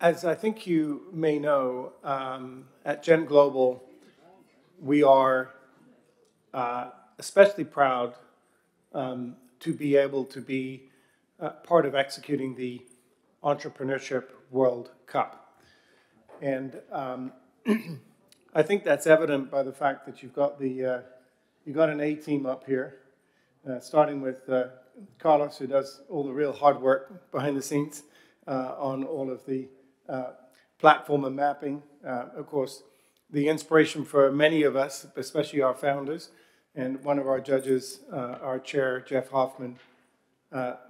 As I think you may know, at Gen Global, we are especially proud to be able to be part of executing the Entrepreneurship World Cup. And I think that's evident by the fact that you've got an A team up here, starting with Carlos, who does all the real hard work behind the scenes on all of the platform and mapping. Of course, the inspiration for many of us, especially our founders, and one of our judges, our chair, Jeff Hoffman.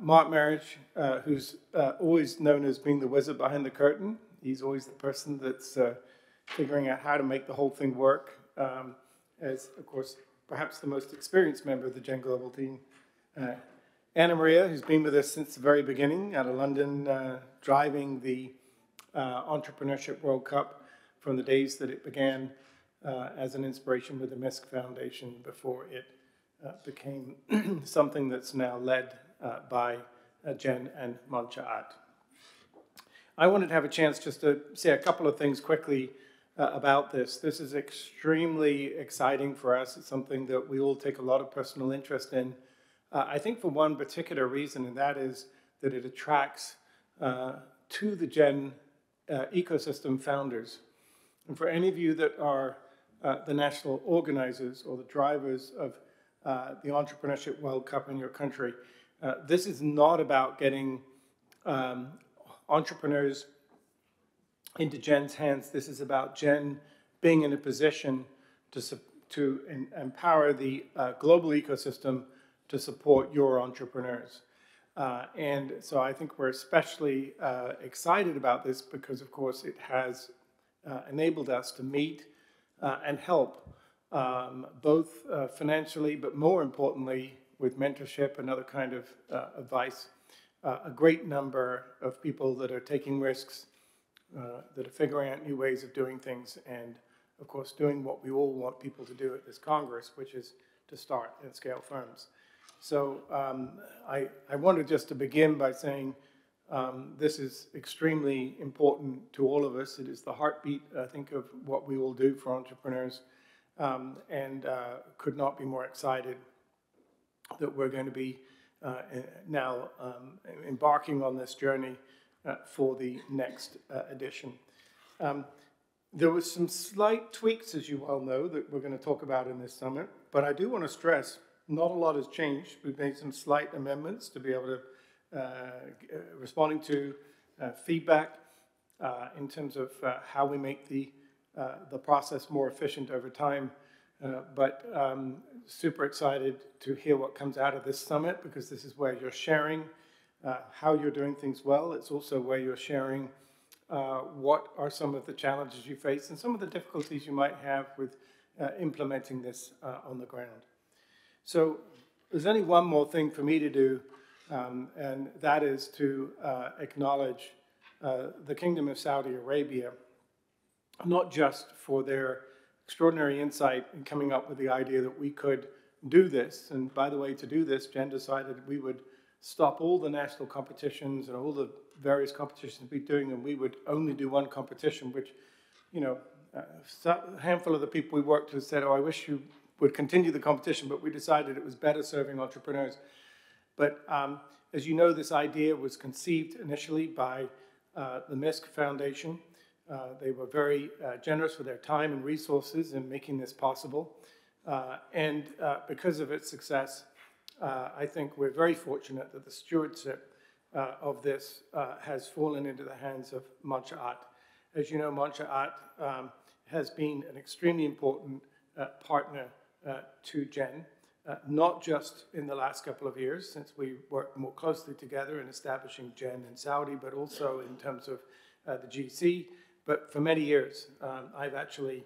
Mark Marriage, who's always known as being the wizard behind the curtain. He's always the person that's figuring out how to make the whole thing work, as, of course, perhaps the most experienced member of the Gen Global team. Anna Maria, who's been with us since the very beginning out of London, driving the Entrepreneurship World Cup from the days that it began as an inspiration with the MISC Foundation before it became something that's now led by Jen and Monsha'at. I wanted to have a chance just to say a couple of things quickly about this. This is extremely exciting for us. It's something that we all take a lot of personal interest in. I think for one particular reason, and that is that it attracts to the Gen ecosystem founders. And for any of you that are the national organizers or the drivers of the Entrepreneurship World Cup in your country, this is not about getting entrepreneurs into Gen's hands. This is about Gen being in a position to empower the global ecosystem to support your entrepreneurs. And so I think we're especially excited about this because, of course, it has enabled us to meet and help both financially, but more importantly, with mentorship and other kind of advice, a great number of people that are taking risks, that are figuring out new ways of doing things, and of course doing what we all want people to do at this Congress, which is to start and scale firms. So I wanted just to begin by saying this is extremely important to all of us. It is the heartbeat, I think, of what we will do for entrepreneurs, and could not be more excited that we're going to be now embarking on this journey for the next edition. There was some slight tweaks, as you well know, that we're going to talk about in this summit, but I do want to stress not a lot has changed. We've made some slight amendments to be able to responding to feedback in terms of how we make the process more efficient over time. But super excited to hear what comes out of this summit, because this is where you're sharing how you're doing things well. It's also where you're sharing what are some of the challenges you face and some of the difficulties you might have with implementing this on the ground. So there's only one more thing for me to do, and that is to acknowledge the Kingdom of Saudi Arabia, not just for their extraordinary insight in coming up with the idea that we could do this. And by the way, to do this, Jen decided we would stop all the national competitions and all the various competitions we're doing, and we would only do one competition, which, you know, a handful of the people we worked with said, oh, I wish you would continue the competition, but we decided it was better serving entrepreneurs. But as you know, this idea was conceived initially by the MISC Foundation. They were very generous with their time and resources in making this possible. And because of its success, I think we're very fortunate that the stewardship of this has fallen into the hands of Monsha'at. As you know, Monsha'at has been an extremely important partner to Gen, not just in the last couple of years since we worked more closely together in establishing Gen in Saudi, but also in terms of the GEC. But for many years, I've actually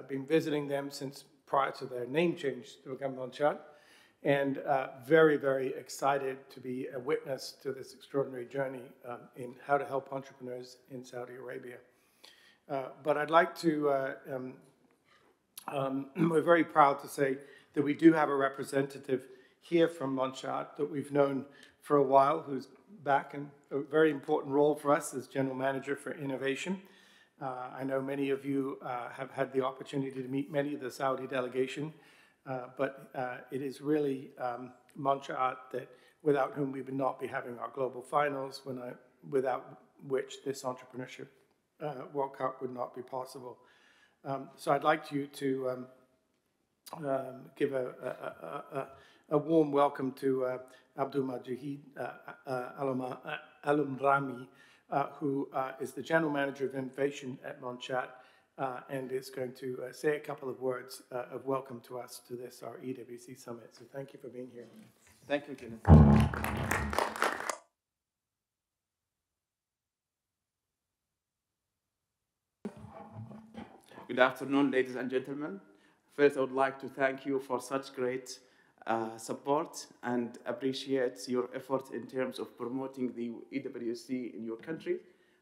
been visiting them since prior to their name change to become Monsha'at, and very, very excited to be a witness to this extraordinary journey in how to help entrepreneurs in Saudi Arabia. But I'd like to, we're very proud to say that we do have a representative here from Monsha'at that we've known for a while, who's back in a very important role for us as General Manager for Innovation. I know many of you have had the opportunity to meet many of the Saudi delegation, but it is really Monsha'at that without whom we would not be having our global finals, without which this Entrepreneurship World Cup would not be possible. So I'd like you to give a warm welcome to Abdul Majid Al-Umrami, who is the General Manager of Innovation at Monsha'at, and is going to say a couple of words of welcome to us to this, our EWC Summit. So thank you for being here. Thank you, Kenneth. Good afternoon, ladies and gentlemen. First, I would like to thank you for such great support and appreciate your effort in terms of promoting the EWC in your country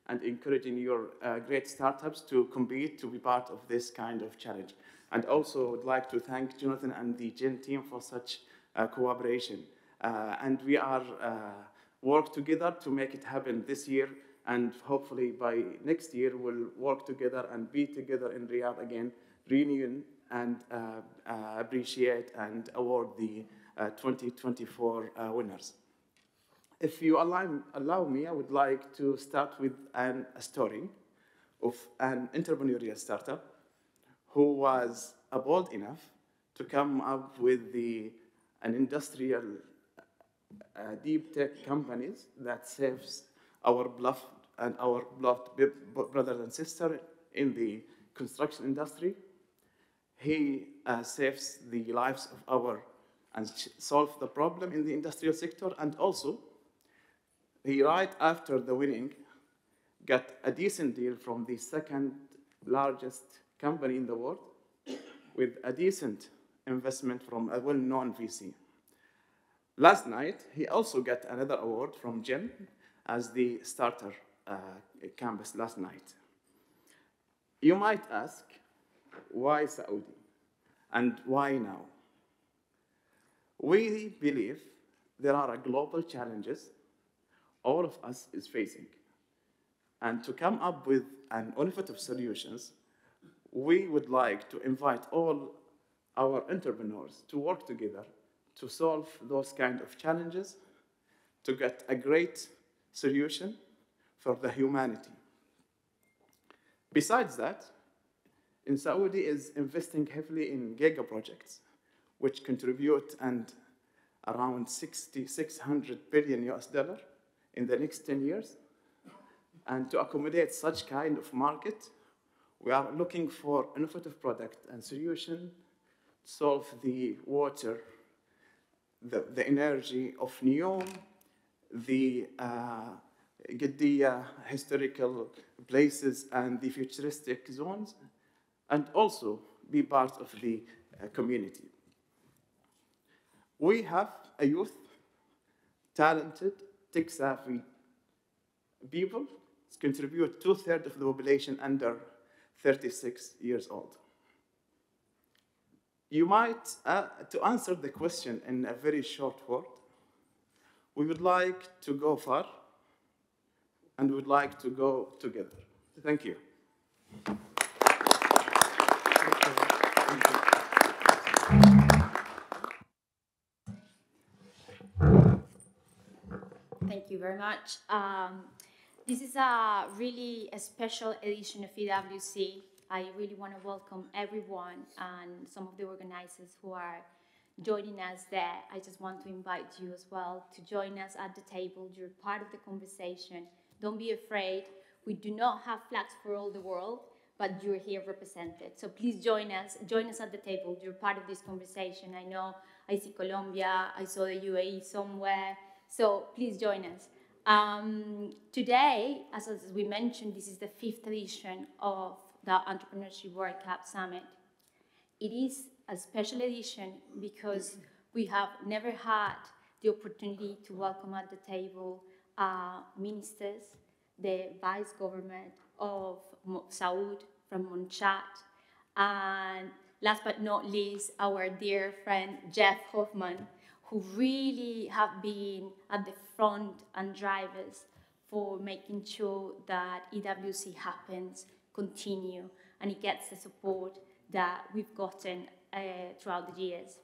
and encouraging your great startups to compete, to be part of this kind of challenge. And also would like to thank Jonathan and the GEN team for such cooperation. And we are work together to make it happen this year, and hopefully by next year we'll work together and be together in Riyadh again, reunion, and appreciate and award the 2024 winners. If you allow me, I would like to start with a story of an entrepreneurial startup who was bold enough to come up with an industrial deep tech companies that saves our beloved brothers and sisters in the construction industry. He saves the lives of and solve the problem in the industrial sector, and also he, right after the winning, got a decent deal from the second largest company in the world with a decent investment from a well-known VC. Last night, he also got another award from GEN as the starter campus last night. You might ask, why Saudi? And why now? We believe there are global challenges all of us is facing. And to come up with an innovative solutions, we would like to invite all our entrepreneurs to work together to solve those kind of challenges, to get a great solution for the humanity. Besides that, in Saudi is investing heavily in giga projects, which contribute and around 600 billion US dollar in the next 10 years. And to accommodate such kind of market, we are looking for innovative product and solution to solve the water, the energy of NEOM, the historical places and the futuristic zones, and also be part of the community. We have a youth, talented, tech-savvy people contribute 2/3 of the population under 36 years old. You might, to answer the question in a very short word, we would like to go far and we would like to go together. Thank you. Thank you very much. This is really a special edition of EWC. I really want to welcome everyone and some of the organizers who are joining us there. I just want to invite you as well to join us at the table. You're part of the conversation. Don't be afraid. We do not have flags for all the world, but you're here represented. So please join us at the table. You're part of this conversation. I know I see Colombia, I saw the UAE somewhere. So please join us. Today, as we mentioned, this is the 5th edition of the Entrepreneurship World Cup Summit. It is a special edition because we have never had the opportunity to welcome at the table ministers, the vice government of Saud from Monsha'at, and last but not least, our dear friend Jeff Hoffman, who really have been at the front and drivers for making sure that EWC happens, continue, and it gets the support that we've gotten throughout the years.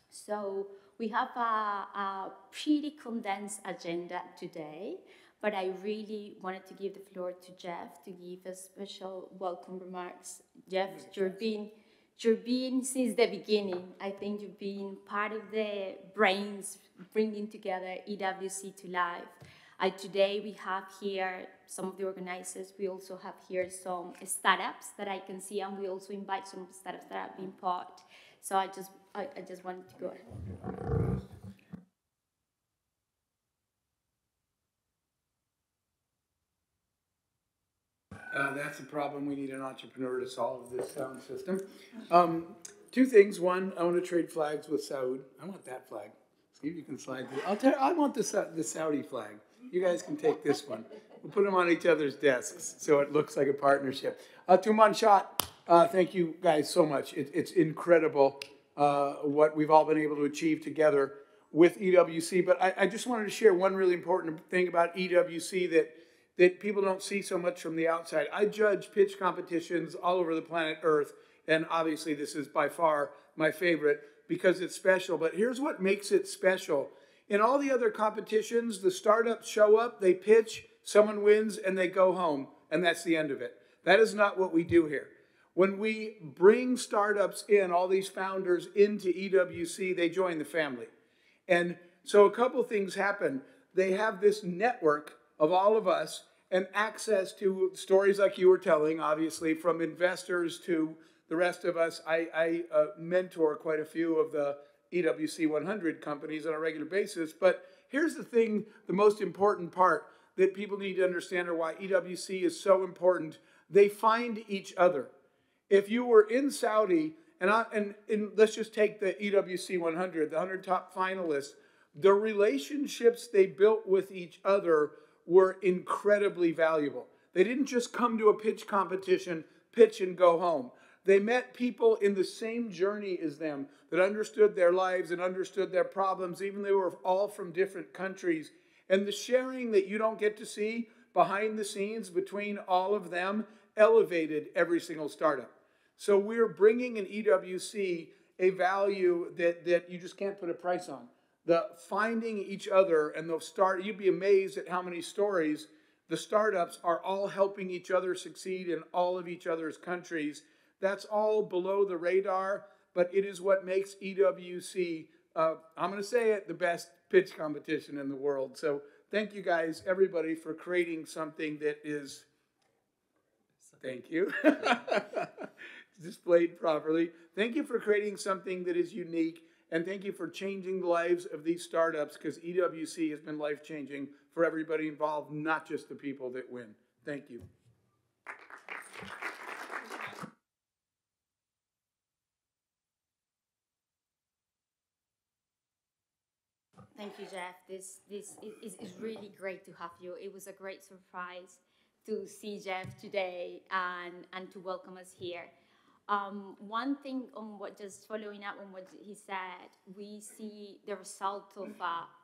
So we have a pretty condensed agenda today, but I really wanted to give the floor to Jeff to give a special welcome remarks. Jeff, you've been since the beginning. I think you've been part of the brains bringing together EWC to life. Today we have here some of the organizers. We also have here some startups that I can see, and we also invite some startups that have been part. So I just wanted to go ahead. That's a problem. We need an entrepreneur to solve this sound system. Two things. One, I want to trade flags with Saud. I want that flag. See if you can slide through. I want the Saudi flag. You guys can take this one. We'll put them on each other's desks so it looks like a partnership. To Monsha'at, thank you guys so much. It's incredible what we've all been able to achieve together with EWC. But I just wanted to share one really important thing about EWC that people don't see so much from the outside. I judge pitch competitions all over the planet Earth, and obviously this is by far my favorite because it's special. But here's what makes it special. In all the other competitions, the startups show up, they pitch, someone wins, and they go home, and that's the end of it. That is not what we do here. When we bring startups in, all these founders into EWC, they join the family. And so a couple things happen. They have this network of all of us and access to stories like you were telling, obviously, from investors to the rest of us. I mentor quite a few of the EWC 100 companies on a regular basis. But here's the thing, the most important part that people need to understand or why EWC is so important. They find each other. If you were in Saudi, and let's just take the EWC 100, the 100 top finalists, the relationships they built with each other were incredibly valuable. They didn't just come to a pitch competition, pitch and go home. They met people in the same journey as them that understood their lives and understood their problems, even though they were all from different countries. And the sharing that you don't get to see behind the scenes between all of them elevated every single startup. So we're bringing in EWC a value that you just can't put a price on. The finding each other and you'd be amazed at how many stories the startups are all helping each other succeed in all of each other's countries. That's all below the radar, but it is what makes EWC, I'm going to say it, the best pitch competition in the world. So thank you guys, everybody, for creating something that is, thank you, displayed properly. Thank you for creating something that is unique. And thank you for changing the lives of these startups, because EWC has been life-changing for everybody involved, not just the people that win. Thank you. Thank you, Jeff. This is really great to have you. It was a great surprise to see Jeff today and to welcome us here. One thing on just following up on what he said, we see the result of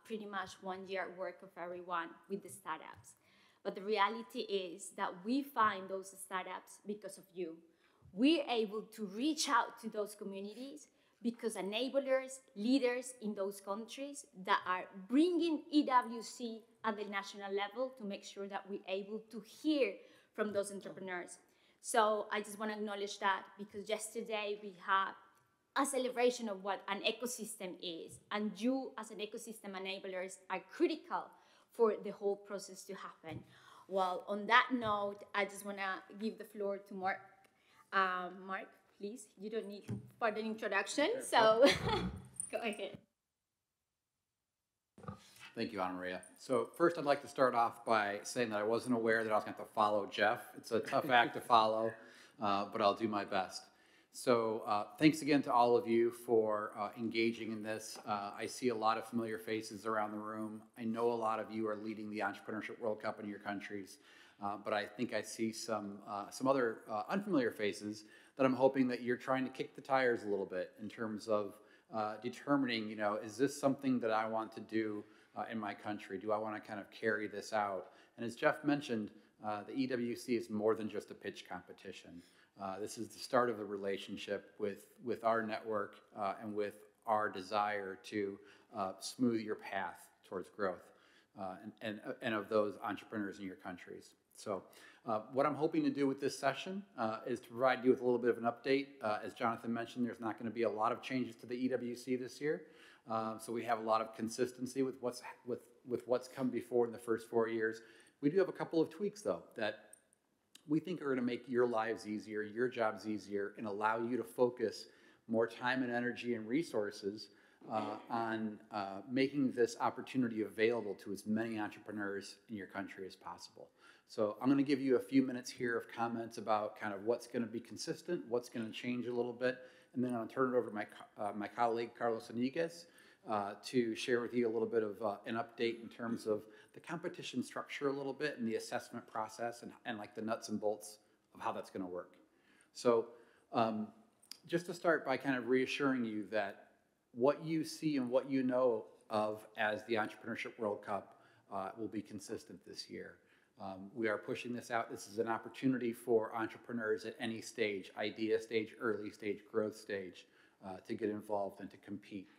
pretty much 1 year work of everyone with the startups. But the reality is that we find those startups because of you. We're able to reach out to those communities because enablers, leaders in those countries that are bringing EWC at the national level to make sure that we're able to hear from those entrepreneurs. So I just want to acknowledge that, because yesterday we had a celebration of what an ecosystem is, and you as an ecosystem enablers are critical for the whole process to happen. Well, on that note, I just want to give the floor to Mark. Mark, please, you don't need further introduction, so go ahead. Thank you, Ana Maria. So first, I'd like to start off by saying that I wasn't aware that I was going to have to follow Jeff. It's a tough act to follow, but I'll do my best. So thanks again to all of you for engaging in this. I see a lot of familiar faces around the room. I know a lot of you are leading the Entrepreneurship World Cup in your countries, but I think I see some other unfamiliar faces that I'm hoping that you're trying to kick the tires a little bit in terms of determining, is this something that I want to do in my country? Do I want to kind of carry this out? And as Jeff mentioned, the EWC is more than just a pitch competition. This is the start of a relationship with our network and with our desire to smooth your path towards growth and of those entrepreneurs in your countries. So what I'm hoping to do with this session is to provide you with a little bit of an update. As Jonathan mentioned, there's not going to be a lot of changes to the EWC this year. So we have a lot of consistency with what's come before in the first 4 years. We do have a couple of tweaks, though, that we think are going to make your lives easier, your jobs easier, and allow you to focus more time and energy and resources on making this opportunity available to as many entrepreneurs in your country as possible. So I'm going to give you a few minutes here of comments about kind of what's going to be consistent, what's going to change a little bit, and then I'll turn it over to my colleague, Carlos Enriquez, to share with you a little bit of an update in terms of the competition structure a little bit and the assessment process and like the nuts and bolts of how that's going to work. So just to start by kind of reassuring you that what you see and what you know of as the Entrepreneurship World Cup will be consistent this year. We are pushing this out. This is an opportunity for entrepreneurs at any stage, idea stage, early stage, growth stage, to get involved and to compete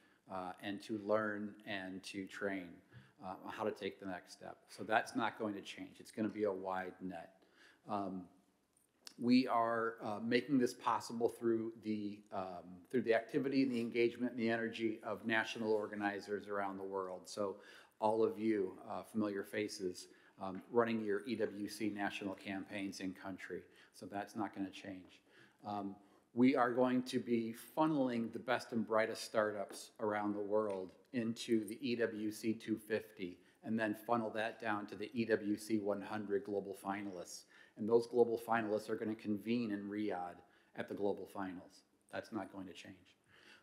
and to learn and to train on how to take the next step. So that's not going to change. It's going to be a wide net. We are making this possible through the activity and the engagement and the energy of national organizers around the world. So all of you familiar faces running your EWC national campaigns in country. So that's not going to change. We are going to be funneling the best and brightest startups around the world into the EWC 250 and then funnel that down to the EWC 100 global finalists. And those global finalists are going to convene in Riyadh at the global finals. That's not going to change.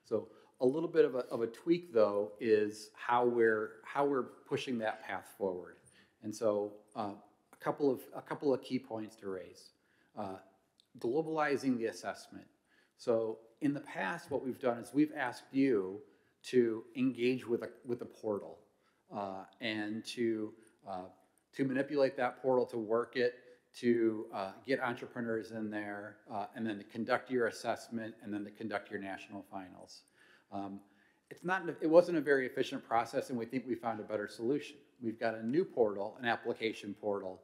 So a little bit of a tweak, though, is how we're pushing that path forward. And so a couple of key points to raise. Globalizing the assessment. So in the past, what we've done is we've asked you to engage with a portal and to manipulate that portal, to work it, to get entrepreneurs in there, and then to conduct your assessment, and then to conduct your national finals. It wasn't a very efficient process, and we think we found a better solution. We've got a new portal, an application portal,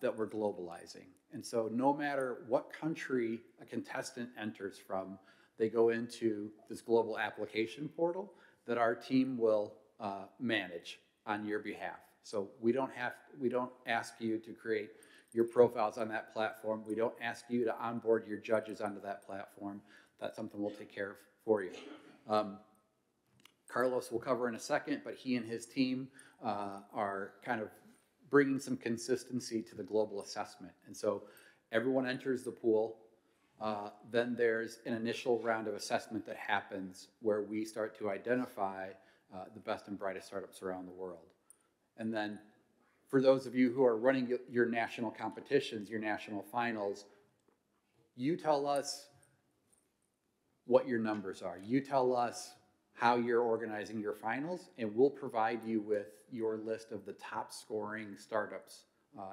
that we're globalizing. And so no matter what country a contestant enters from, they go into this global application portal that our team will manage on your behalf. So we don't ask you to create your profiles on that platform. We don't ask you to onboard your judges onto that platform. That's something we'll take care of for you. Carlos will cover in a second, but he and his team are kind of bringing some consistency to the global assessment. And so everyone enters the pool. Then there's an initial round of assessment that happens where we start to identify the best and brightest startups around the world. And then for those of you who are running your national competitions, your national finals, you tell us what your numbers are. You tell us how you're organizing your finals, and we'll provide you with your list of the top scoring startups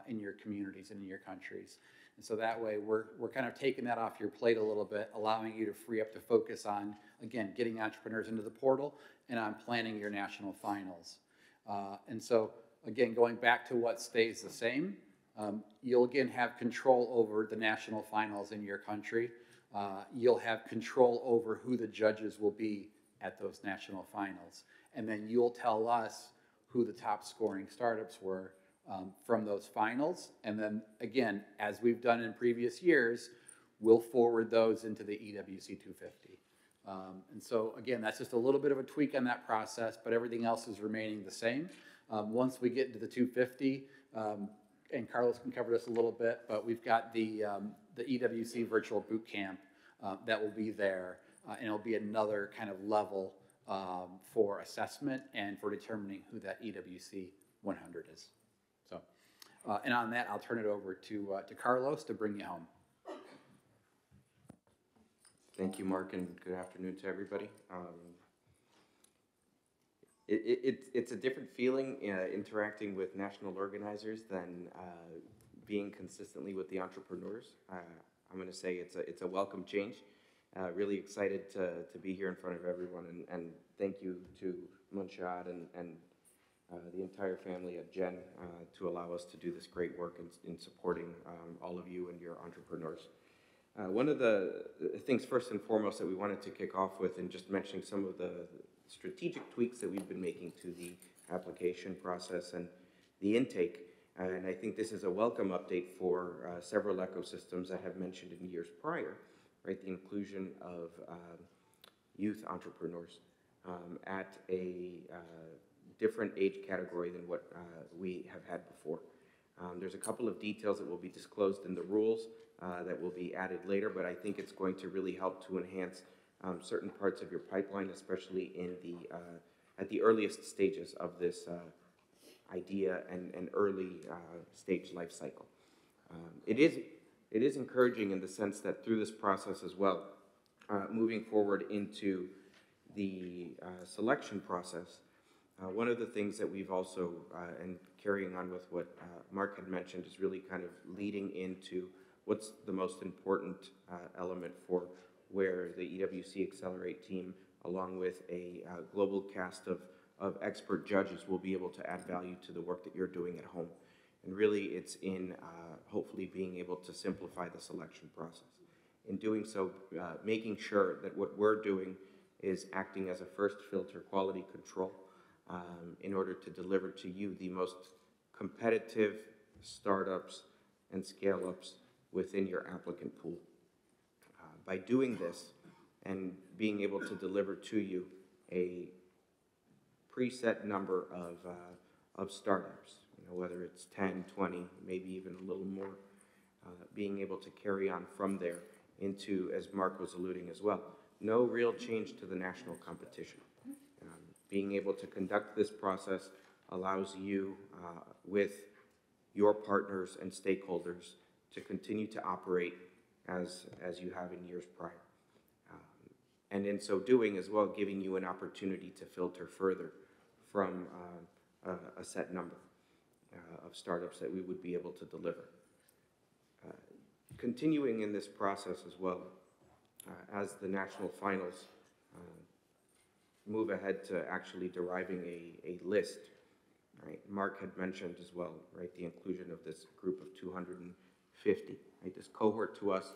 in your communities and in your countries. And so that way we're kind of taking that off your plate a little bit, allowing you to free up to focus on, again, getting entrepreneurs into the portal and on planning your national finals. And so, again, going back to what stays the same, you'll again have control over the national finals in your country. You'll have control over who the judges will be at those national finals. And then you'll tell us who the top scoring startups were from those finals. And then again, as we've done in previous years, we'll forward those into the EWC 250. And so again, that's just a little bit of a tweak on that process, but everything else is remaining the same. Once we get into the 250, and Carlos can cover this a little bit, but we've got the EWC virtual boot camp that will be there. And it'll be another kind of level for assessment and for determining who that EWC 100 is. So, and on that, I'll turn it over to Carlos to bring you home. Thank you, Mark, and good afternoon to everybody. It's a different feeling interacting with national organizers than being consistently with the entrepreneurs. I'm going to say it's a welcome change. Really excited to be here in front of everyone, and thank you to Monsha'at and the entire family at GEN to allow us to do this great work in supporting all of you and your entrepreneurs. One of the things first and foremost that we wanted to kick off with, and just mentioning some of the strategic tweaks that we've been making to the application process and the intake. And I think this is a welcome update for several ecosystems that have mentioned in years prior, right? The inclusion of youth entrepreneurs at a different age category than what we have had before. There's a couple of details that will be disclosed in the rules that will be added later, but I think it's going to really help to enhance certain parts of your pipeline, especially in at the earliest stages of this idea and early stage life cycle. It is encouraging in the sense that through this process as well, moving forward into the selection process, one of the things that we've also, and carrying on with what Mark had mentioned, is really kind of leading into what's the most important element for where the EWC Accelerate team, along with a global cast of expert judges, will be able to add value to the work that you're doing at home. And really it's in hopefully being able to simplify the selection process. In doing so, making sure that what we're doing is acting as a first filter quality control in order to deliver to you the most competitive startups and scale-ups within your applicant pool. By doing this and being able to deliver to you a preset number of startups, whether it's 10, 20, maybe even a little more, being able to carry on from there into, as Mark was alluding as well, no real change to the national competition. Being able to conduct this process allows you, with your partners and stakeholders, to continue to operate as you have in years prior. And in so doing as well, giving you an opportunity to filter further from a set number of startups that we would be able to deliver. Continuing in this process as well, as the national finals move ahead to actually deriving a list, right? Mark had mentioned as well, right, the inclusion of this group of 250, right? This cohort to us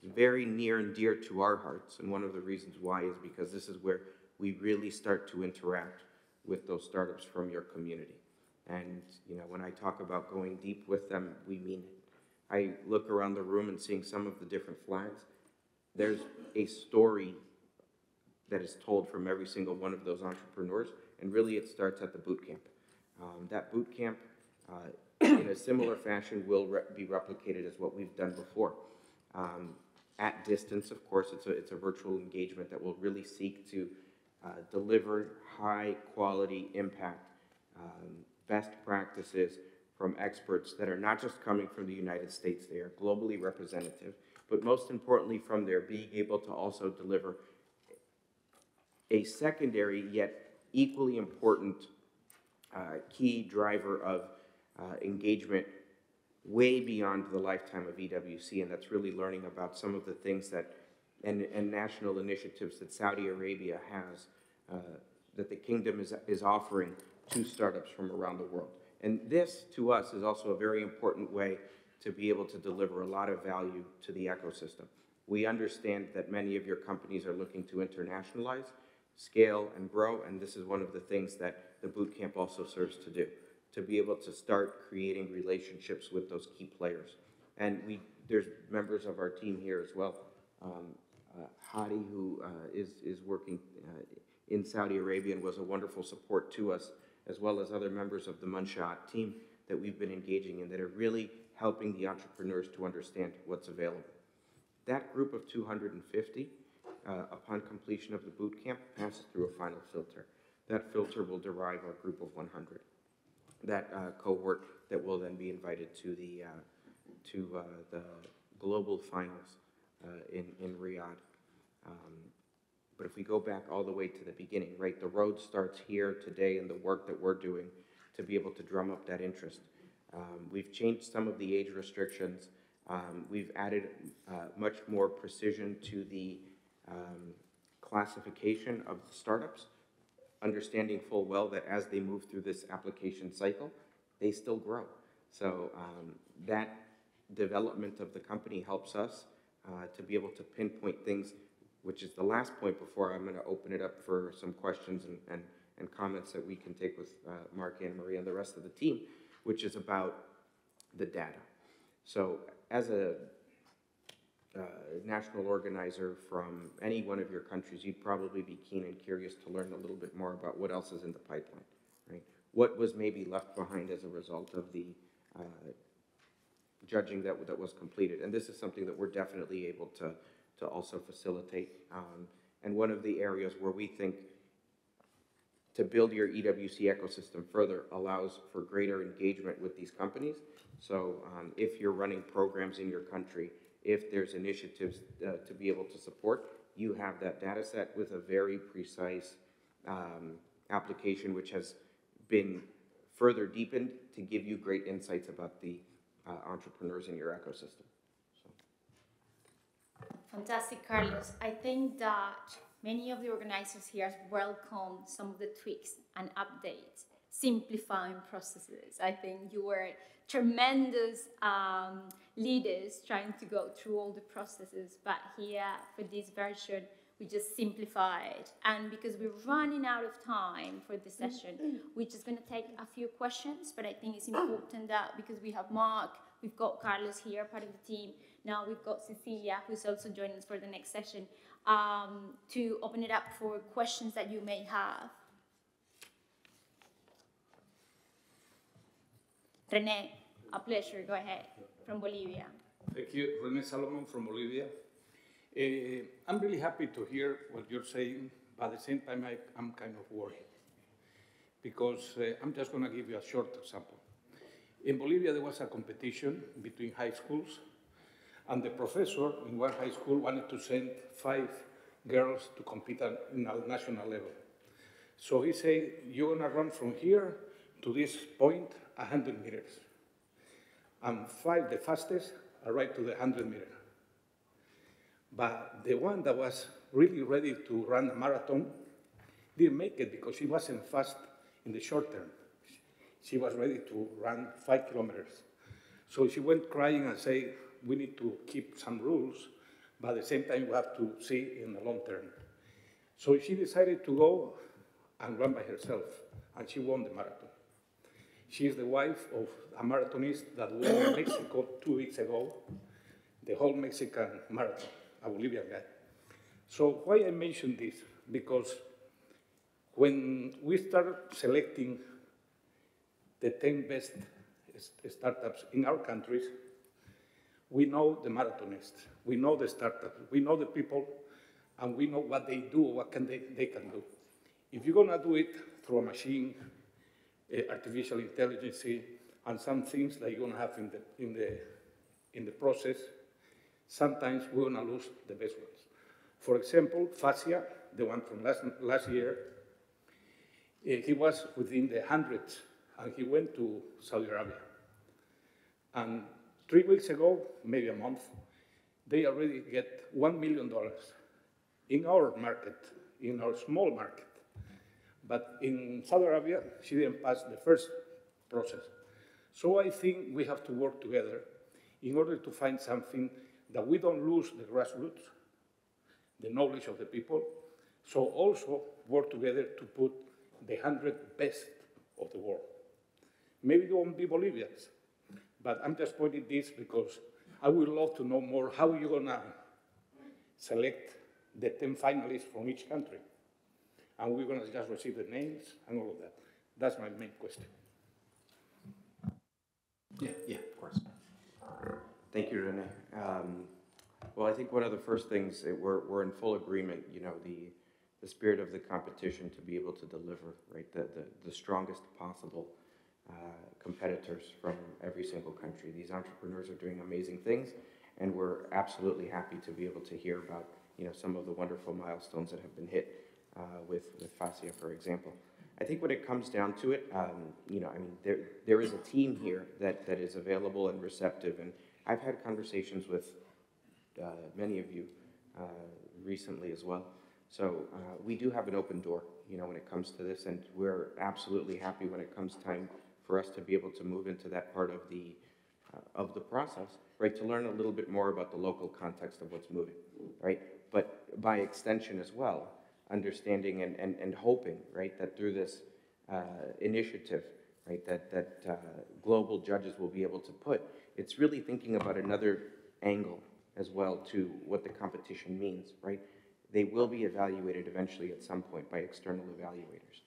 is very near and dear to our hearts, and one of the reasons why is because this is where we really start to interact with those startups from your community. And when I talk about going deep with them, we mean it. I look around the room and seeing some of the different flags, there's a story that is told from every single one of those entrepreneurs, and really it starts at the boot camp. That boot camp, in a similar fashion, will be replicated as what we've done before. At distance, of course, it's a virtual engagement that will really seek to deliver high quality impact, best practices from experts that are not just coming from the United States, they are globally representative, but most importantly from there, being able to also deliver a secondary yet equally important key driver of engagement way beyond the lifetime of EWC, and that's really learning about some of the things that and national initiatives that Saudi Arabia has, that the kingdom is offering to startups from around the world. And this, to us, is also a very important way to be able to deliver a lot of value to the ecosystem. We understand that many of your companies are looking to internationalize, scale, and grow, and this is one of the things that the bootcamp also serves to do, to be able to start creating relationships with those key players. And there's members of our team here as well. Hadi, who is working in Saudi Arabia and was a wonderful support to us, as well as other members of the Monsha'at team that we've been engaging in that are really helping the entrepreneurs to understand what's available. That group of 250, upon completion of the boot camp, passes through a final filter. That filter will derive our group of 100. That cohort that will then be invited to the global finals in Riyadh. But if we go back all the way to the beginning, right, the road starts here today and the work that we're doing to be able to drum up that interest. We've changed some of the age restrictions. We've added much more precision to the classification of the startups, understanding full well that as they move through this application cycle, they still grow. So that development of the company helps us to be able to pinpoint things, which is the last point before I'm going to open it up for some questions and comments that we can take with Mark, Anna Maria, and the rest of the team, which is about the data. So as a national organizer from any one of your countries, you'd probably be keen and curious to learn a little bit more about what else is in the pipeline, right? What was maybe left behind as a result of the judging that was completed. And this is something that we're definitely able to also facilitate. And one of the areas where we think to build your EWC ecosystem further allows for greater engagement with these companies. So if you're running programs in your country, if there's initiatives to be able to support, you have that data set with a very precise application which has been further deepened to give you great insights about the entrepreneurs in your ecosystem. Fantastic, Carlos. I think that many of the organizers here welcome some of the tweaks and updates, simplifying processes. I think you were tremendous leaders trying to go through all the processes, but here for this version, we just simplified. And because we're running out of time for the session, we're just going to take a few questions, but I think it's important that because we have Mark, we've got Carlos here, part of the team, now we've got Cecilia, who's also joining us for the next session, to open it up for questions that you may have. René, a pleasure, go ahead, from Bolivia. Thank you, René Salomon from Bolivia. I'm really happy to hear what you're saying, but at the same time, I'm kind of worried. Because I'm just going to give you a short example. In Bolivia, there was a competition between high schools, and the professor in one high school wanted to send 5 girls to compete at a national level. So he said, you're going to run from here to this point 100 meters. And 5, the fastest, are right to the 100 meter. But the one that was really ready to run a marathon didn't make it because she wasn't fast in the short term. She was ready to run 5 kilometers. So she went crying and said, we need to keep some rules, but at the same time we have to see in the long term. So she decided to go and run by herself, and she won the marathon. She is the wife of a marathonist that won in Mexico 2 weeks ago, the whole Mexican marathon, a Bolivian guy. So why I mention this? Because when we start selecting the 10 best startups in our countries, we know the marathonists, we know the startups, we know the people, and we know what they do, what they can do. If you're gonna do it through a machine, artificial intelligence, and some things that you're gonna have in the process, sometimes we're gonna lose the best ones. For example, Fascia, the one from last year, he was within the hundreds, and he went to Saudi Arabia. And 3 weeks ago, maybe a month, they already get $1 million in our market, in our small market. But in Saudi Arabia, she didn't pass the first process. So I think we have to work together in order to find something that we don't lose the grassroots, the knowledge of the people, so also work together to put the 100 best of the world. Maybe they won't be Bolivians, but I'm just pointing this because I would love to know more how you're gonna select the 10 finalists from each country. And we're gonna just receive the names and all of that. That's my main question. Yeah, of course. Thank you, Rene. Well, I think one of the first things, we're in full agreement, you know, the spirit of the competition to be able to deliver, right, the strongest possible competitors from every single country. These entrepreneurs are doing amazing things, and we're absolutely happy to be able to hear about, some of the wonderful milestones that have been hit with FASIA, for example. I think when it comes down to it, there is a team here that is available and receptive, and I've had conversations with many of you recently as well. So we do have an open door, when it comes to this, and we're absolutely happy when it comes time for us to be able to move into that part of the process, right? To learn a little bit more about the local context of what's moving, right? But by extension as well, understanding and hoping, right, that through this initiative, right, that global judges will be able to put, it's really thinking about another angle as well to what the competition means, right? They will be evaluated eventually at some point by external evaluators.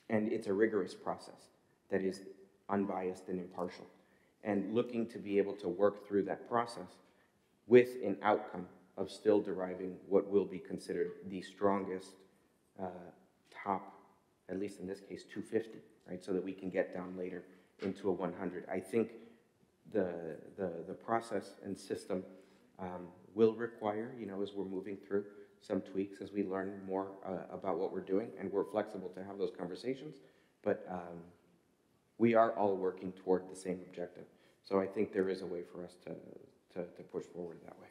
And it's a rigorous process that is unbiased and impartial. And looking to be able to work through that process with an outcome of still deriving what will be considered the strongest top, at least in this case, 250, right? So that we can get down later into a 100. I think the process and system will require, as we're moving through, some tweaks as we learn more about what we're doing, and we're flexible to have those conversations, but we are all working toward the same objective. So I think there is a way for us to push forward that way.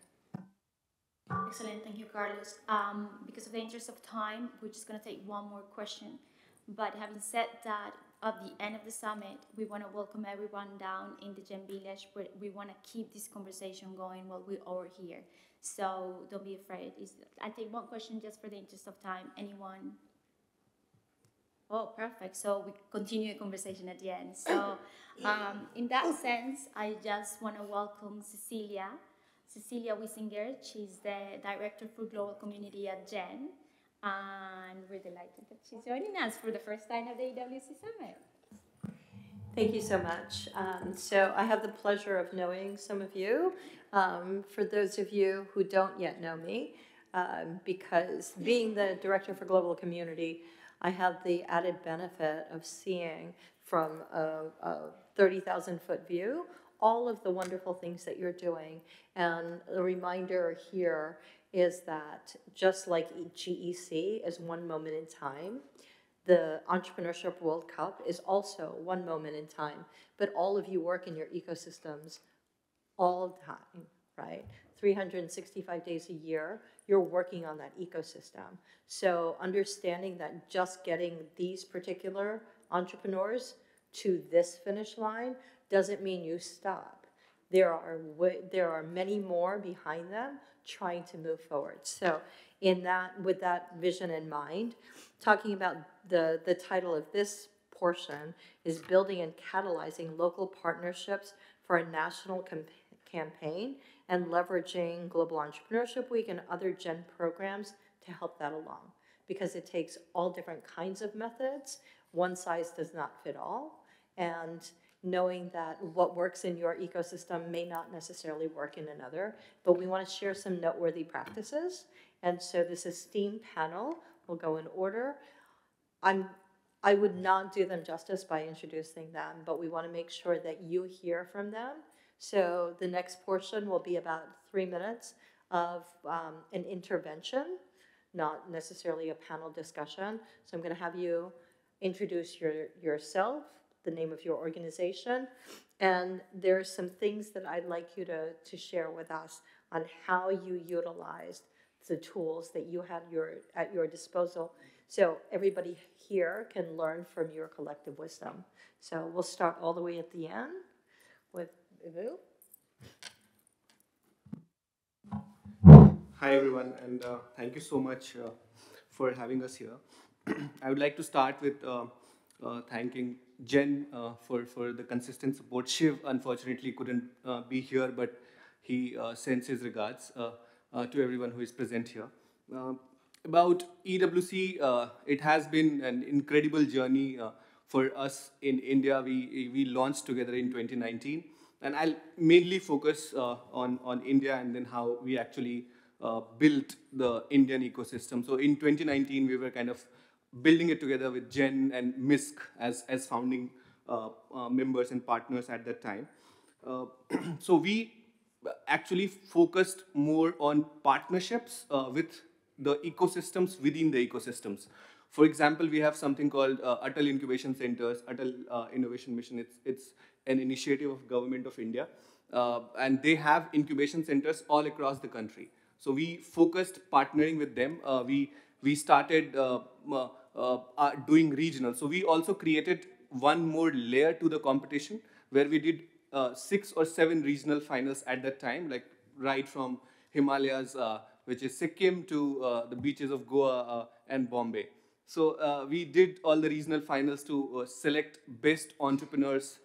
Excellent, thank you, Carlos. Because of the interest of time, we're just going to take one more question. But having said that, at the end of the summit, we want to welcome everyone down in the Gen Village, where we want to keep this conversation going while we're all here. So don't be afraid. I take one question just for the interest of time. Anyone? Oh, perfect. So we continue the conversation at the end. So in that sense, I just want to welcome Cecilia Wissinger. She's the Director for Global Community at GEN. And we're delighted that she's joining us for the first time at the EWC Summit. Thank you so much. So I have the pleasure of knowing some of you. For those of you who don't yet know me, because being the Director for Global Community, I have the added benefit of seeing from a 30,000-foot view all of the wonderful things that you're doing. And a reminder here is that just like GEC is one moment in time, the Entrepreneurship World Cup is also one moment in time, but all of you work in your ecosystems all the time, right? 365 days a year, you're working on that ecosystem. So understanding that just getting these particular entrepreneurs to this finish line doesn't mean you stop. There are many more behind them trying to move forward. So with that vision in mind, talking about the title of this portion is Building and Catalyzing Local Partnerships for a National Campaign and Leveraging Global Entrepreneurship Week and other GEN programs to help that along. Because it takes all different kinds of methods. One size does not fit all. And knowing that what works in your ecosystem may not necessarily work in another, but we want to share some noteworthy practices. And so this esteemed panel will go in order. I would not do them justice by introducing them, but we want to make sure that you hear from them. So the next portion will be about 3 minutes of an intervention, not necessarily a panel discussion. So I'm going to have you introduce yourself, the name of your organization, and there are some things that I'd like you to share with us on how you utilized the tools that you had at your disposal, so everybody here can learn from your collective wisdom. So we'll start all the way at the end with Ivu. Hi everyone, and thank you so much for having us here. I would like to start with thanking Jen for the consistent support. Shiv unfortunately couldn't be here, but he sends his regards to everyone who is present here. About EWC, it has been an incredible journey for us in India. We launched together in 2019, and I'll mainly focus on India and then how we actually built the Indian ecosystem. So in 2019, we were kind of building it together with Jen and MISC as founding members and partners at that time. So actually focused more on partnerships with the ecosystems within the ecosystems. For example, we have something called Atal Incubation Centers, Atal Innovation Mission. It's an initiative of Government of India, and they have incubation centers all across the country. So we focused partnering with them. We started doing regional. So we also created one more layer to the competition where we did 6 or 7 regional finals at that time, like right from Himalayas, which is Sikkim, to the beaches of Goa and Bombay. So we did all the regional finals to select best entrepreneurs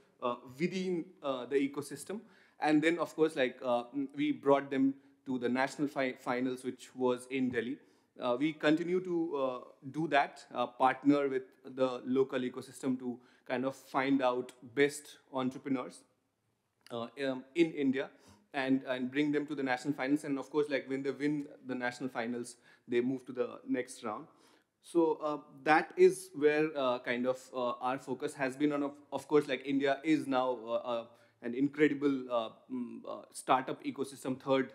within the ecosystem. And then, of course, we brought them to the national finals, which was in Delhi. We continue to do that, partner with the local ecosystem to kind of find out best entrepreneurs in India and bring them to the national finals. And of course, like when they win the national finals, they move to the next round. So that is where our focus has been on. Of course, like India is now an incredible startup ecosystem, third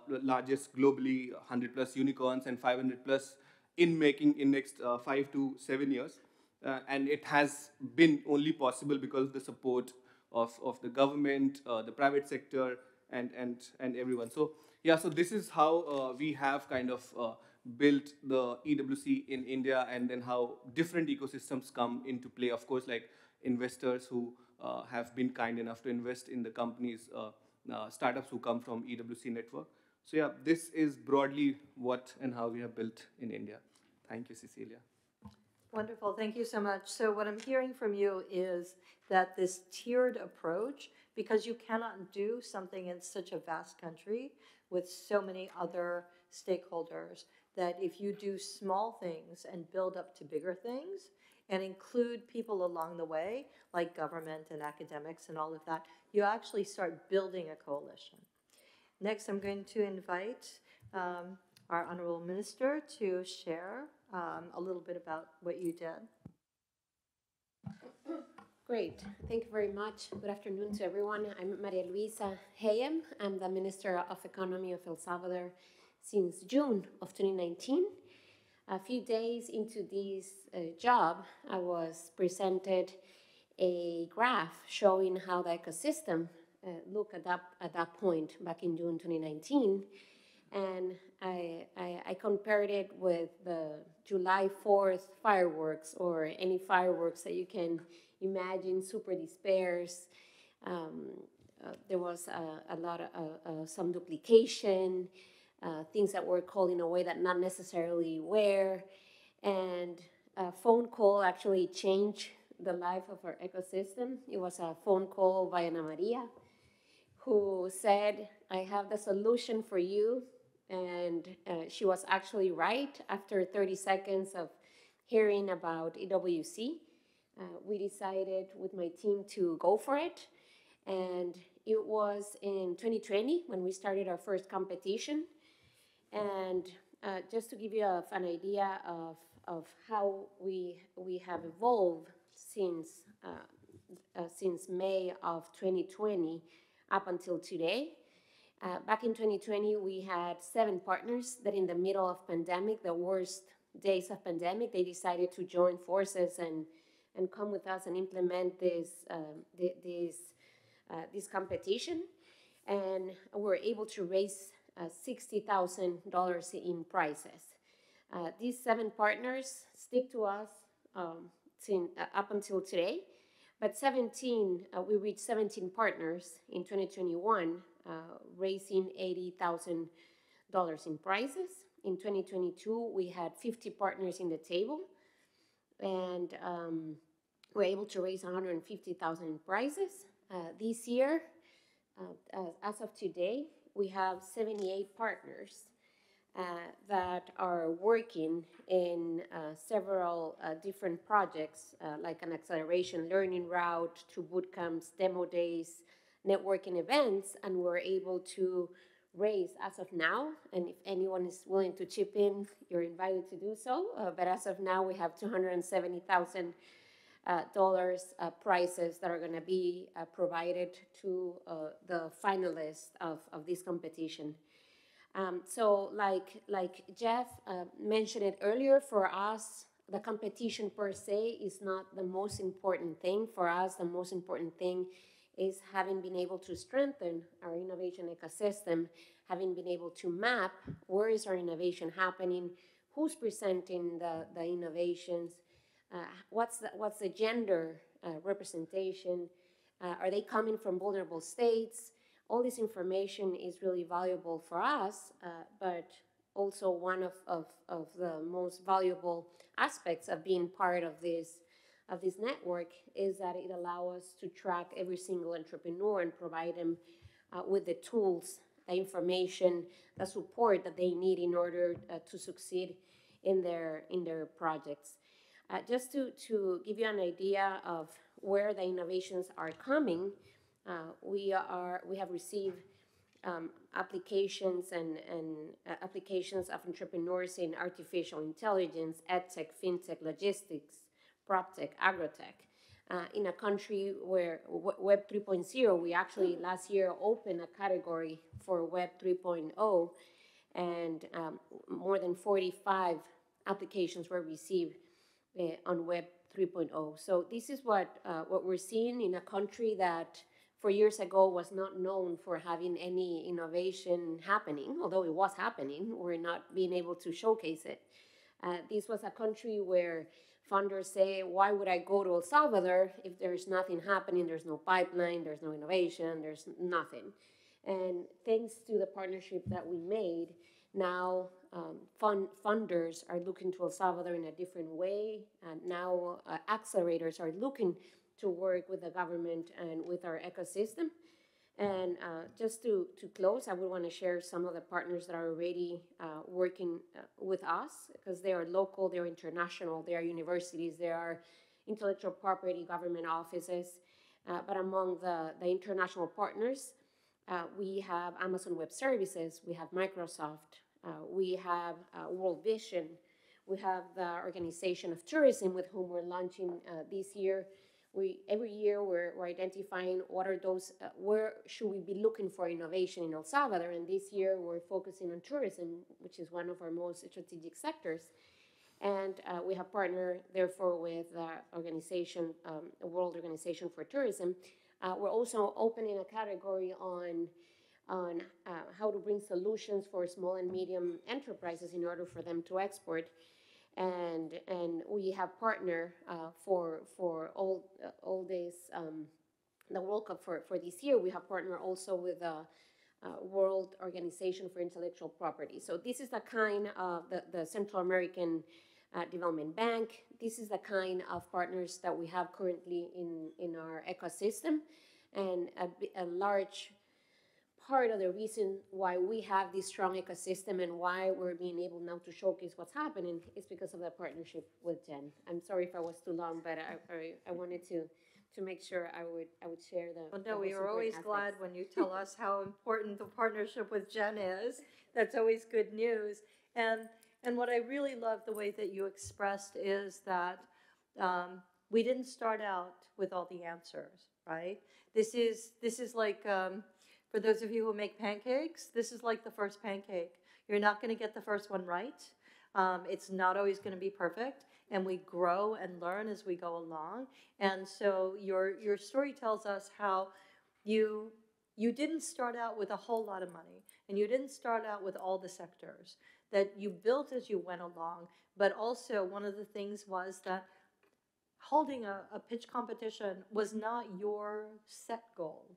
largest globally, 100 plus unicorns and 500 plus in making in next 5 to 7 years. And it has been only possible because of the support of the government, the private sector, and everyone. So yeah, so this is how we have kind of built the EWC in India, and then how different ecosystems come into play. Of course, like investors who have been kind enough to invest in the companies, startups who come from EWC network. So yeah, this is broadly what and how we have built in India. Thank you, Cecilia. Wonderful, thank you so much. So what I'm hearing from you is that this tiered approach, because you cannot do something in such a vast country with so many other stakeholders, that if you do small things and build up to bigger things and include people along the way, like government and academics and all of that, you actually start building a coalition. Next, I'm going to invite our Honorable Minister to share a little bit about what you did. Great. Thank you very much. Good afternoon to everyone. I'm Maria Luisa Hayem. I'm the Minister of Economy of El Salvador since June of 2019. A few days into this job, I was presented a graph showing how the ecosystem looked at that point back in June 2019. And I compared it with the July 4th fireworks, or any fireworks that you can imagine, super despairs. There was a lot of some duplication, things that were called in a way that not necessarily were. And a phone call actually changed the life of our ecosystem. It was a phone call by Ana Maria, who said, "I have the solution for you." And she was actually right. After 30 seconds of hearing about EWC, we decided with my team to go for it. And it was in 2020 when we started our first competition. And just to give you an idea of how we have evolved since May of 2020 up until today. Back in 2020, we had 7 partners that in the middle of pandemic, the worst days of pandemic, they decided to join forces and come with us and implement this competition. And we were able to raise $60,000 in prizes. These 7 partners stick to us up until today, but we reached 17 partners in 2021, raising $80,000 in prizes. In 2022, we had 50 partners in the table, and we're able to raise $150,000 in prizes. This year, as of today, we have 78 partners that are working in several different projects, like an acceleration learning route to boot camps, demo days, networking events, and we're able to raise as of now, and if anyone is willing to chip in, you're invited to do so, but as of now we have $270,000 dollars prizes that are going to be provided to the finalists of this competition. So like Jeff mentioned it earlier, for us, the competition per se is not the most important thing. For us, the most important thing is having been able to strengthen our innovation ecosystem, having been able to map where is our innovation happening, who's presenting the innovations, what's the gender representation, are they coming from vulnerable states? All this information is really valuable for us, but also one of the most valuable aspects of being part of this network is that it allows us to track every single entrepreneur and provide them with the tools, the information, the support that they need in order to succeed in their projects. Just to give you an idea of where the innovations are coming, we have received applications and applications of entrepreneurs in artificial intelligence, edtech, fintech, logistics, proptech, agrotech. In a country where Web 3.0, we actually last year opened a category for Web 3.0, and more than 45 applications were received on Web 3.0. So this is what we're seeing in a country that 4 years ago was not known for having any innovation happening, although it was happening. We're not being able to showcase it. This was a country where funders say, why would I go to El Salvador if there's nothing happening, there's no pipeline, there's no innovation, there's nothing. And thanks to the partnership that we made, now funders are looking to El Salvador in a different way, and now accelerators are looking to work with the government and with our ecosystem. And just to close, I would want to share some of the partners that are already working with us, because they are local, they are international, they are universities, they are intellectual property government offices. But among the international partners, we have Amazon Web Services, we have Microsoft, we have World Vision, we have the Organization of Tourism with whom we're launching this year. Every year we're identifying what are those, where should we be looking for innovation in El Salvador, and this year we're focusing on tourism, which is one of our most strategic sectors. And we have partnered, therefore, with the organization, World Organization for Tourism. We're also opening a category on how to bring solutions for small and medium enterprises in order for them to export. And we have partnered for all this, the World Cup for this year. We have partnered also with the World Organization for Intellectual Property. So this is the kind of the Central American Development Bank. This is the kind of partners that we have currently in our ecosystem, and a large part of the reason why we have this strong ecosystem and why we're being able now to showcase what's happening is because of the partnership with Jen. I'm sorry if I was too long, but I wanted to make sure I would share the. Well, no, we are always glad when you tell us how important the partnership with Jen is. That's always good news. And what I really love the way that you expressed is that we didn't start out with all the answers, right? This is like. For those of you who make pancakes, this is like the first pancake. You're not going to get the first one right. It's not always going to be perfect, and we grow and learn as we go along. And so your story tells us how you didn't start out with a whole lot of money, and you didn't start out with all the sectors, that you built as you went along. But also one of the things was that holding a pitch competition was not your set goal.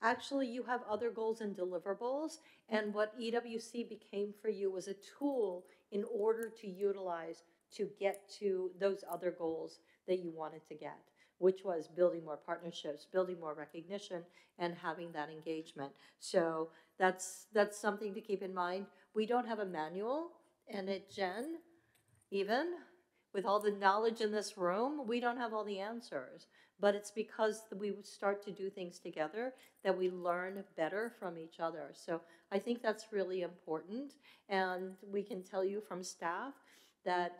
Actually, you have other goals and deliverables, and what EWC became for you was a tool in order to utilize to get to those other goals that you wanted to get, which was building more partnerships, building more recognition, and having that engagement. So that's something to keep in mind. We don't have a manual, and at Jen, even with all the knowledge in this room, we don't have all the answers. But it's because we start to do things together that we learn better from each other. So I think that's really important. And we can tell you from staff that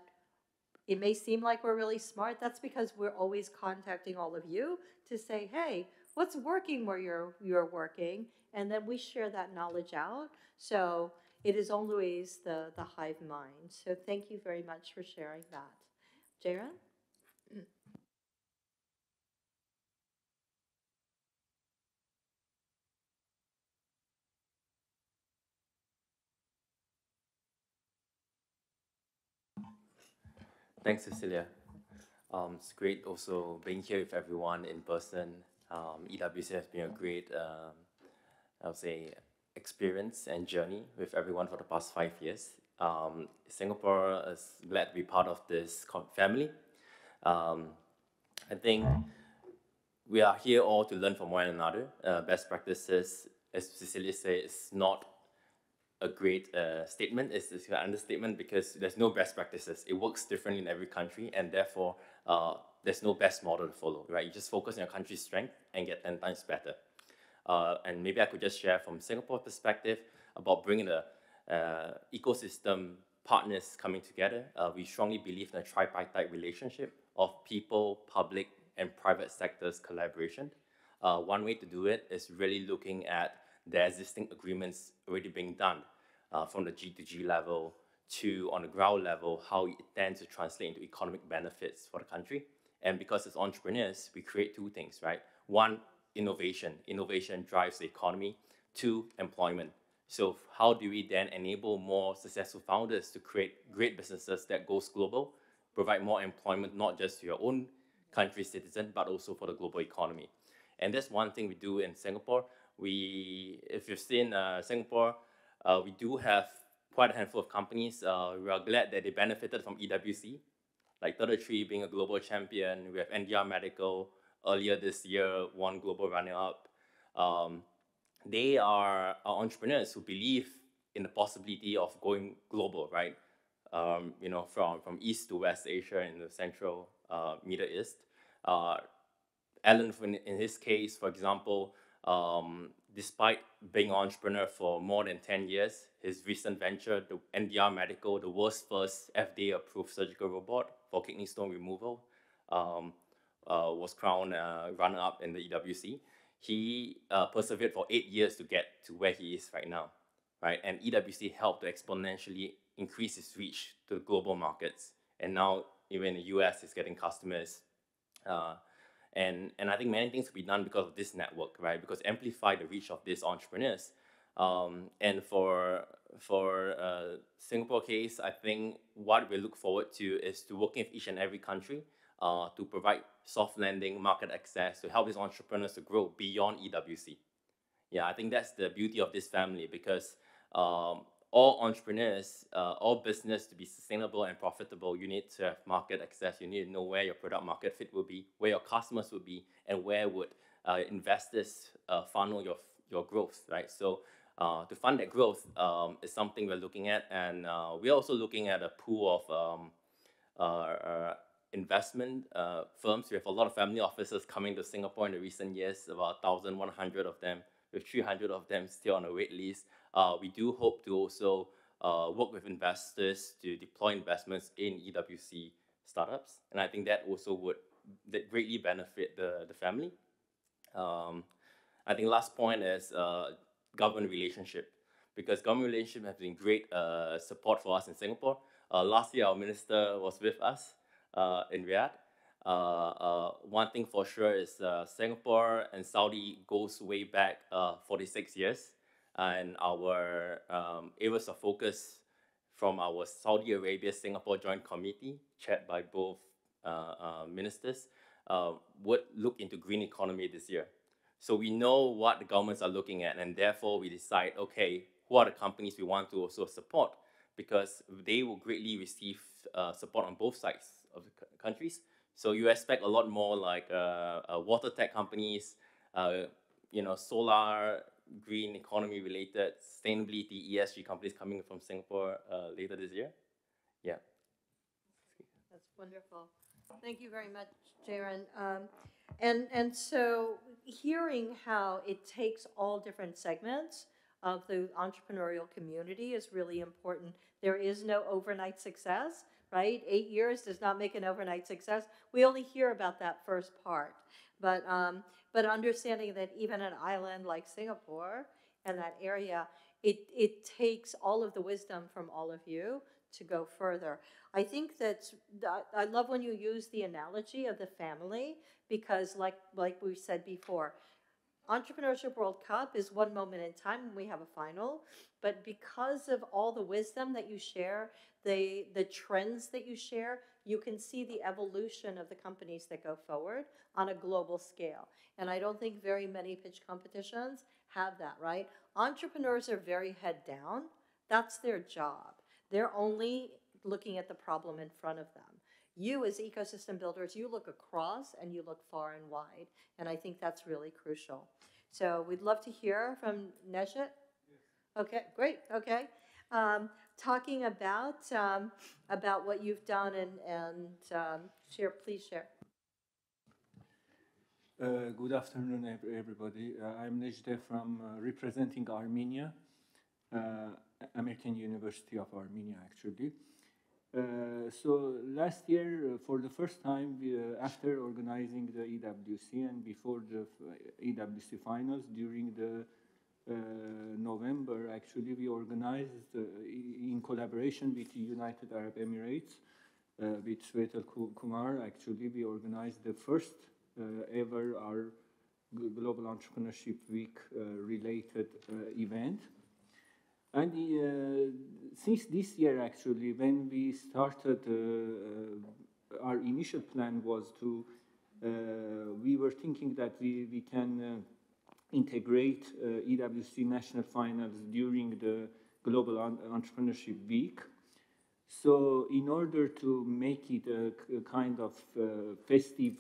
It may seem like we're really smart. That's because we're always contacting all of you to say, hey, what's working where you're working? And then we share that knowledge out. So it is always the hive mind. So thank you very much for sharing that. Jaron? Thanks, Cecilia. It's great also being here with everyone in person. EWC has been a great, I would say, experience and journey with everyone for the past 5 years. Singapore is glad to be part of this family. I think we are here all to learn from one another. Best practices, as Cecilia said, is not a great statement. It's an understatement because there's no best practices. It works differently in every country, and therefore there's no best model to follow, right? You just focus on your country's strength and get 10 times better. And maybe I could just share from Singapore's perspective about bringing the ecosystem partners coming together. We strongly believe in a tripartite relationship of people, public, and private sectors collaboration. One way to do it is really looking at the existing agreements already being done from the G2G level to on the ground level, how it tends to translate into economic benefits for the country. And because as entrepreneurs, we create two things, right? One, innovation. Innovation drives the economy. Two, employment. So how do we then enable more successful founders to create great businesses that goes global, provide more employment, not just to your own country's citizen, but also for the global economy. And that's one thing we do in Singapore. If you've seen Singapore, we do have quite a handful of companies. We are glad that they benefited from EWC, like 33 being a global champion. We have NDR Medical earlier this year, won global runner-up. They are entrepreneurs who believe in the possibility of going global, right? You know, from East to West Asia in the Central Middle East. Alan, in his case, for example, despite being an entrepreneur for more than 10 years, his recent venture, the NDR Medical, the world's first FDA-approved surgical robot for kidney stone removal, was crowned runner-up in the EWC. He persevered for 8 years to get to where he is right now, right? And EWC helped to exponentially increase his reach to the global markets. And now, even in the US, he's getting customers. And I think many things will be done because of this network, right? Because amplify the reach of these entrepreneurs. And for Singapore case, I think what we look forward to is to working with each and every country to provide soft landing, market access, to help these entrepreneurs to grow beyond EWC. Yeah, I think that's the beauty of this family because all entrepreneurs, all business to be sustainable and profitable, you need to have market access. You need to know where your product market fit will be, where your customers will be, and where would investors funnel your growth, right? So to fund that growth is something we're looking at. And we're also looking at a pool of investment firms. We have a lot of family offices coming to Singapore in the recent years, about 1,100 of them, with 300 of them still on a wait list. We do hope to also work with investors to deploy investments in EWC startups. And I think that also would greatly benefit the family. I think last point is government relationship, because government relationship has been great support for us in Singapore. Last year, our minister was with us in Riyadh. One thing for sure is Singapore and Saudi goes way back 46 years. And our areas of focus from our Saudi Arabia-Singapore Joint Committee, chaired by both ministers, would look into green economy this year. So we know what the governments are looking at, and therefore we decide, okay, who are the companies we want to also support? Because they will greatly receive support on both sides of the countries. So you expect a lot more like water tech companies, you know, solar, green economy related, sustainability, ESG companies coming from Singapore later this year. Yeah. That's wonderful. Thank you very much, Jaron. And so hearing how it takes all different segments of the entrepreneurial community is really important. There is no overnight success, right? 8 years does not make an overnight success. We only hear about that first part. But understanding that even an island like Singapore and that area, it takes all of the wisdom from all of you to go further. I think I love when you use the analogy of the family, because like we said before, Entrepreneurship World Cup is one moment in time when we have a final, but because of all the wisdom that you share, the trends that you share, you can see the evolution of the companies that go forward on a global scale. And I don't think very many pitch competitions have that, right? Entrepreneurs are very head down. That's their job. They're only looking at the problem in front of them. You as ecosystem builders, you look across and you look far and wide. And I think that's really crucial. So we'd love to hear from Nejat. Yes. Okay, great. Okay. Talking about what you've done and share, please share. Good afternoon, everybody. I'm Nejde from representing Armenia, American University of Armenia, actually. So last year, for the first time, after organizing the EWC and before the EWC finals during the November, actually, we organized in collaboration with the United Arab Emirates, with Svetal Kumar, actually, we organized the first ever our Global Entrepreneurship Week related event. And since this year, actually, when we started, our initial plan was to, we were thinking that we can integrate EWC national finals during the Global Entrepreneurship Week. So in order to make it a kind of festive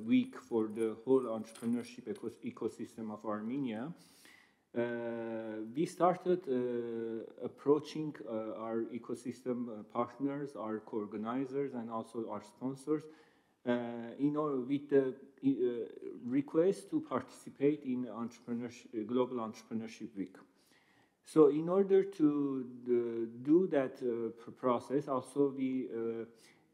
week for the whole entrepreneurship ecosystem of Armenia, we started approaching our ecosystem partners, our co-organizers, and also our sponsors with the request to participate in Global Entrepreneurship Week. So in order to do that process, also we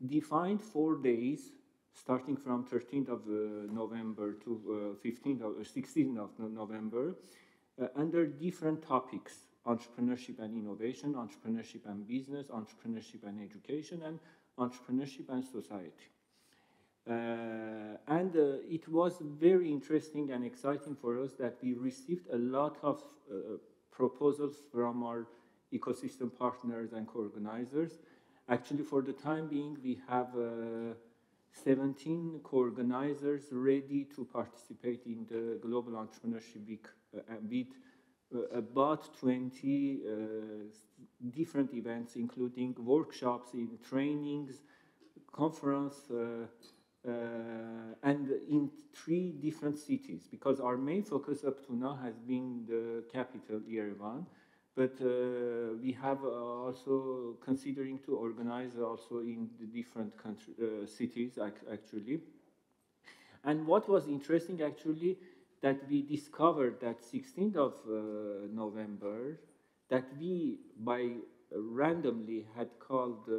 defined 4 days, starting from 13th of November to 15th or 16th of November, under different topics: entrepreneurship and innovation, entrepreneurship and business, entrepreneurship and education, and entrepreneurship and society. And it was very interesting and exciting for us that we received a lot of proposals from our ecosystem partners and co-organizers. Actually, for the time being, we have 17 co-organizers ready to participate in the Global Entrepreneurship Week with about 20 different events, including workshops, trainings, conference, and in 3 different cities, because our main focus up to now has been the capital, Yerevan, but we have also considering to organize also in the different cities, actually. And what was interesting, actually, that we discovered that 16th of November, that we randomly had called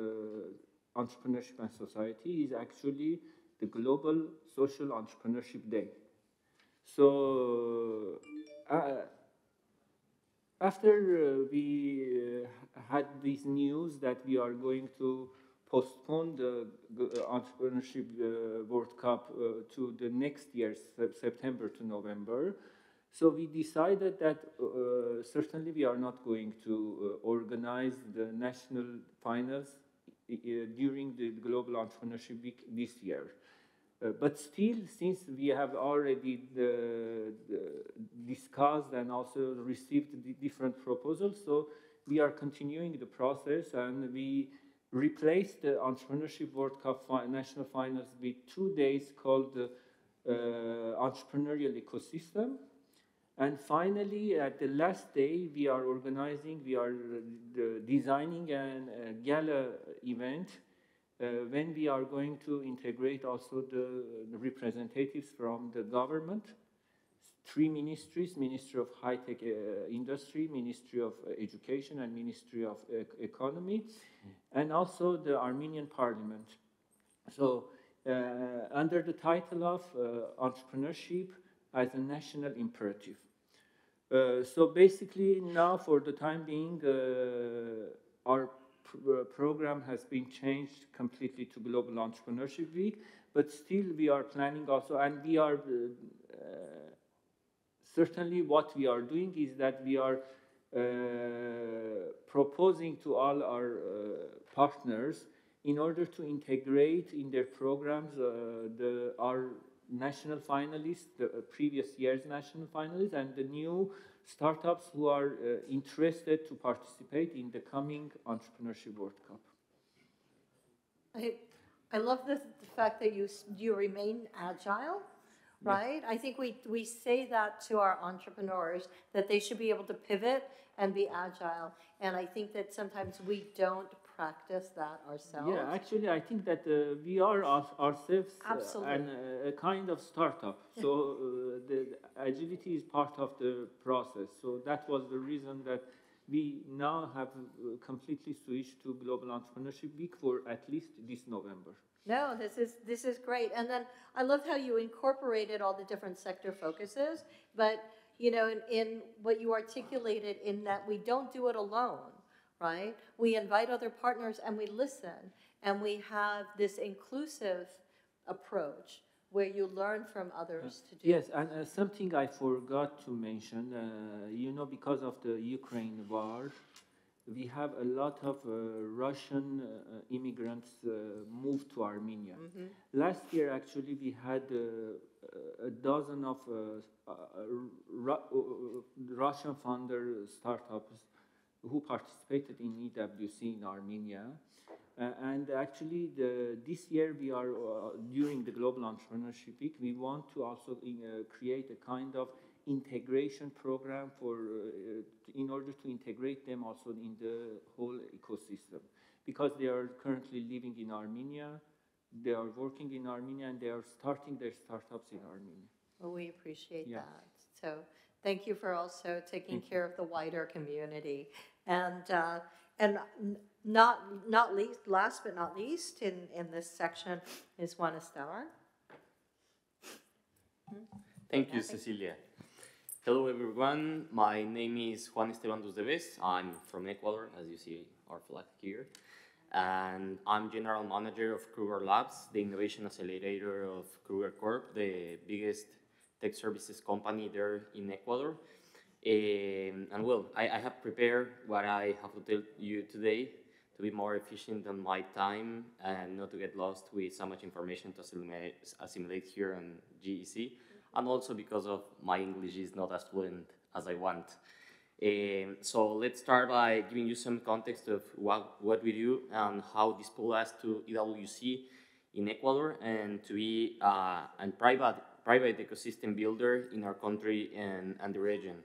Entrepreneurship and Society, is actually the Global Social Entrepreneurship Day. So after we had this news that we are going to postpone the Entrepreneurship World Cup to the next year, September to November, so we decided that certainly we are not going to organize the national finals during the Global Entrepreneurship Week this year. But still, since we have already discussed and also received the different proposals, so we are continuing the process, and we replaced the Entrepreneurship World Cup national finals with 2 days called the Entrepreneurial Ecosystem. And finally, at the last day, we are designing a gala event when we are going to integrate also the representatives from the government three ministries: Ministry of High-Tech Industry, Ministry of Education, and Ministry of Economy, and also the Armenian Parliament. So under the title of Entrepreneurship as a National Imperative. So basically now, for the time being, our program has been changed completely to Global Entrepreneurship Week, but still we are planning also, and we are certainly what we are doing is that we are proposing to all our partners in order to integrate in their programs our national finalists, the previous year's national finalists, and the new startups who are interested to participate in the coming Entrepreneurship World Cup. I love the fact that you remain agile, right? Yeah. I think we say that to our entrepreneurs, that they should be able to pivot and be agile. And I think that sometimes we don't practice that ourselves. Yeah, actually, I think that we are ourselves a kind of startup. So the agility is part of the process. So that was the reason that we now have completely switched to Global Entrepreneurship Week for at least this November. No, this is great. And then I love how you incorporated all the different sector focuses, but you know, in what you articulated, in that we don't do it alone, right? We invite other partners and we listen, and we have this inclusive approach where you learn from others to do. Yes, and something I forgot to mention, you know, because of the Ukraine war, we have a lot of Russian immigrants moved to Armenia. Mm-hmm. Last year, actually, we had a dozen of Russian founder startups who participated in EWC in Armenia. And actually, this year we are, during the Global Entrepreneurship Week, we want to also create a kind of integration program for, in order to integrate them also in the whole ecosystem. Because they are currently living in Armenia, they are working in Armenia, and they are starting their startups in Armenia. Well, we appreciate that. So thank you for also taking care of the wider community. And not least, last but not least, in this section is Juan Esteban. Thank you, Cecilia. Hello, everyone. My name is Juan Esteban dos Deves. I'm from Ecuador, as you see our flag here. And I'm General Manager of Kruger Labs, the innovation accelerator of Kruger Corp, the biggest tech services company there in Ecuador. And well, I have prepared what I have to tell you today to be more efficient on my time and not to get lost with so much information to assimilate here on GEC, and also because of my English is not as fluent as I want. So let's start by giving you some context of what we do and how this pulled us to EWC in Ecuador and to be a private ecosystem builder in our country and the region.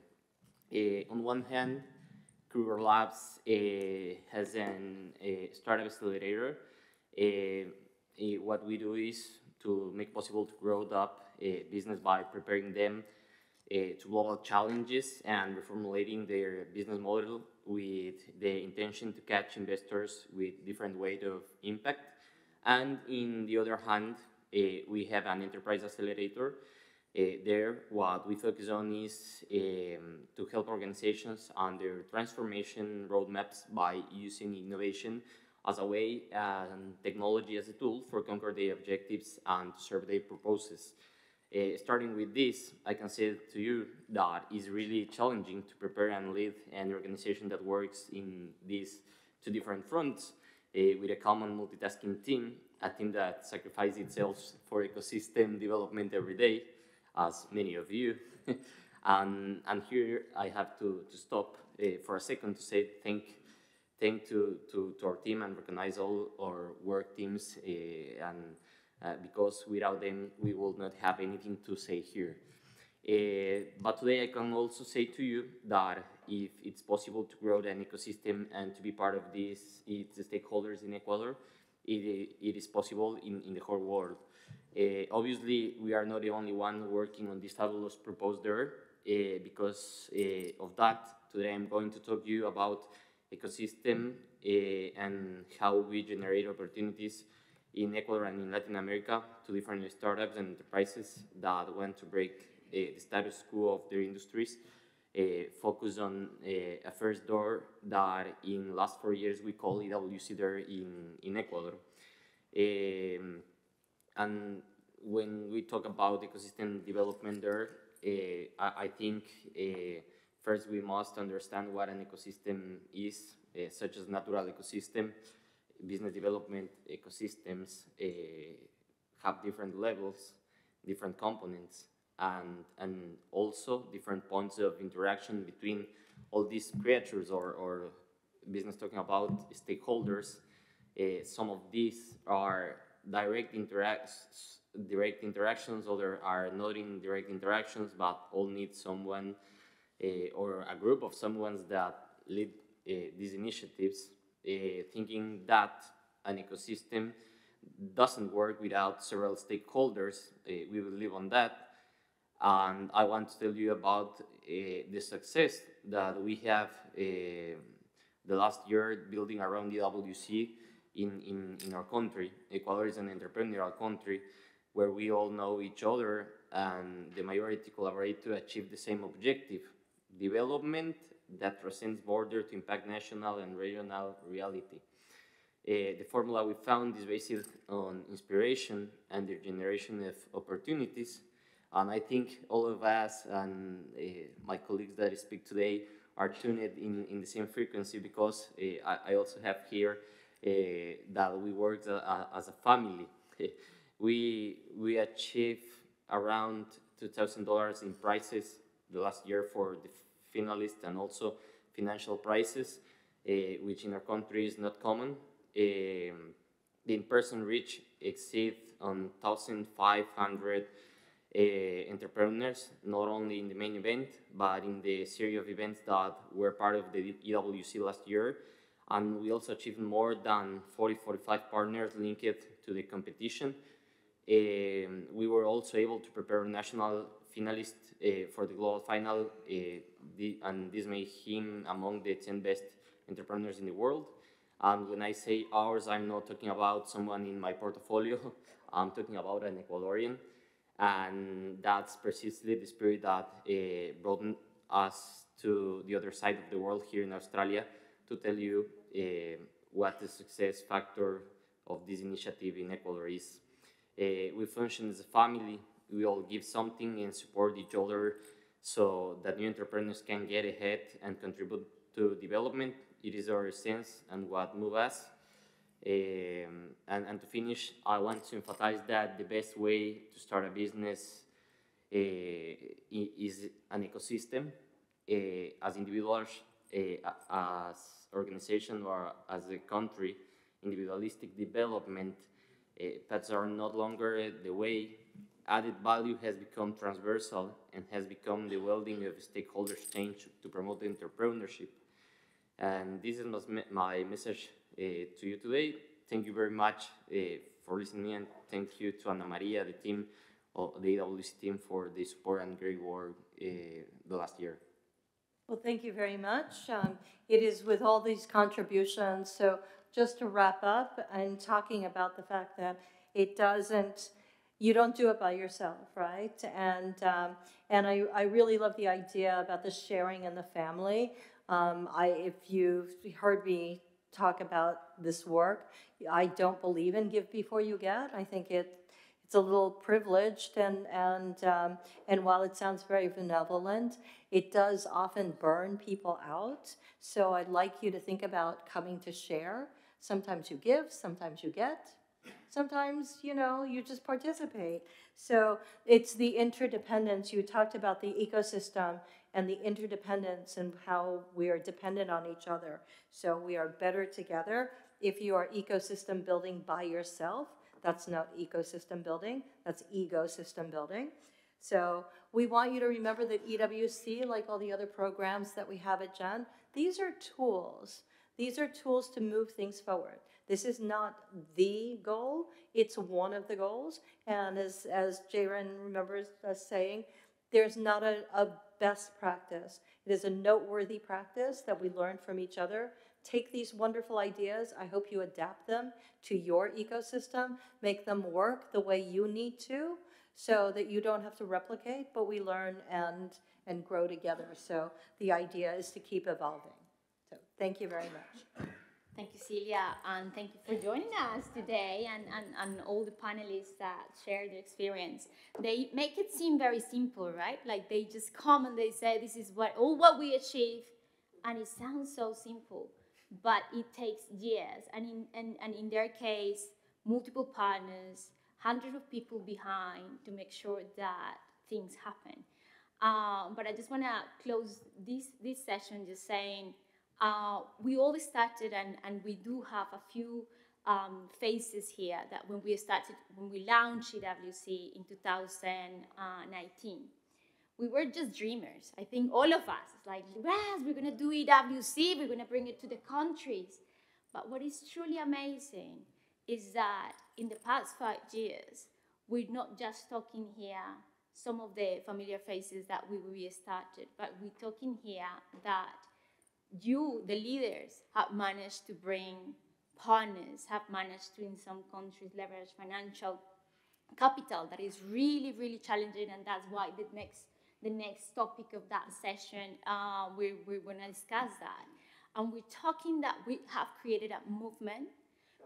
On one hand, Kruger Labs has a startup accelerator. What we do is to make possible to grow up a business by preparing them to global challenges and reformulating their business model with the intention to catch investors with different weight of impact. And in the other hand, we have an enterprise accelerator. There, what we focus on is to help organizations on their transformation roadmaps by using innovation as a way and technology as a tool for conquer their objectives and to serve their purposes. Starting with this, I can say to you that it's really challenging to prepare and lead an organization that works in these two different fronts with a common multitasking team, a team that sacrifices itself for ecosystem development every day, as many of you. and here I have to stop for a second to say thank to our team and recognize all our work teams because without them we will not have anything to say here. But today I can also say to you that if it's possible to grow an ecosystem and to be part of this, its stakeholders in Ecuador, it is possible in the whole world. Obviously, we are not the only one working on this fabulous proposed there. Because of that, today I'm going to talk to you about ecosystem and how we generate opportunities in Ecuador and in Latin America to different startups and enterprises that want to break the status quo of their industries. Focus on a first door that in last 4 years we call EWC there in Ecuador. And when we talk about ecosystem development there, I think first we must understand what an ecosystem is, such as natural ecosystem. Business development ecosystems have different levels, different components, and also different points of interaction between all these creatures or business talking about stakeholders. Some of these are direct interactions, other are not indirect interactions, but all need someone or a group of someones that lead these initiatives, thinking that an ecosystem doesn't work without several stakeholders. We will live on that. And I want to tell you about the success that we have the last year building around the WC in our country. Ecuador is an entrepreneurial country where we all know each other and the majority collaborate to achieve the same objective: development that transcends border to impact national and regional reality. The formula we found is based on inspiration and the generation of opportunities. And I think all of us and my colleagues that speak today are tuned in the same frequency, because I also have here that we work as a family. We achieved around $2,000 in prizes the last year for the finalists, and also financial prizes, which in our country is not common. The in-person reach exceeds 1,500 entrepreneurs, not only in the main event, but in the series of events that were part of the EWC last year. And we also achieved more than 45 partners linked to the competition. We were also able to prepare national finalists for the global final, and this made him among the 10 best entrepreneurs in the world. And when I say ours, I'm not talking about someone in my portfolio. I'm talking about an Ecuadorian. And that's precisely the spirit that brought us to the other side of the world here in Australia to tell you what the success factor of this initiative in Ecuador is. We function as a family. We all give something and support each other so that new entrepreneurs can get ahead and contribute to development. It is our sense and what moves us. And to finish, I want to emphasize that the best way to start a business is an ecosystem. As individuals, as organization, or as a country, individualistic development paths are no longer the way. Added value has become transversal and has become the welding of stakeholders change to promote entrepreneurship. And this is my message to you today. Thank you very much for listening, and thank you to Ana Maria, the team, the EWC team, for the support and great work the last year. Well, thank you very much. It is with all these contributions. So just to wrap up, and talking about the fact that you don't do it by yourself, right? And I really love the idea about the sharing in the family. If you've heard me talk about this work, I don't believe in give before you get. I think it's a little privileged, and while it sounds very benevolent, it does often burn people out. So I'd like you to think about coming to share. Sometimes you give, sometimes you get. Sometimes, you just participate. So it's the interdependence. You talked about the ecosystem and the interdependence and how we are dependent on each other. So we are better together. If you are ecosystem building by yourself, that's not ecosystem building, that's ecosystem building. So we want you to remember that EWC, like all the other programs that we have at GEN, these are tools. These are tools to move things forward. This is not the goal, it's one of the goals. And as Jaren remembers us saying, there's not a best practice. It is a noteworthy practice that we learn from each other. Take these wonderful ideas. I hope you adapt them to your ecosystem, make them work the way you need to, so that you don't have to replicate, but we learn and grow together. So the idea is to keep evolving. So thank you very much. Thank you, Celia, and thank you for joining us today, and all the panelists that share their experience. They make it seem very simple, right? Like they just come and they say, this is what we achieve, and it sounds so simple, but it takes years, and in their case, multiple partners, hundreds of people behind to make sure that things happen. But I just want to close this session just saying, we all started, and we do have a few phases here that when we launched EWC in 2019, we were just dreamers. I think all of us, it's like, yes, we're going to do EWC, we're going to bring it to the countries. But what is truly amazing is that in the past 5 years, we're not just talking here some of the familiar faces that we started, but we're talking here that you, the leaders, have managed to bring partners, have managed to, in some countries, leverage financial capital that is really, really challenging, and that's why the next topic of that session, we're going to discuss that. And we're talking that we have created a movement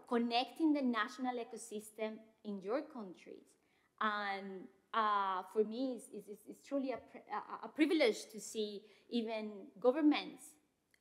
connecting the national ecosystem in your countries. And for me, it's truly a privilege to see even governments,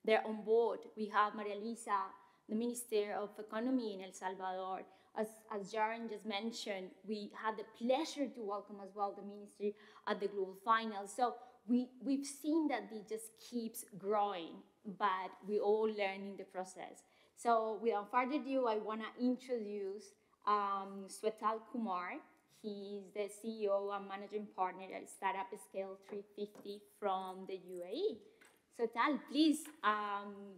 they're on board. We have Maria Luisa, the Minister of Economy in El Salvador. As Jaren just mentioned, we had the pleasure to welcome as well the ministry at the global final. So we've seen that it just keeps growing, but we all learn in the process. So without further ado, I want to introduce Swetal Kumar. He's the CEO and managing partner at Startup Scale 350 from the UAE. So Tal, please,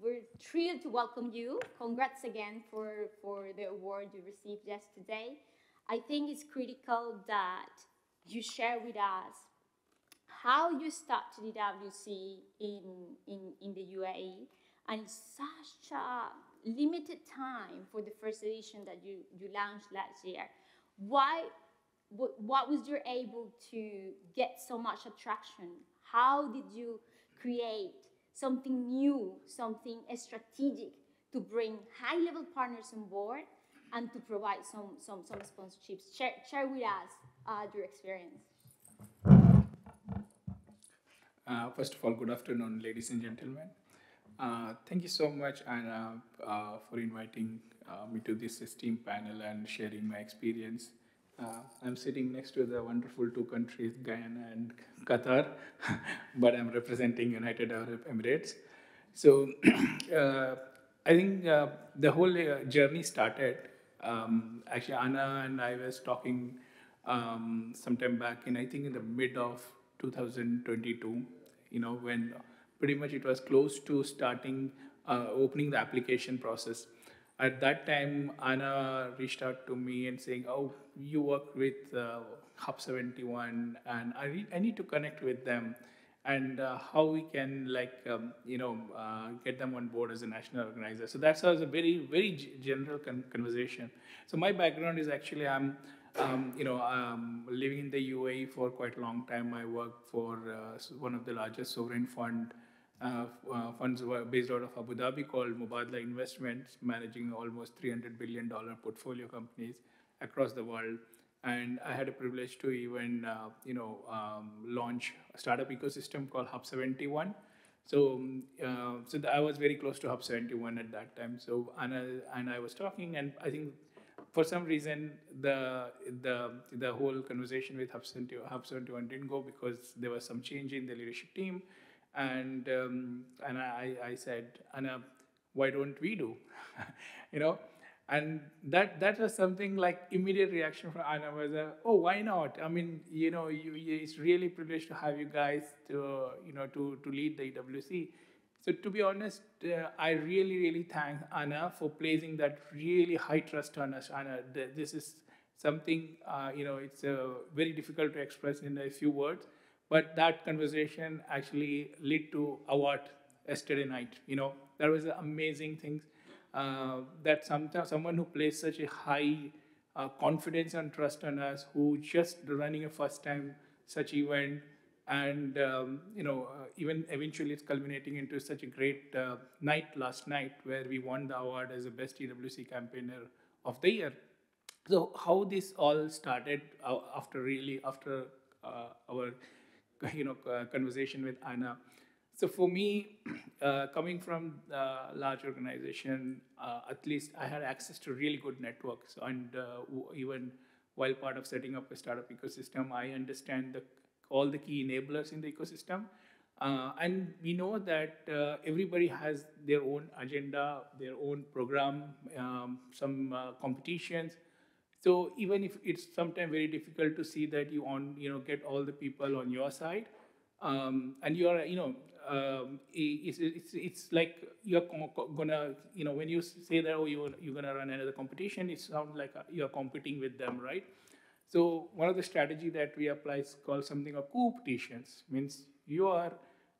we're thrilled to welcome you. Congrats again for the award you received yesterday. I think it's critical that you share with us how you started EWC in the UAE, and it's such a limited time for the first edition that you launched last year. What was you able to get so much attraction? How did you create something new, something strategic to bring high-level partners on board and to provide some sponsorships? Share with us your experience. First of all, good afternoon, ladies and gentlemen. Thank you so much, Anna, for inviting me to this esteemed panel and sharing my experience. I'm sitting next to the wonderful 2 countries, Guyana and Qatar, but I'm representing United Arab Emirates. So I think the whole journey started, actually Anna and I was talking sometime back I think in the mid of 2022, when pretty much it was close to starting, opening the application process. At that time, Anna reached out to me and saying, oh, you work with Hub 71, and I need to connect with them, and how we can get them on board as a national organizer. So that was a very, very general conversation. So my background is actually I'm living in the UAE for quite a long time. I worked for one of the largest sovereign funds were based out of Abu Dhabi called Mubadala Investments, managing almost $300 billion portfolio companies across the world. And I had a privilege to even, launch a startup ecosystem called Hub 71. So I was very close to Hub 71 at that time. So Anna and I was talking, and I think for some reason the whole conversation with Hub 71 didn't go because there was some change in the leadership team. And I said, Anna, why don't we do? And that was something like immediate reaction from Anna was, oh, why not? I mean, it's really privileged to have you guys to lead the EWC. So to be honest, I really, really thank Anna for placing that really high trust on us. Anna, this is something, it's very difficult to express in a few words, but that conversation actually led to award yesterday night. That was an amazing thing. That someone who plays such a high confidence and trust on us, who just running a first time such event, and even eventually it's culminating into such a great night last night where we won the award as the best EWC campaigner of the year. So how this all started after our conversation with Anna. So for me, coming from a large organization, at least I had access to really good networks, and even while part of setting up a startup ecosystem, I understand all the key enablers in the ecosystem. And we know that everybody has their own agenda, their own program, some competitions. So even if it's sometimes very difficult to see that get all the people on your side, and you are, it's like you're gonna, when you say that, oh, you're gonna run another competition, it sounds like you're competing with them, right? So one of the strategy that we apply is called something of co-petitions, means you are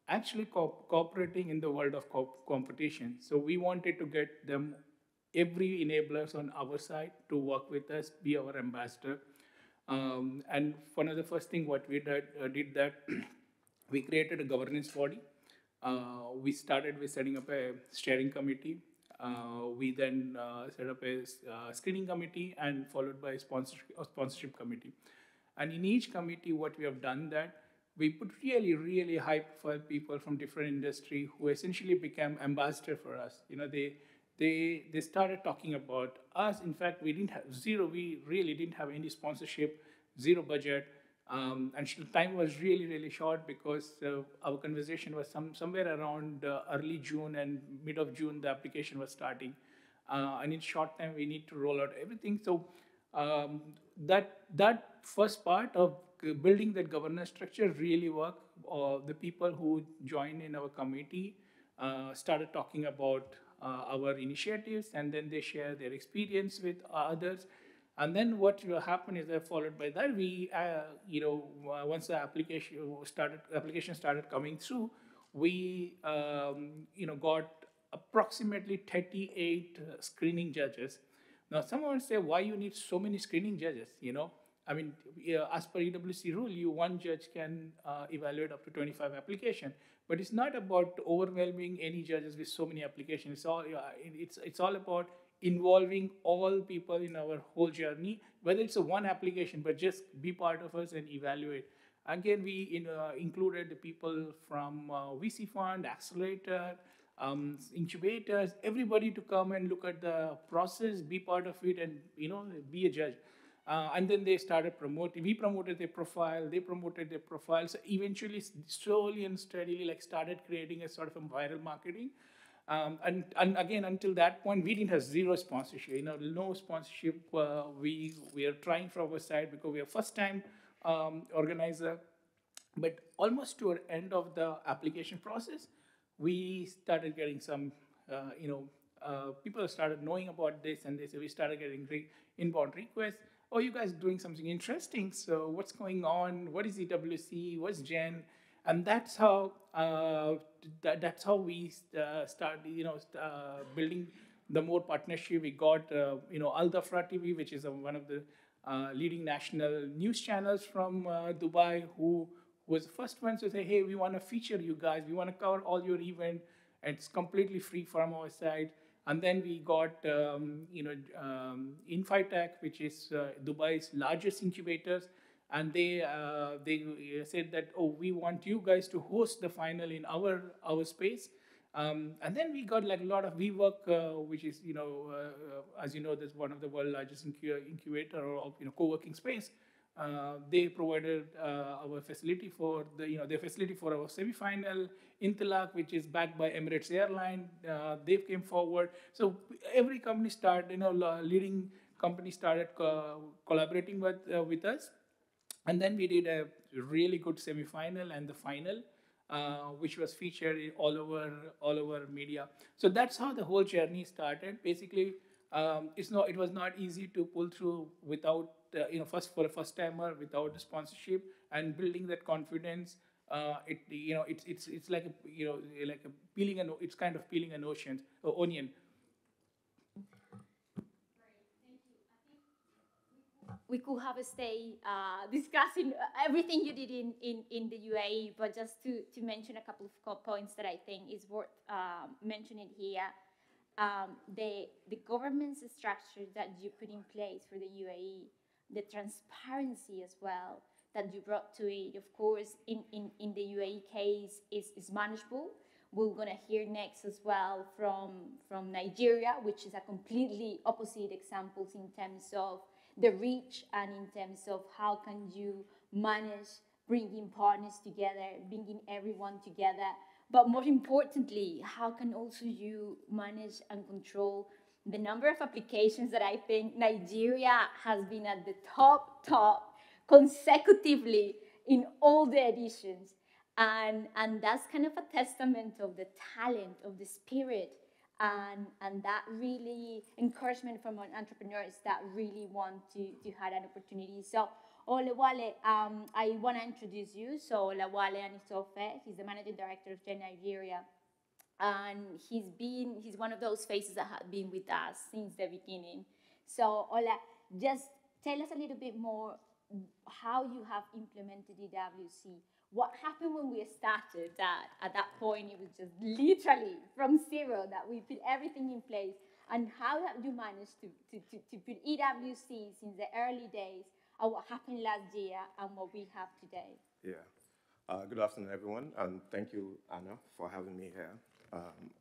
actually cooperating in the world of competition. So we wanted to get them, every enablers on our side, to work with us, be our ambassador. And one of the first thing what we did that we created a governance body. We started with setting up a steering committee. We then set up a screening committee, and followed by a sponsorship committee. And in each committee, what we have done that we put really, really high-profile people from different industry who essentially became ambassador for us. They started talking about us. In fact, we didn't have zero. We really didn't have any sponsorship, zero budget. And time was really, really short because our conversation was somewhere around early June, and mid of June, the application was starting. And in short time, we need to roll out everything. So that first part of building that governance structure really worked. The people who joined in our committee started talking about our initiatives, and then they share their experience with others. And then what will happen is that followed by that, we, once the application started coming through, we, got approximately 38 screening judges. Now, someone will say, why you need so many screening judges? I mean, as per EWC rule, one judge can evaluate up to 25 applications. But it's not about overwhelming any judges with so many applications. It's all about involving all people in our whole journey, whether it's one application, but just be part of us and evaluate. Again, we included the people from VC fund, accelerator, incubators, everybody to come and look at the process, be part of it, and be a judge. And then they started promoting. We promoted their profile. They promoted their profile. So eventually, slowly and steadily, started creating a sort of a viral marketing. And again, until that point, we didn't have zero sponsorship. No sponsorship. We are trying from our side because we are first time organizer. But almost toward end of the application process, we started getting some, people started knowing about this, and we started getting inbound requests. Oh, you guys doing something interesting. So what's going on? What is EWC? What's Gen? And that's how we start, building the more partnership. We got, Al Dhafra TV, which is one of the leading national news channels from Dubai, who was the first one to say, hey, we want to feature you guys. We want to cover all your event. It's completely free from our side. And then we got, Infitech, which is Dubai's largest incubators. And they said that, oh, we want you guys to host the final in our space. And then we got a lot of WeWork, which is, as you know, that's one of the world's largest incubator or co-working space. They provided our facility for their facility for our semi-final. Intilak, which is backed by Emirates Airline, they came forward. So every company started, leading company started collaborating with us. And then we did a really good semi-final and the final. which was featured all over media. So that's how the whole journey started. Basically, it was not easy to pull through without for a first timer without the sponsorship and building that confidence. It's like it's kind of peeling an onion. We could have stayed discussing everything you did in the UAE, but just to mention a couple of points that I think is worth mentioning here. The government's structure that you put in place for the UAE, the transparency as well that you brought to it, of course, in the UAE case is manageable. We're going to hear next as well from Nigeria, which is a completely opposite examples in terms of the reach and in terms of how can you manage bringing partners together, bringing everyone together. But more importantly, how can also you manage and control the number of applications that I think Nigeria has been at the top consecutively in all the editions. And that's kind of a testament of the talent, of the spirit, and that really encouragement from entrepreneurs that really want to have an opportunity. So Olawale, I want to introduce you. So Olawale Anisofe, he's the managing director of Gen Nigeria. And he's one of those faces that have been with us since the beginning. So Ola, just tell us a little bit more how you have implemented EWC. What happened when we started that? At that point, it was just literally from zero that we put everything in place. And how have you managed to put EWC since the early days and what happened last year and what we have today? Yeah. Good afternoon, everyone, and thank you, Anna, for having me here.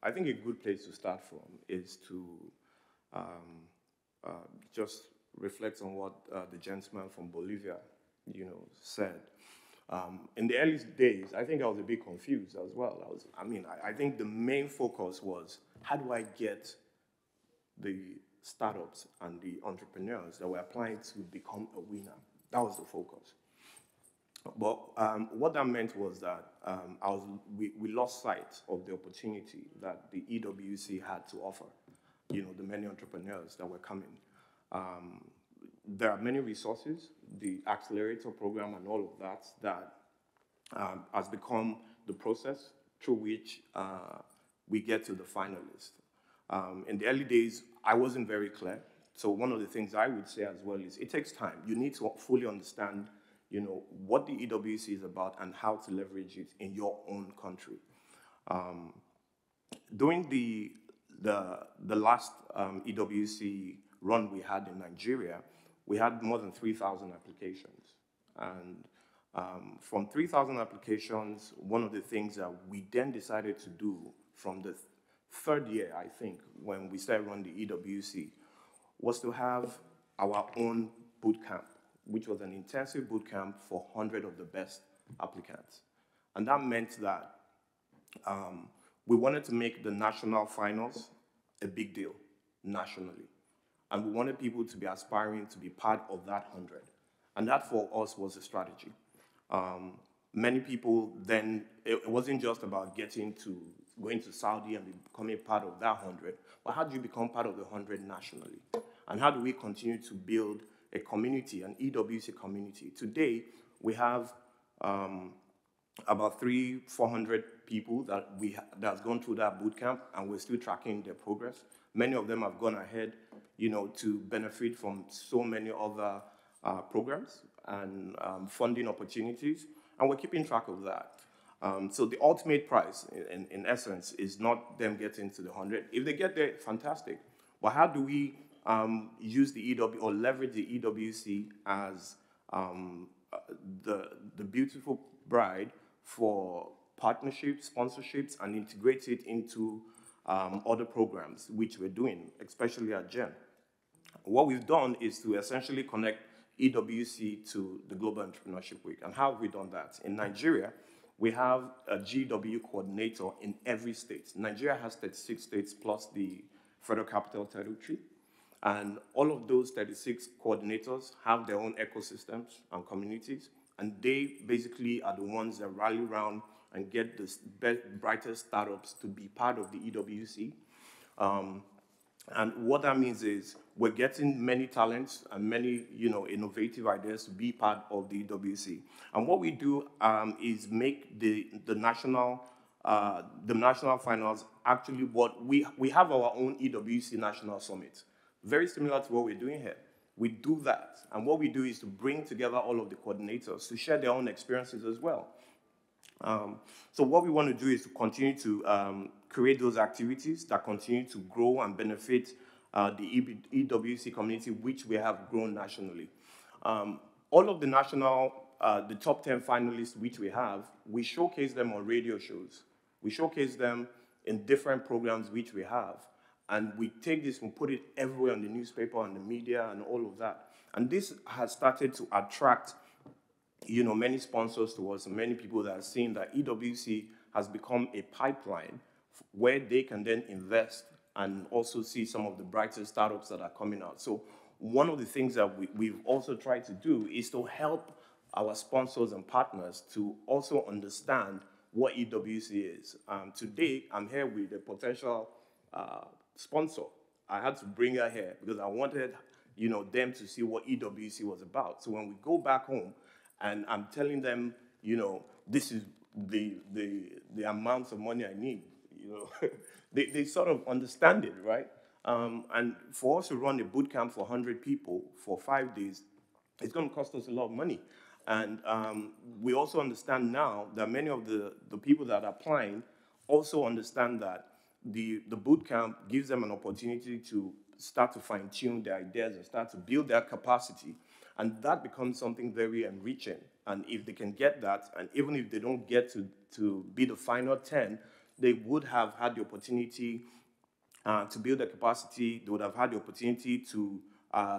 I think a good place to start from is to just reflect on what the gentleman from Bolivia, said. In the early days, I think I was a bit confused as well. I think the main focus was, how do I get the startups and the entrepreneurs that were applying to become a winner? That was the focus. But what that meant was that we lost sight of the opportunity that the EWC had to offer, the many entrepreneurs that were coming. There are many resources, the accelerator program and all of that has become the process through which we get to the finalist. In the early days, I wasn't very clear. So one of the things I would say as well is it takes time. You need to fully understand, what the EWC is about and how to leverage it in your own country. During the last EWC run we had in Nigeria, we had more than 3,000 applications. And from 3,000 applications, one of the things that we then decided to do from the third year, I think, when we started running the EWC, was to have our own boot camp, which was an intensive boot camp for 100 of the best applicants. And that meant that we wanted to make the national finals a big deal nationally. And we wanted people to be aspiring to be part of that 100. And that for us was a strategy. Many people then, it wasn't just about going to Saudi and becoming part of that 100, but how do you become part of the 100 nationally? And how do we continue to build a community, an EWC community? Today, we have about 300-400 people that's gone through that boot camp, and we're still tracking their progress. Many of them have gone ahead, to benefit from so many other programs and funding opportunities, and we're keeping track of that. So the ultimate prize, in essence, is not them getting to the 100. If they get there, fantastic. But how do we use the EW or leverage the EWC as the beautiful bride for partnerships, sponsorships, and integrate it into other programs, which we're doing, especially at GEN. What we've done is to essentially connect EWC to the Global Entrepreneurship Week. And how have we done that? In Nigeria, we have a GW coordinator in every state. Nigeria has 36 states plus the Federal Capital Territory. And all of those 36 coordinators have their own ecosystems and communities. And they basically are the ones that rally around and get the brightest startups to be part of the EWC. And what that means is we're getting many talents and many, innovative ideas to be part of the EWC. And what we do is make the national finals actually what we have our own EWC National Summit, very similar to what we're doing here. We do that, and what we do is to bring together all of the coordinators to share their own experiences as well. So what we want to do is to continue to create those activities that continue to grow and benefit the EWC community, which we have grown nationally. All of the the top 10 finalists which we have, we showcase them on radio shows. We showcase them in different programs which we have. And we take this and put it everywhere in the newspaper and the media and all of that. And this has started to attract many sponsors to us and many people that are seeing that EWC has become a pipeline where they can then invest and also see some of the brightest startups that are coming out. So one of the things that we've also tried to do is to help our sponsors and partners to also understand what EWC is. Today, I'm here with a potential sponsor. I had to bring her here because I wanted them to see what EWC was about. So when we go back home, and I'm telling them, this is the amounts of money I need, they sort of understand it, right? And for us to run a boot camp for 100 people for 5 days, it's going to cost us a lot of money. And we also understand now that many of the people that are applying also understand that the boot camp gives them an opportunity to start to fine-tune their ideas and start to build their capacity. And that becomes something very enriching. And if they can get that, and even if they don't get to be the final 10, they would have had the opportunity to build their capacity. They would have had the opportunity to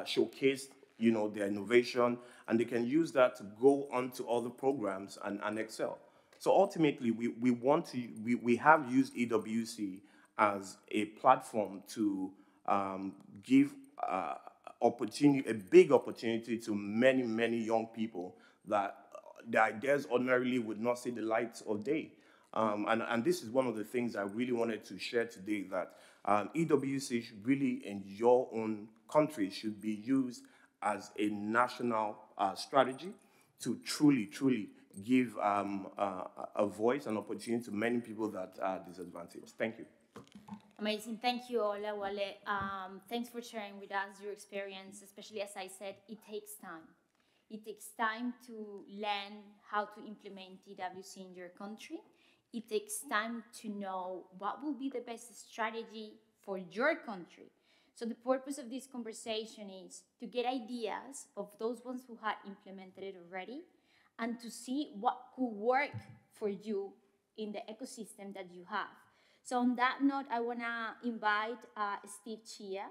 showcase, their innovation, and they can use that to go on to other programs and excel. So ultimately, we have used EWC as a platform to give a big opportunity to many, many young people that the ideas ordinarily would not see the light of day. And this is one of the things I really wanted to share today, that EWC should really, in your own country, should be used as a national strategy to truly, truly give a voice and opportunity to many people that are disadvantaged. Thank you. Amazing. Thank you, Ola, Wale. Thanks for sharing with us your experience, especially as I said, it takes time. It takes time to learn how to implement EWC in your country. It takes time to know what will be the best strategy for your country. So the purpose of this conversation is to get ideas of those ones who had implemented it already and to see what could work for you in the ecosystem that you have. So on that note, I want to invite Steve Chia.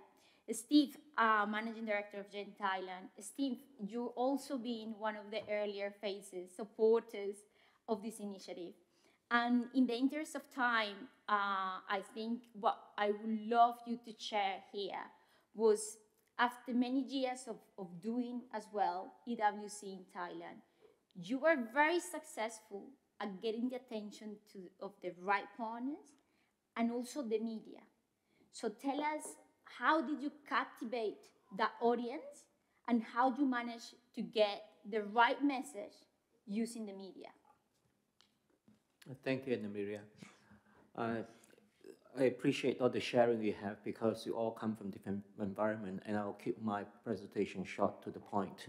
Steve, Managing Director of GEN Thailand. Steve, you also been one of the earlier phases, supporters of this initiative. And in the interest of time, I think what I would love you to share here was, after many years of doing as well EWC in Thailand, you were very successful at getting the attention of the right partners and also the media. So tell us, how did you captivate the audience and how do you manage to get the right message using the media? Thank you, Anna Maria. I appreciate all the sharing we have because you all come from different environments, and I'll keep my presentation short to the point.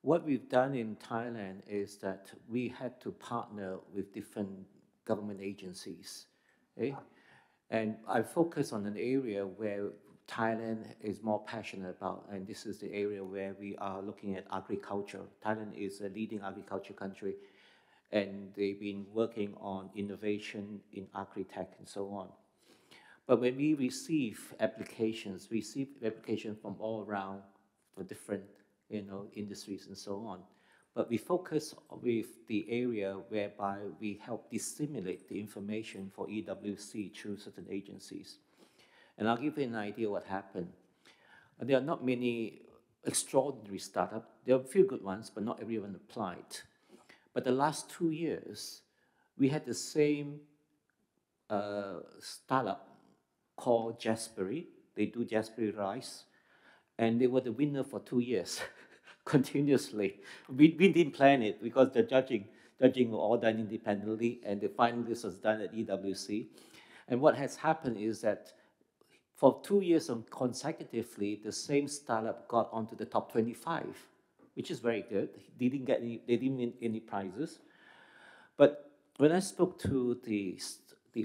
What we've done in Thailand is that we had to partner with different government agencies. Okay? And I focus on an area where Thailand is more passionate about, and this is the area where we are looking at agriculture. Thailand is a leading agriculture country, and they've been working on innovation in agri-tech and so on. But when we receive applications from all around for different industries and so on. But we focus with the area whereby we help disseminate the information for EWC through certain agencies. And I'll give you an idea what happened. There are not many extraordinary startups. There are a few good ones, but not everyone applied. But the last 2 years, we had the same startup called Jasperry. They do Jasperry rice, and they were the winner for 2 years, continuously. We didn't plan it because the judging were all done independently, and the final list was done at EWC. And what has happened is that for 2 years consecutively, the same startup got onto the top 25, which is very good. They didn't win any prizes. But when I spoke to the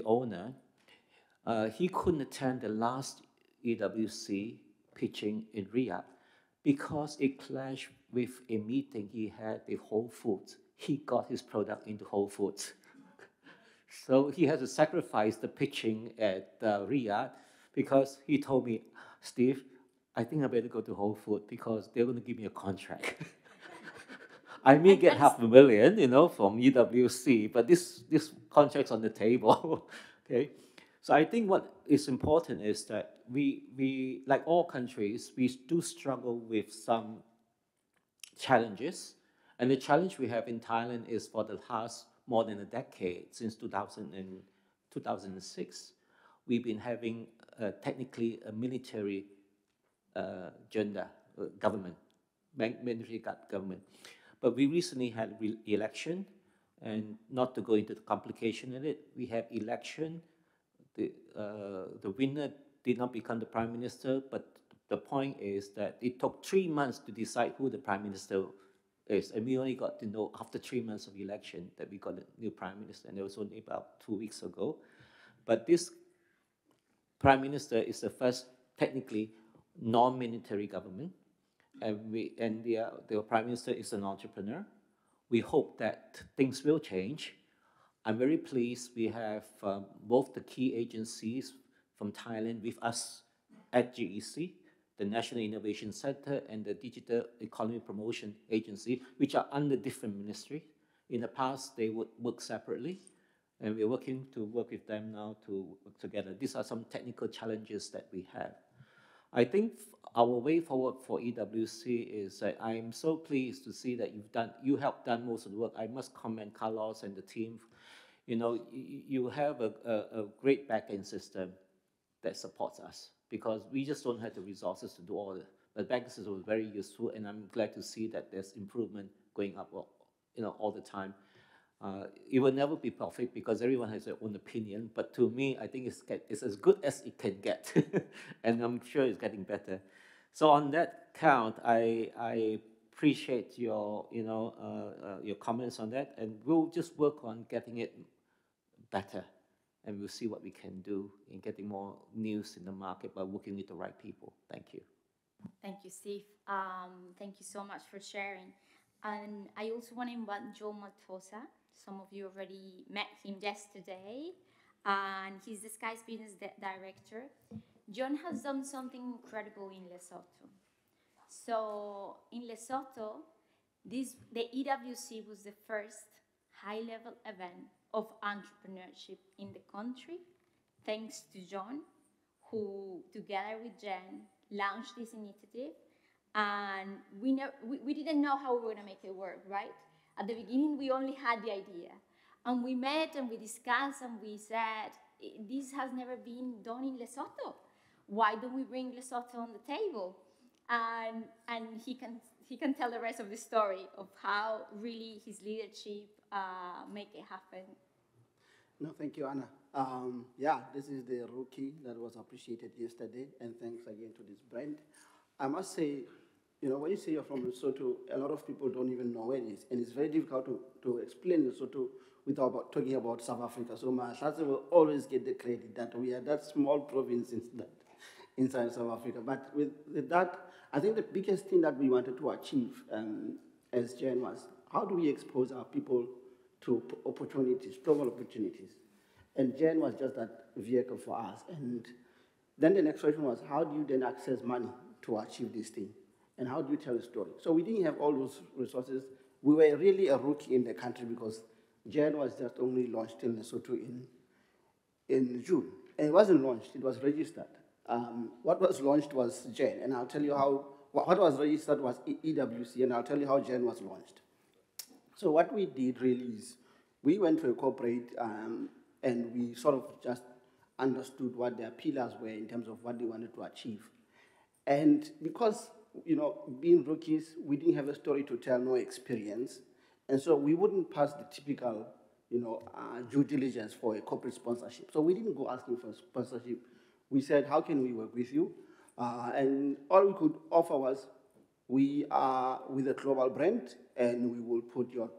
owner, he couldn't attend the last EWC pitching in Riyadh because it clashed with a meeting he had with Whole Foods. He got his product into Whole Foods. So he had to sacrifice the pitching at Riyadh because he told me, Steve, I think I better go to Whole Foods because they're going to give me a contract. I may get $500,000, from EWC, but this contract's on the table, okay? So I think what is important is that we, like all countries, we do struggle with some challenges. And the challenge we have in Thailand is for the past more than a decade, since 2006, we've been having technically a military government, military government. But we recently had election, and not to go into the complication of it, we have election. The winner did not become the prime minister, but the point is that it took 3 months to decide who the prime minister is, and we only got to know after 3 months of election that we got a new prime minister, and it was only about 2 weeks ago. But this prime minister is the first technically non-military government, and the prime minister is an entrepreneur. We hope that things will change. I'm very pleased we have both the key agencies from Thailand with us at GEC, the National Innovation Center and the Digital Economy Promotion Agency, which are under different ministries. In the past, they would work separately, and we're working to work with them now to work together. These are some technical challenges that we have. I think our way forward for EWC is that I'm so pleased to see that you helped done most of the work. I must commend Carlos and the team. You have a great back-end system that supports us because we just don't have the resources to do all of it. But back-end system was very useful, and I'm glad to see that there's improvement going up, all the time. It will never be perfect because everyone has their own opinion, but to me, I think it's as good as it can get, and I'm sure it's getting better. So on that count, I appreciate your comments on that, and we'll just work on getting it better, and we'll see what we can do in getting more news in the market by working with the right people. Thank you. Thank you, Steve. Thank you so much for sharing. And I also want to invite Joe Maltosa. Some of you already met him yesterday, and he's the Sky's business director. John has done something incredible in Lesotho. So in Lesotho, the EWC was the first high-level event of entrepreneurship in the country, thanks to John, who, together with Jen, launched this initiative. And we didn't know how we were going to make it work, right? At the beginning, we only had the idea. And we met and we discussed and we said, this has never been done in Lesotho. Why don't we bring Lesotho on the table? And he can tell the rest of the story of how really his leadership make it happen. No, thank you, Anna. This is the rookie that was appreciated yesterday, and thanks again to this brand. I must say, when you say you're from Lesotho, a lot of people don't even know where it is, and it's very difficult to explain Lesotho without talking about South Africa. So Monsha'at will always get the credit that we are that small province inside South Africa. But with that, I think the biggest thing that we wanted to achieve as Jen was, how do we expose our people to opportunities, global opportunities? And Jen was just that vehicle for us. And then the next question was, how do you then access money to achieve this thing? And how do you tell a story? So we didn't have all those resources. We were really a rookie in the country because Jen was just only launched in Lesotho in June. And it wasn't launched, it was registered. What was launched was Jen, and I'll tell you how, what was registered was EWC, and I'll tell you how Jen was launched. So what we did really is, we went to a corporate and we sort of just understood what their pillars were in terms of what they wanted to achieve. And because, being rookies, we didn't have a story to tell, no experience. And so we wouldn't pass the typical, due diligence for a corporate sponsorship. So we didn't go asking for sponsorship. We said, how can we work with you? And all we could offer was, we are with a global brand, and we will put your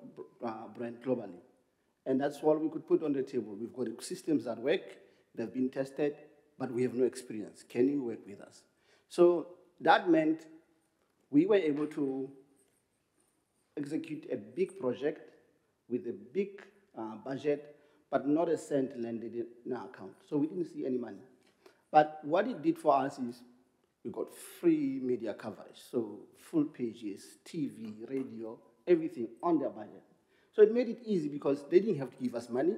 brand globally. And that's all we could put on the table. We've got systems that work, they've been tested, but we have no experience. Can you work with us? So that meant we were able to execute a big project with a big budget, but not a cent landed in our account. So we didn't see any money. But what it did for us is we got free media coverage, so full pages, TV, radio, everything on their budget. So it made it easy because they didn't have to give us money,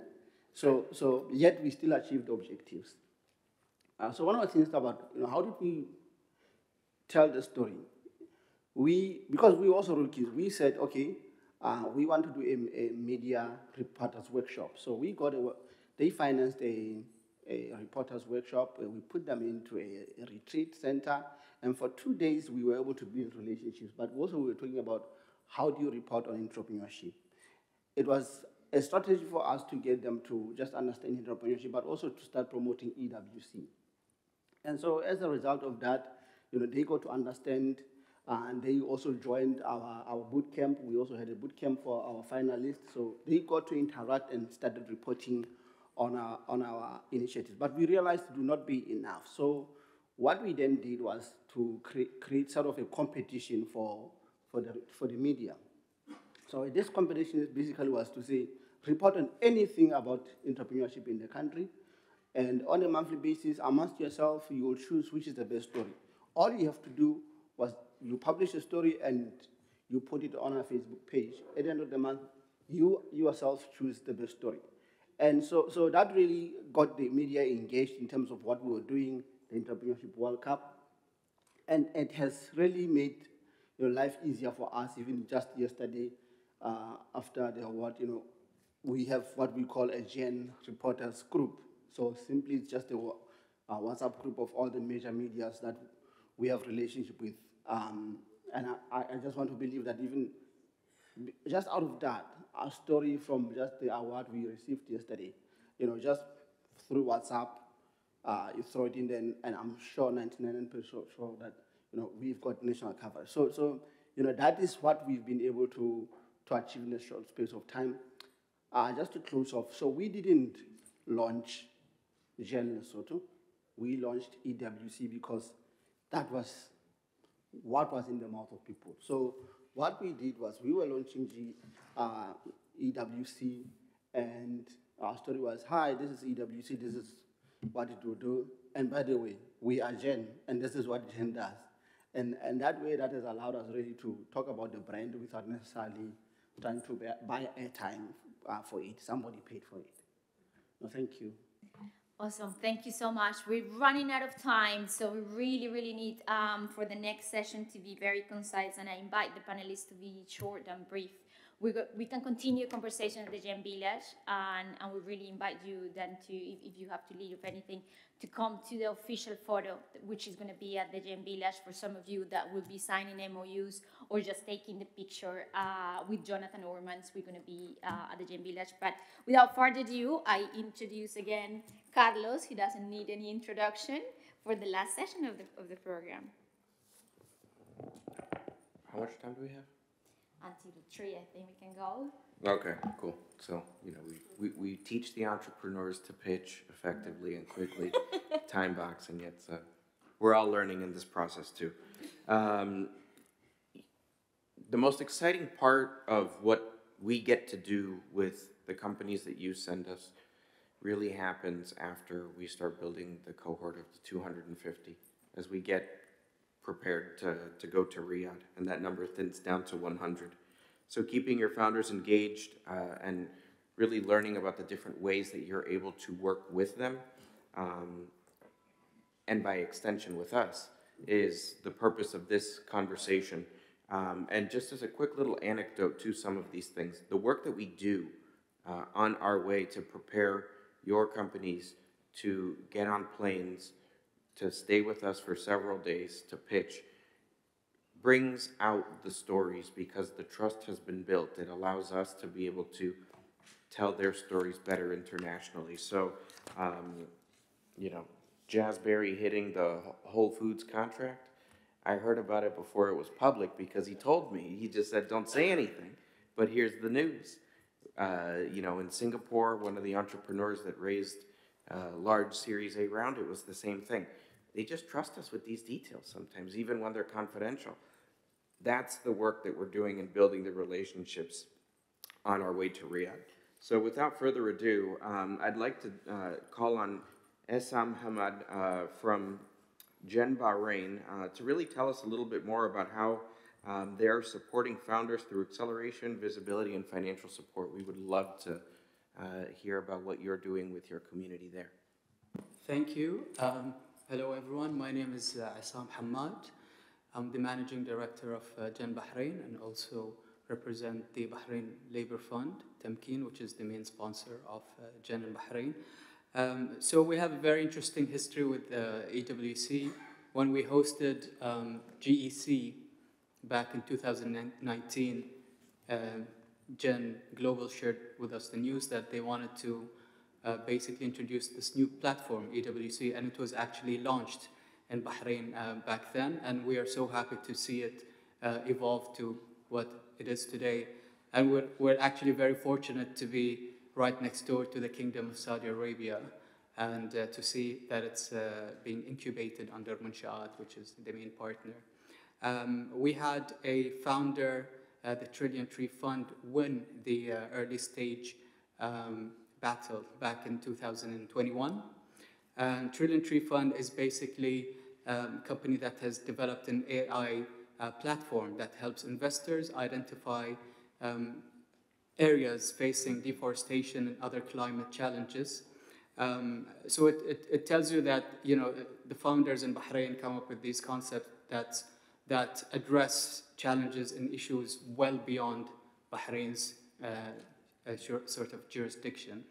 so yet we still achieved the objectives. So one of the things about, how did we tell the story? Because we were also rookies, we said, okay, we want to do a media reporters workshop. So they financed a reporters workshop, and we put them into a retreat center, and for 2 days we were able to build relationships, but also we were talking about how do you report on entrepreneurship. It was a strategy for us to get them to just understand entrepreneurship, but also to start promoting EWC. And so as a result of that, they got to understand, and they also joined our boot camp. We also had a boot camp for our finalists, so they got to interact and started reporting on our initiatives. But we realized it would not be enough. So what we then did was to create sort of a competition for the media. So this competition basically was to say, report on anything about entrepreneurship in the country, and on a monthly basis, amongst yourself, you will choose which is the best story. All you have to do was you publish a story and you put it on a Facebook page. At the end of the month, you yourself choose the best story. And so that really got the media engaged in terms of what we were doing, the Entrepreneurship World Cup. And it has really made life easier for us. Even just yesterday, after the award, we have what we call a Gen Reporters Group. So simply it's just a WhatsApp group of all the major medias that we have relationship with. And I just want to believe that even just out of that, a story from just the award we received yesterday, just through WhatsApp, you throw it in there, and I'm sure 99% sure that we've got national coverage. So that is what we've been able to achieve in a short space of time. Just to close off, so we didn't launch Gen Lesotho. We launched EWC because that was what was in the mouth of people. So what we did was we were launching EWC, and our story was, hi, this is EWC, this is what it will do. And by the way, we are Gen, and this is what Gen does. And that way, that has allowed us really to talk about the brand without necessarily trying to buy airtime for it. Somebody paid for it. No, thank you. Awesome. Thank you so much. We're running out of time, so we really need for the next session to be very concise, and I invite the panelists to be short and brief. We can continue conversation at the Gen Village, and we really invite you then to, if you have to leave anything, to come to the official photo, which is going to be at the Gen Village for some of you that will be signing MOUs or just taking the picture with Jonathan Ormans. We're going to be at the Gen Village. But without further ado, I introduce again Carlos. He doesn't need any introduction for the last session of the program. How much time do we have? Until 3, I think we can go. Okay, cool. So, we teach the entrepreneurs to pitch effectively and quickly, time boxing it. So we're all learning in this process too. The most exciting part of what we get to do with the companies that you send us really happens after we start building the cohort of the 250, as we get prepared to go to Riyadh, and that number thins down to 100. So keeping your founders engaged and really learning about the different ways that you're able to work with them, and by extension with us, is the purpose of this conversation. And just as a quick little anecdote to some of these things, the work that we do on our way to prepare your companies to get on planes, to stay with us for several days, to pitch, brings out the stories because the trust has been built. It allows us to be able to tell their stories better internationally. So, Jazzberry hitting the Whole Foods contract, I heard about it before it was public because he told me. He just said, don't say anything, but here's the news. In Singapore, one of the entrepreneurs that raised a large Series A round, it was the same thing. They just trust us with these details sometimes, even when they're confidential. That's the work that we're doing in building the relationships on our way to Riyadh. So without further ado, I'd like to call on Essam Hamad from Gen Bahrain to really tell us a little bit more about how they're supporting founders through acceleration, visibility, and financial support. We would love to hear about what you're doing with your community there. Thank you. Hello, everyone. My name is Essam Hamad. I'm the Managing Director of Gen Bahrain and also represent the Bahrain Labor Fund, Tamkeen, which is the main sponsor of Gen in Bahrain. So we have a very interesting history with EWC. When we hosted GEC back in 2019, Gen Global shared with us the news that they wanted to basically introduce this new platform, EWC, and it was actually launched in Bahrain back then, and we are so happy to see it evolve to what it is today. And we're actually very fortunate to be right next door to the Kingdom of Saudi Arabia and to see that it's being incubated under Monsha'at, which is the main partner. We had a founder, the Trillion Tree Fund, win the early stage battle back in 2021. And Trillion Tree Fund is basically a company that has developed an AI platform that helps investors identify areas facing deforestation and other climate challenges. So it tells you that the founders in Bahrain come up with these concepts that address challenges and issues well beyond Bahrain's sort of jurisdiction.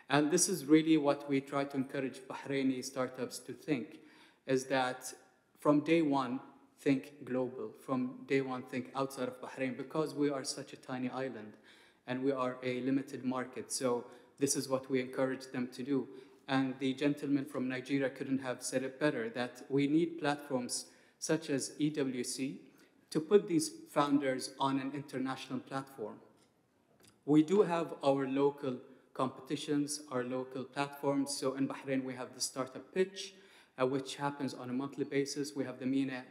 And this is really what we try to encourage Bahraini startups to think, is that from day one, think global. From day one, think outside of Bahrain, because we are such a tiny island and we are a limited market. So this is what we encourage them to do. And the gentleman from Nigeria couldn't have said it better, that we need platforms such as EWC to put these founders on an international platform. We do have our local competitions, our local platforms. So in Bahrain, we have the Startup Pitch, which happens on a monthly basis. We have the MENA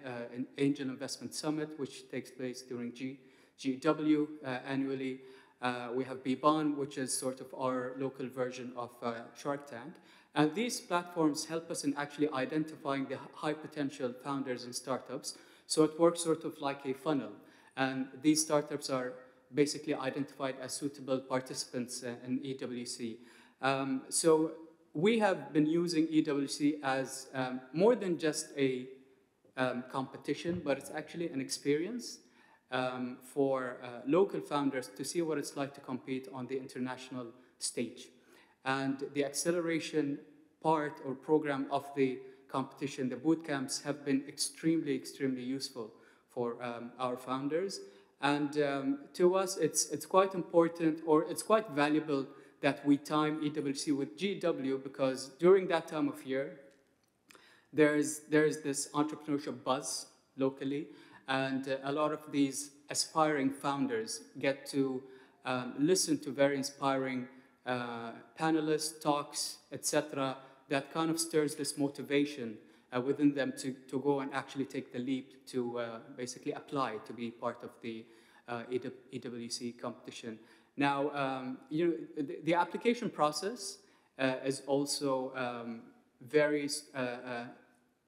Angel Investment Summit, which takes place during GW annually. We have Biban, which is sort of our local version of Shark Tank. And these platforms help us in actually identifying the high potential founders and startups. So it works sort of like a funnel. And these startups are basically identified as suitable participants in EWC. So we have been using EWC as more than just a competition, but it's actually an experience for local founders to see what it's like to compete on the international stage. And the acceleration part or program of the competition, the boot camps, have been extremely, extremely useful for our founders. And to us, it's quite important, or it's quite valuable, that we time EWC with GW, because during that time of year, there's this entrepreneurship buzz locally, and a lot of these aspiring founders get to listen to very inspiring panelists, talks, etc., that kind of stirs this motivation within them to go and actually take the leap to basically apply to be part of the EWC competition. Now, the application process is also very,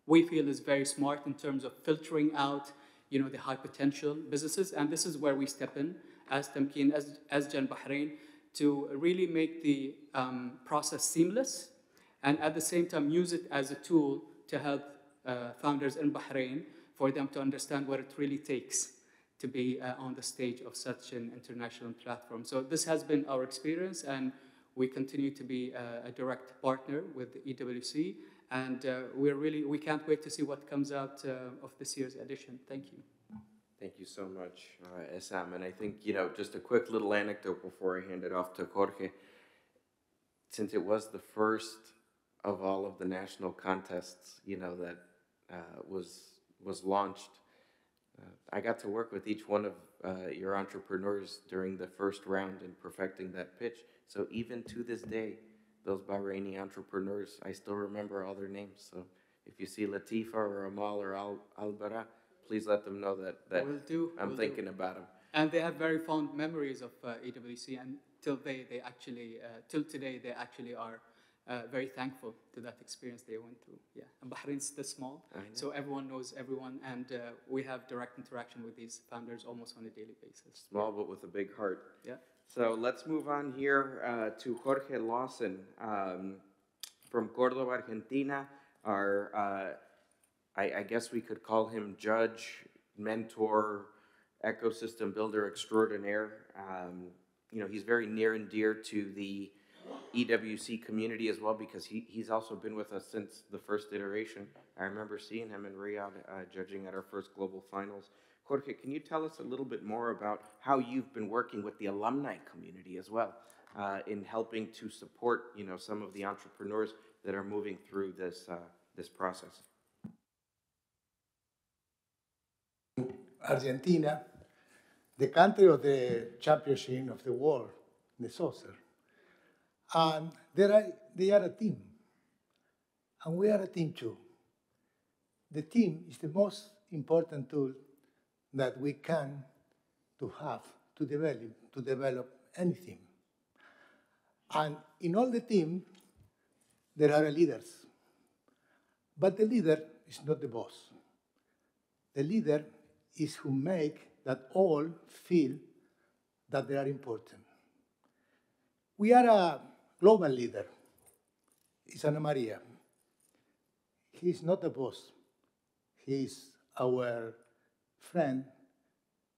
we feel is very smart in terms of filtering out, the high potential businesses, and this is where we step in as Tamkeen, as Gen Bahrain, to really make the process seamless, and at the same time use it as a tool to help founders in Bahrain, for them to understand what it really takes to be on the stage of such an international platform. So this has been our experience, and we continue to be a direct partner with the EWC, and we can't wait to see what comes out of this year's edition. Thank you. Thank you so much, Essam. And I think, just a quick little anecdote before I hand it off to Jorge. Since it was the first of all of the national contests, that was launched, I got to work with each one of your entrepreneurs during the first round in perfecting that pitch. So even to this day, those Bahraini entrepreneurs, I still remember all their names. So if you see Latifa or Amal or Al-Bara, please let them know that I'm thinking about them. And they have very fond memories of EWC, and till today they actually are very thankful to that experience they went through. Yeah, and Bahrain's this small, so everyone knows everyone, and we have direct interaction with these founders almost on a daily basis. Small, but with a big heart. Yeah. So let's move on here to Jorge Lawson from Córdoba, Argentina. I guess we could call him judge, mentor, ecosystem builder extraordinaire. He's very near and dear to the EWC community as well, because he's also been with us since the first iteration. I remember seeing him in Riyadh judging at our first global finals. Jorge, can you tell us a little bit more about how you've been working with the alumni community as well in helping to support, some of the entrepreneurs that are moving through this process? Argentina, the country of the championship of the world, the soccer. And they are a team. And we are a team too. The team is the most important tool that we can have to develop anything. And in all the team, there are leaders. But the leader is not the boss. The leader is who make that all feel that they are important. We are a global leader. It's Ana Maria. He's not the boss. He's our friend.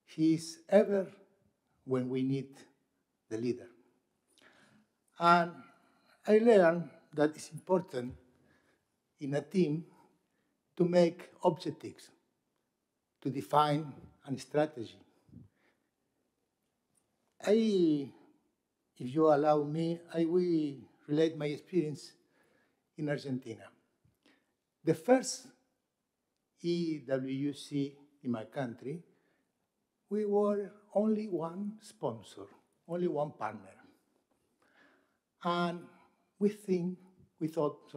He's ever when we need the leader. And I learned that it's important in a team to make objectives, to define a strategy. If you allow me, I will relate my experience in Argentina. The first EWC in my country, we were only one sponsor, only one partner. And we thought,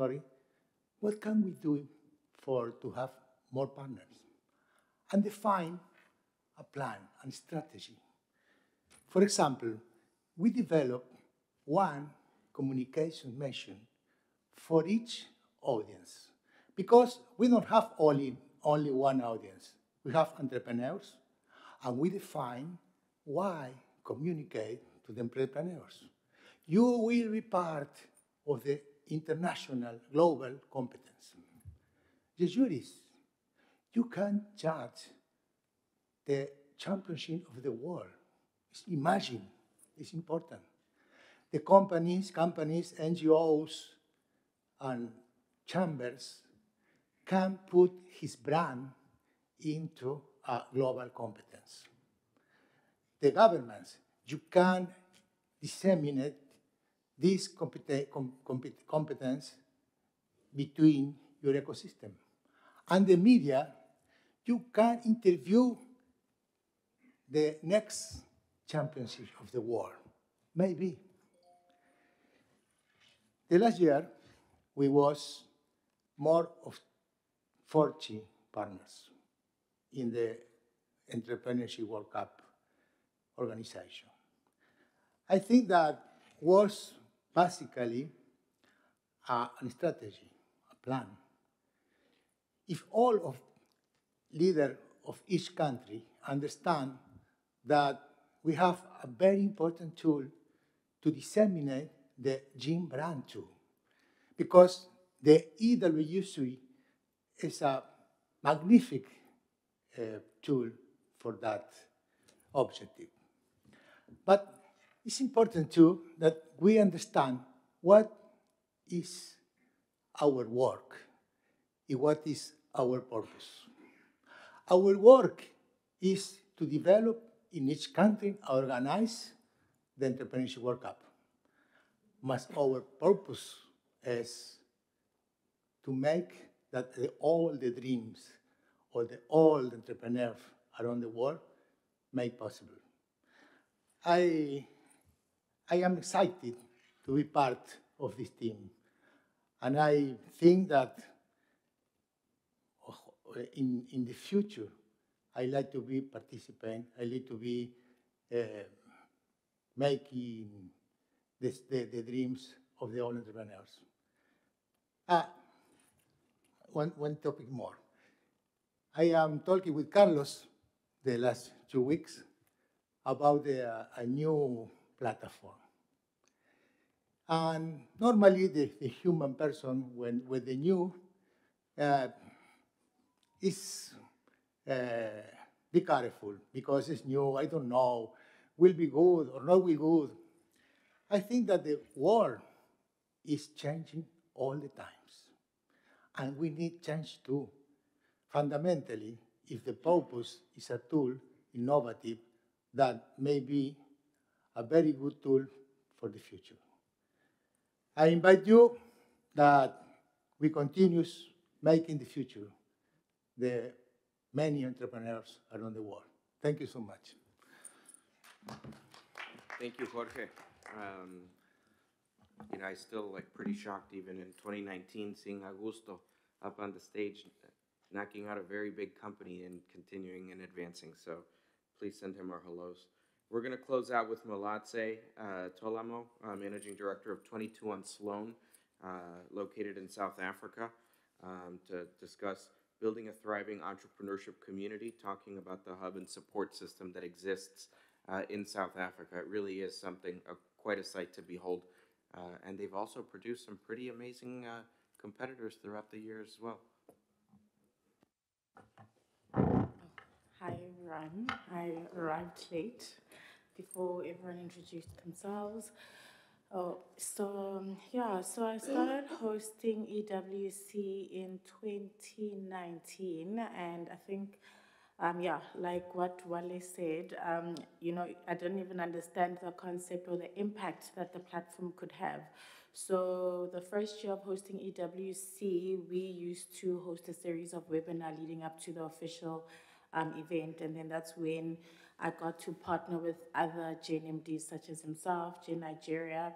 what can we do to have more partners? And define a plan and strategy. For example, we developed one communication mission for each audience, because we don't have only one audience. We have entrepreneurs, and we define why communicate to the entrepreneurs. You will be part of the international global competence. The juries, you can judge the championship of the world. Imagine, it's important. The companies, NGOs, and chambers can put his brand into a global competence. The governments, you can disseminate this competence between your ecosystem. And the media, you can interview the next championship of the world, maybe. The last year, we was more of 40 partners in the Entrepreneurship World Cup organization. I think that was basically a strategy, a plan. If all of leaders of each country understand that we have a very important tool to disseminate the GEM brand too, because the EWC is a magnificent tool for that objective. But it's important too that we understand what is our work and what is our purpose. Our work is to develop in each country, organize the Entrepreneurship World Cup. But our purpose is to make that all the dreams of all the entrepreneurs around the world make possible. I am excited to be part of this team. And I think that in the future, I like to be participant. I like to be making the dreams of the all entrepreneurs. One topic more. I am talking with Carlos the last 2 weeks about a new platform. And normally the human person, when with the new, is be careful because it's new, I don't know, will be good or not will be good. I think that the world is changing all the times. And we need change too. Fundamentally, if the purpose is a tool, innovative, that may be a very good tool for the future. I invite you that we continue making the future the many entrepreneurs around the world. Thank you so much. Thank you, Jorge. I still pretty shocked even in 2019 seeing Augusto up on the stage knocking out a very big company and continuing and advancing. So please send him our hellos. We're going to close out with Malatse Tolamo, Managing Director of 22 on Sloan, located in South Africa, to discuss building a thriving entrepreneurship community, talking about the hub and support system that exists in South Africa. It really is something, quite a sight to behold. And they've also produced some pretty amazing competitors throughout the year as well. Hi everyone, I arrived late before everyone introduced themselves. So I started hosting EWC in 2019, and I think, like what Wale said, I don't even understand the concept or the impact that the platform could have. So the first year of hosting EWC, we used to host a series of webinars leading up to the official event, and then that's when I got to partner with other JNMDs such as himself, J Nigeria,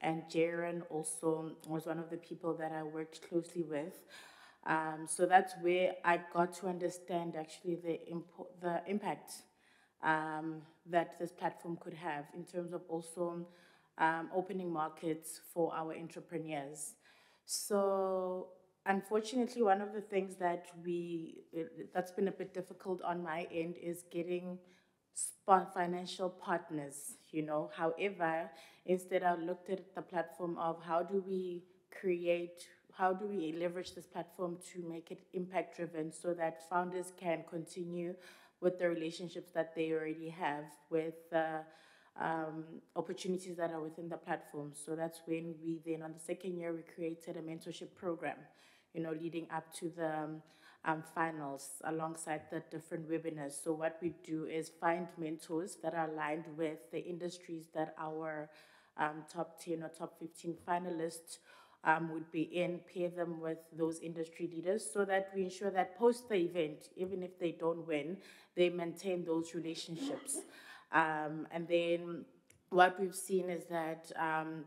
and Jaron also was one of the people that I worked closely with. So that's where I got to understand actually the impact that this platform could have in terms of also opening markets for our entrepreneurs. So unfortunately, one of the things that's been a bit difficult on my end is getting financial partners, However, instead I looked at the platform of how do we leverage this platform to make it impact driven so that founders can continue with the relationships that they already have with opportunities that are within the platform. So that's when we then, on the second year, we created a mentorship program, leading up to the finals alongside the different webinars. So what we do is find mentors that are aligned with the industries that our top 10 or top 15 finalists would be in, pair them with those industry leaders so that we ensure that post the event, even if they don't win, they maintain those relationships. And then what we've seen is that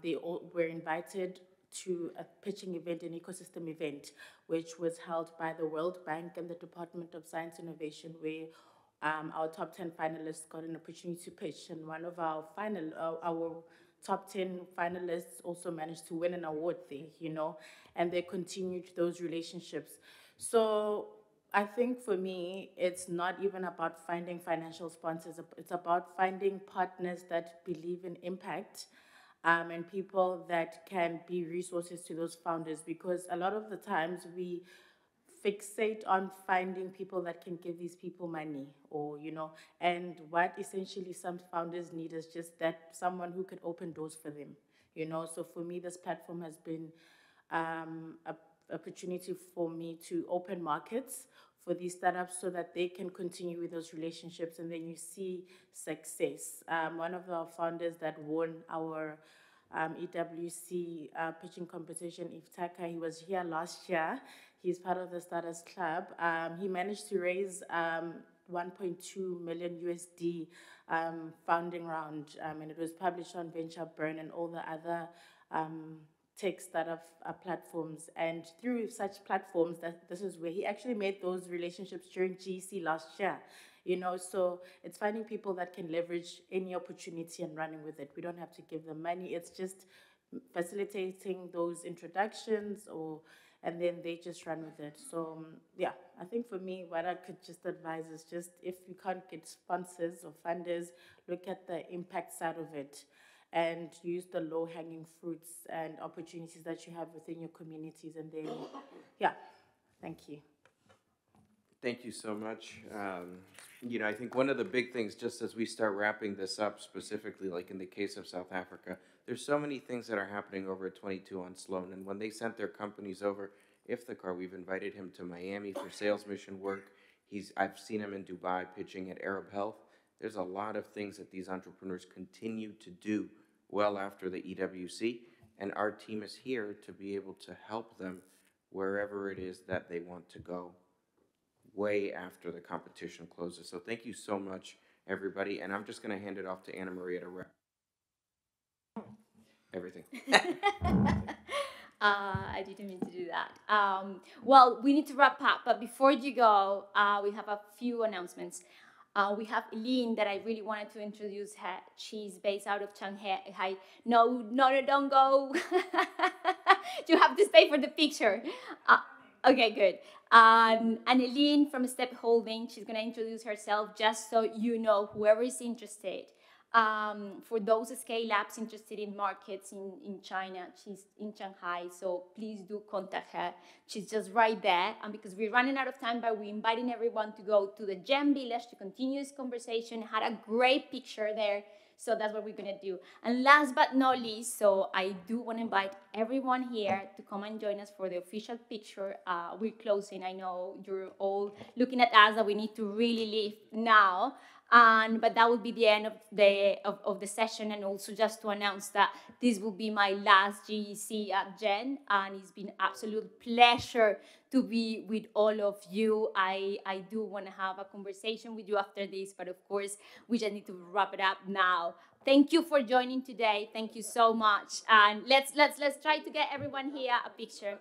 they all were invited to a pitching event, an ecosystem event, which was held by the World Bank and the Department of Science and Innovation, where our top 10 finalists got an opportunity to pitch. And one of our top 10 finalists also managed to win an award there, and they continued those relationships. So I think for me, it's not even about finding financial sponsors. It's about finding partners that believe in impact and people that can be resources to those founders, because a lot of the times we fixate on finding people that can give these people money, or and what essentially some founders need is just that someone who could open doors for them. So for me, this platform has been a opportunity for me to open markets for these startups so that they can continue with those relationships, and then you see success. One of the founders that won our EWC pitching competition, Iftaka, he was here last year. He's part of the Starters Club. He managed to raise 1.2 million USD founding round, and it was published on Venture Burn and all the other tech startup platforms. And through such platforms, this is where he actually made those relationships during GEC last year. So it's finding people that can leverage any opportunity and running with it. We don't have to give them money. It's just facilitating those introductions, and then they just run with it. So yeah, I think for me, what I could just advise is just, if you can't get sponsors or funders, look at the impact side of it and use the low-hanging fruits and opportunities that you have within your communities. And then, yeah, thank you. Thank you so much. I think one of the big things, just as we start wrapping this up, specifically like in the case of South Africa, there's so many things that are happening over at 22 on Sloan. And when they sent their companies over, Iftikhar, we've invited him to Miami for sales mission work. I've seen him in Dubai pitching at Arab Health. There's a lot of things that these entrepreneurs continue to do well after the EWC, and our team is here to be able to help them wherever it is that they want to go, way after the competition closes. So thank you so much, everybody, and I'm just going to hand it off to Anna Maria to wrap everything. I didn't mean to do that. Well, we need to wrap up, but before you go, we have a few announcements. We have Eileen that I really wanted to introduce her. She's based out of Shanghai. No, don't go. You have to stay for the picture. Okay, good. And Eileen from Step Holding, she's going to introduce herself just so you know, whoever is interested. For those scale-ups interested in markets in China, she's in Shanghai, so please do contact her. She's just right there. And because we're running out of time, but we're inviting everyone to go to the Gem Village to continue this conversation. Had a great picture there, so that's what we're going to do. And last but not least, so I do want to invite everyone here to come and join us for the official picture. We're closing. I know you're all looking at us that we need to really leave now. But that will be the end of the session, and also just to announce that this will be my last GEC at Gen, and it's been absolute pleasure to be with all of you. I do want to have a conversation with you after this, but of course we just need to wrap it up now. Thank you for joining today. Thank you so much, and let's try to get everyone here a picture.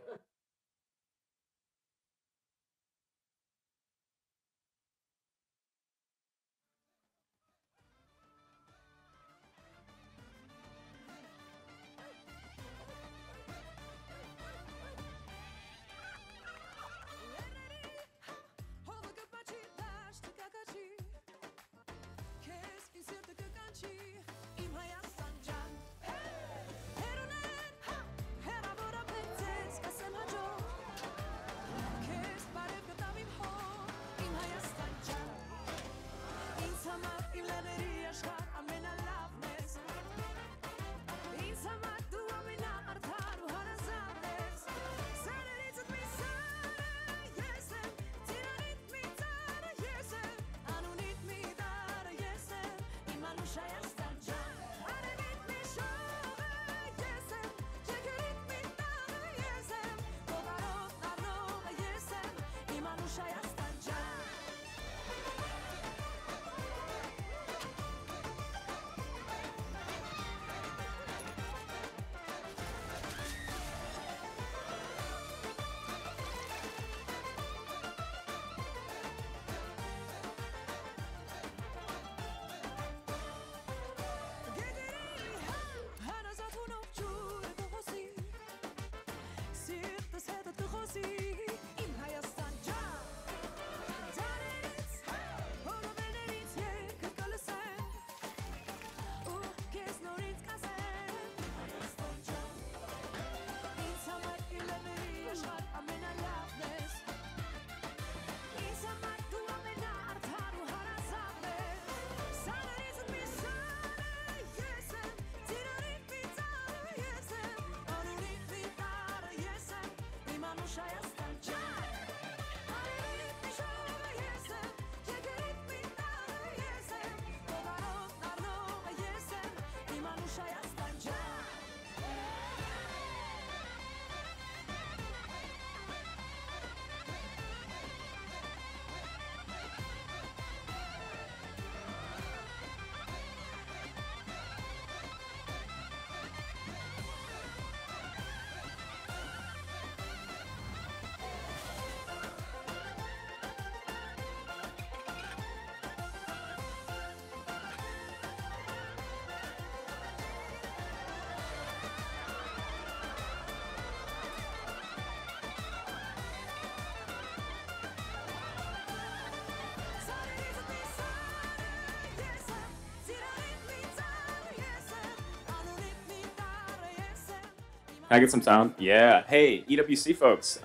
Can I get some sound? Yeah. Hey, EWC folks.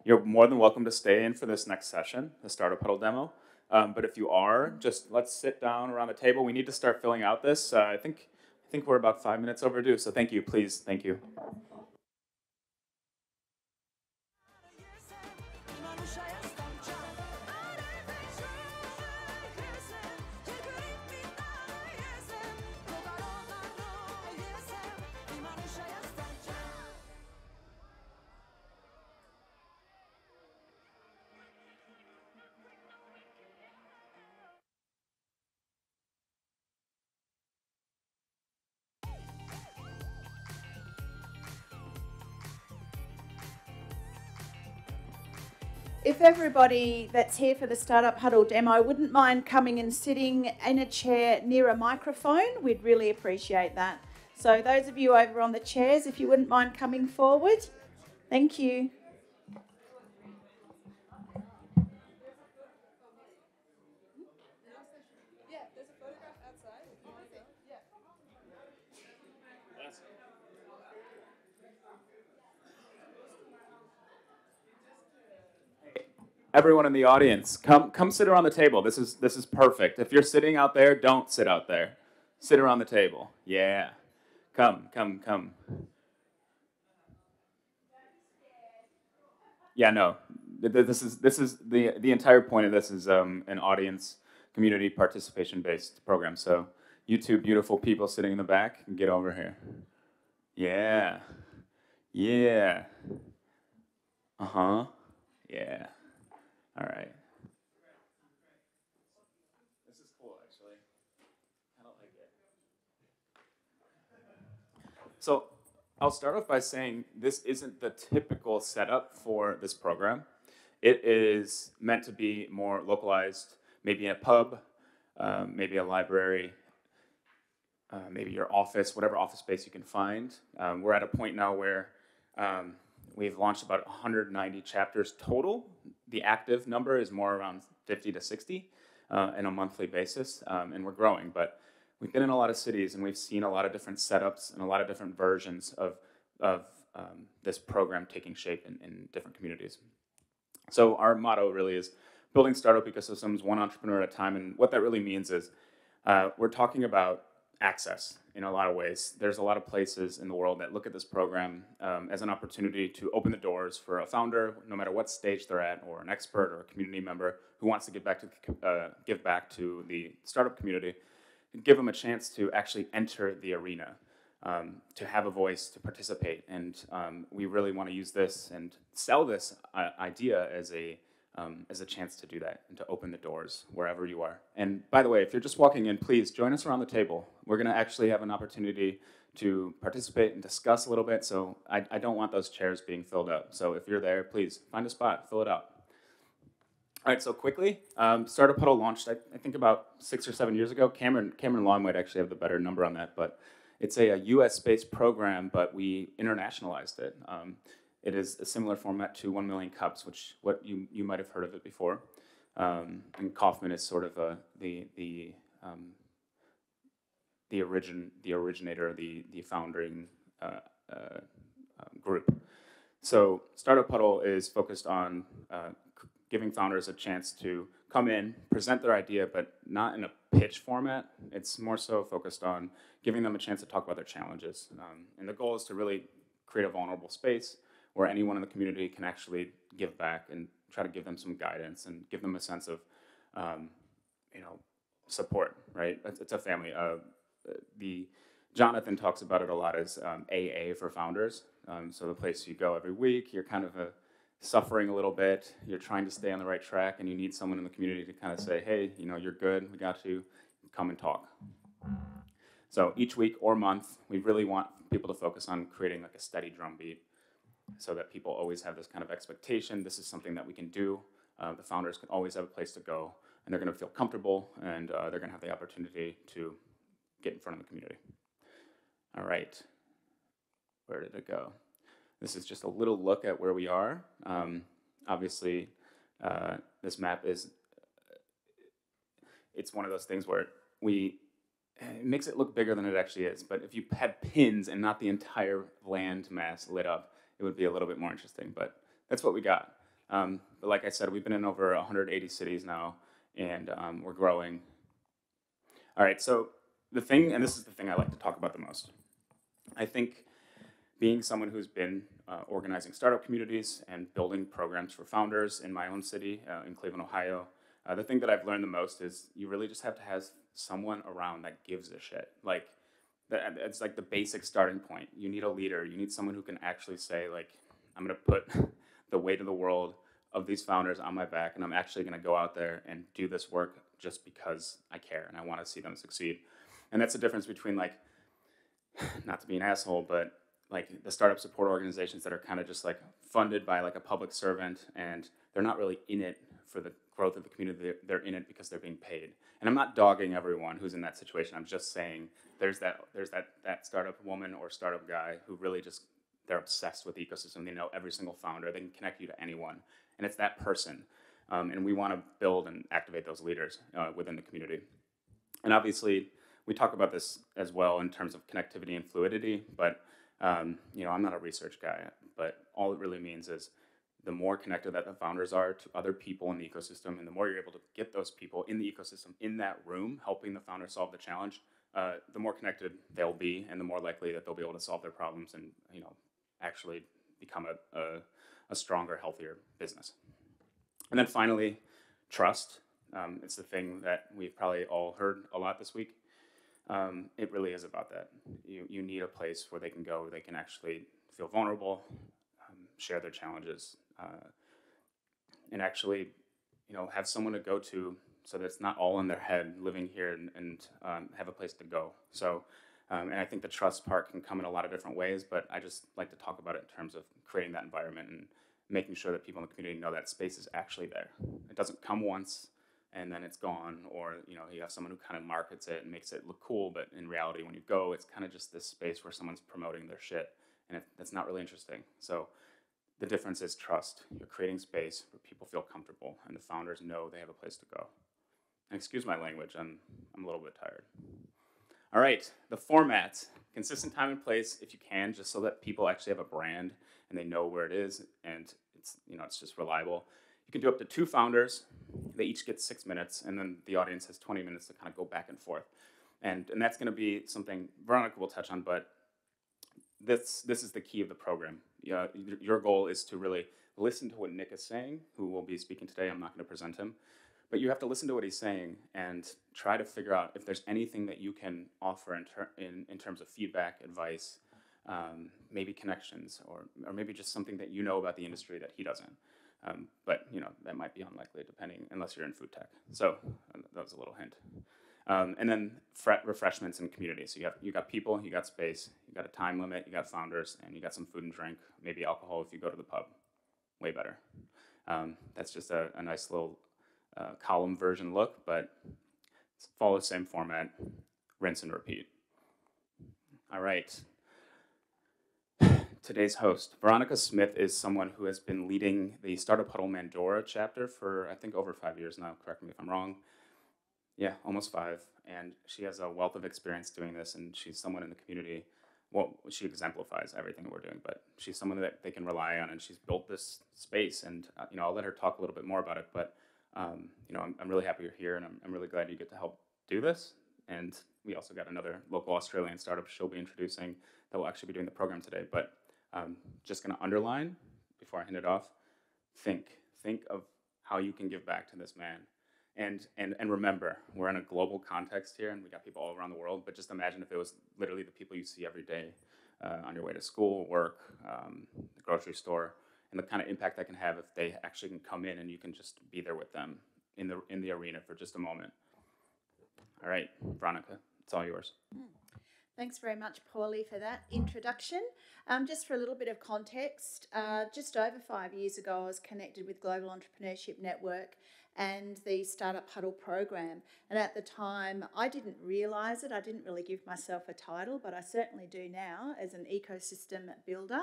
You're more than welcome to stay in for this next session, the Startup Huddle demo. But if you are, just let's sit down around the table. We need to start filling out this. I think we're about 5 minutes overdue. So thank you, please. Thank you. If everybody that's here for the Startup Huddle demo wouldn't mind coming and sitting in a chair near a microphone, we'd really appreciate that. So those of you over on the chairs, if you wouldn't mind coming forward, thank you. Everyone in the audience, come sit around the table. This is perfect. If you're sitting out there, don't sit out there. Sit around the table. Yeah. Come. Yeah, no. This is the entire point of this is an audience community participation based program. So you two beautiful people sitting in the back, get over here. Yeah. Yeah. Uh-huh. Yeah. All right. This is cool, actually. I don't like it. So I'll start off by saying this isn't the typical setup for this program. It is meant to be more localized, maybe in a pub, maybe a library, maybe your office, whatever office space you can find. We're at a point now where we've launched about 190 chapters total. The active number is more around 50 to 60 on a monthly basis, and we're growing. But we've been in a lot of cities, and we've seen a lot of different setups and a lot of different versions of this program taking shape in different communities. So our motto really is building startup ecosystems one entrepreneur at a time, and what that really means is we're talking about access in a lot of ways. There's a lot of places in the world that look at this program as an opportunity to open the doors for a founder, no matter what stage they're at, or an expert or a community member who wants to give back to the startup community, and give them a chance to actually enter the arena, to have a voice, to participate. And we really want to use this and sell this idea as a chance to do that and to open the doors wherever you are. And by the way, if you're just walking in, please join us around the table. We're going to actually have an opportunity to participate and discuss a little bit, so I don't want those chairs being filled up. So if you're there, please find a spot, fill it out. All right, so quickly, Startup Huddle launched, I think, about 6 or 7 years ago. Cameron Long might actually have the better number on that, but it's a US-based program, but we internationalized it. It is a similar format to 1 Million Cups, which you might have heard of it before. And Kaufman is sort of the originator, the founding group. So Startup Huddle is focused on giving founders a chance to come in, present their idea, but not in a pitch format. It's more so focused on giving them a chance to talk about their challenges. And the goal is to really create a vulnerable space where anyone in the community can actually give back and try to give them some guidance and give them a sense of, support, right? It's a family. Jonathan talks about it a lot as AA for founders. So the place you go every week, you're kind of suffering a little bit, you're trying to stay on the right track, and you need someone in the community to kind of say, hey, you're good, we got you, come and talk. So each week or month, we really want people to focus on creating like a steady drumbeat so that people always have this kind of expectation. This is something that we can do. The founders can always have a place to go, and they're going to feel comfortable, and they're going to have the opportunity to get in front of the community. All right, where did it go? This is just a little look at where we are. Obviously, this map it's one of those things where we it makes it look bigger than it actually is. But if you had pins and not the entire land mass lit up, it would be a little bit more interesting. But that's what we got. But like I said, we've been in over 180 cities now, and we're growing. All right, so the thing, and this is the thing I like to talk about the most. I think being someone who's been organizing startup communities and building programs for founders in my own city, in Cleveland, Ohio, the thing that I've learned the most is you really just have to have someone around that gives a shit. Like, it's like the basic starting point. You need a leader. You need someone who can actually say, like, I'm going to put the weight of the world of these founders on my back, and I'm actually going to go out there and do this work just because I care and I want to see them succeed. And that's the difference between, like, not to be an asshole, but like the startup support organizations that are kind of just like funded by like a public servant, and they're not really in it for the growth of the community. They're in it because they're being paid. And I'm not dogging everyone who's in that situation. I'm just saying there's that startup woman or startup guy who really just, they're obsessed with the ecosystem. They know every single founder. They can connect you to anyone. And it's that person. And we want to build and activate those leaders within the community. And obviously, we talk about this as well in terms of connectivity and fluidity, but you know, I'm not a research guy, but all it really means is the more connected that the founders are to other people in the ecosystem, and the more you're able to get those people in the ecosystem in that room, helping the founder solve the challenge, the more connected they'll be, and the more likely that they'll be able to solve their problems and, you know, actually become a stronger, healthier business. And then finally, trust. It's the thing that we've probably all heard a lot this week. It really is about that. You need a place where they can go, where they can actually feel vulnerable, share their challenges, and actually, you know, have someone to go to so that it's not all in their head living here and have a place to go. So, and I think the trust part can come in a lot of different ways, but I just like to talk about it in terms of creating that environment and making sure that people in the community know that space is actually there. It doesn't come once and then it's gone, or, you know, you have someone who kind of markets it and makes it look cool, but in reality, when you go, it's kind of just this space where someone's promoting their shit, and that's not really interesting. So the difference is trust. You're creating space where people feel comfortable, and the founders know they have a place to go. And excuse my language, I'm a little bit tired. All right, the format. Consistent time and place, if you can, just so that people actually have a brand and they know where it is, and it's, you know, it's just reliable. You can do up to 2 founders. They each get 6 minutes, and then the audience has 20 minutes to kind of go back and forth. And that's going to be something Veronica will touch on, but this is the key of the program. Your goal is to really listen to what Nick is saying, who will be speaking today. I'm not going to present him. But you have to listen to what he's saying and try to figure out if there's anything that you can offer in terms of feedback, advice, maybe connections, or maybe just something that you know about the industry that he doesn't. But, you know, that might be unlikely, unless you're in food tech. So that was a little hint. And then refreshments and community. So you got people, you got space, you got a time limit, you got founders, and you got some food and drink, maybe alcohol if you go to the pub. Way better. That's just a nice little column version look, but follow the same format, rinse and repeat. All right. Today's host, Veronica Smith, is someone who has been leading the Startup Huddle Mandora chapter for, I think, over 5 years now. Correct me if I'm wrong. Yeah, almost 5. And she has a wealth of experience doing this, and she's someone in the community. Well, she exemplifies everything that we're doing, but she's someone that they can rely on, and she's built this space. And you know, I'll let her talk a little bit more about it. But you know, I'm really happy you're here, and I'm really glad you get to help do this. And we also got another local Australian startup she'll be introducing that will actually be doing the program today. But just going to underline before I hand it off. Think of how you can give back to this man. And remember, we're in a global context here, and we got people all around the world, but just imagine if it was literally the people you see every day on your way to school, work, the grocery store, and the kind of impact that can have if they actually can come in and you can just be there with them in the arena for just a moment. All right, Veronica, it's all yours. Thanks very much, Paulie, for that introduction. Just for a little bit of context, just over 5 years ago, I was connected with Global Entrepreneurship Network and the Startup Huddle program. And at the time, I didn't realise it. I didn't really give myself a title, but I certainly do now as an ecosystem builder.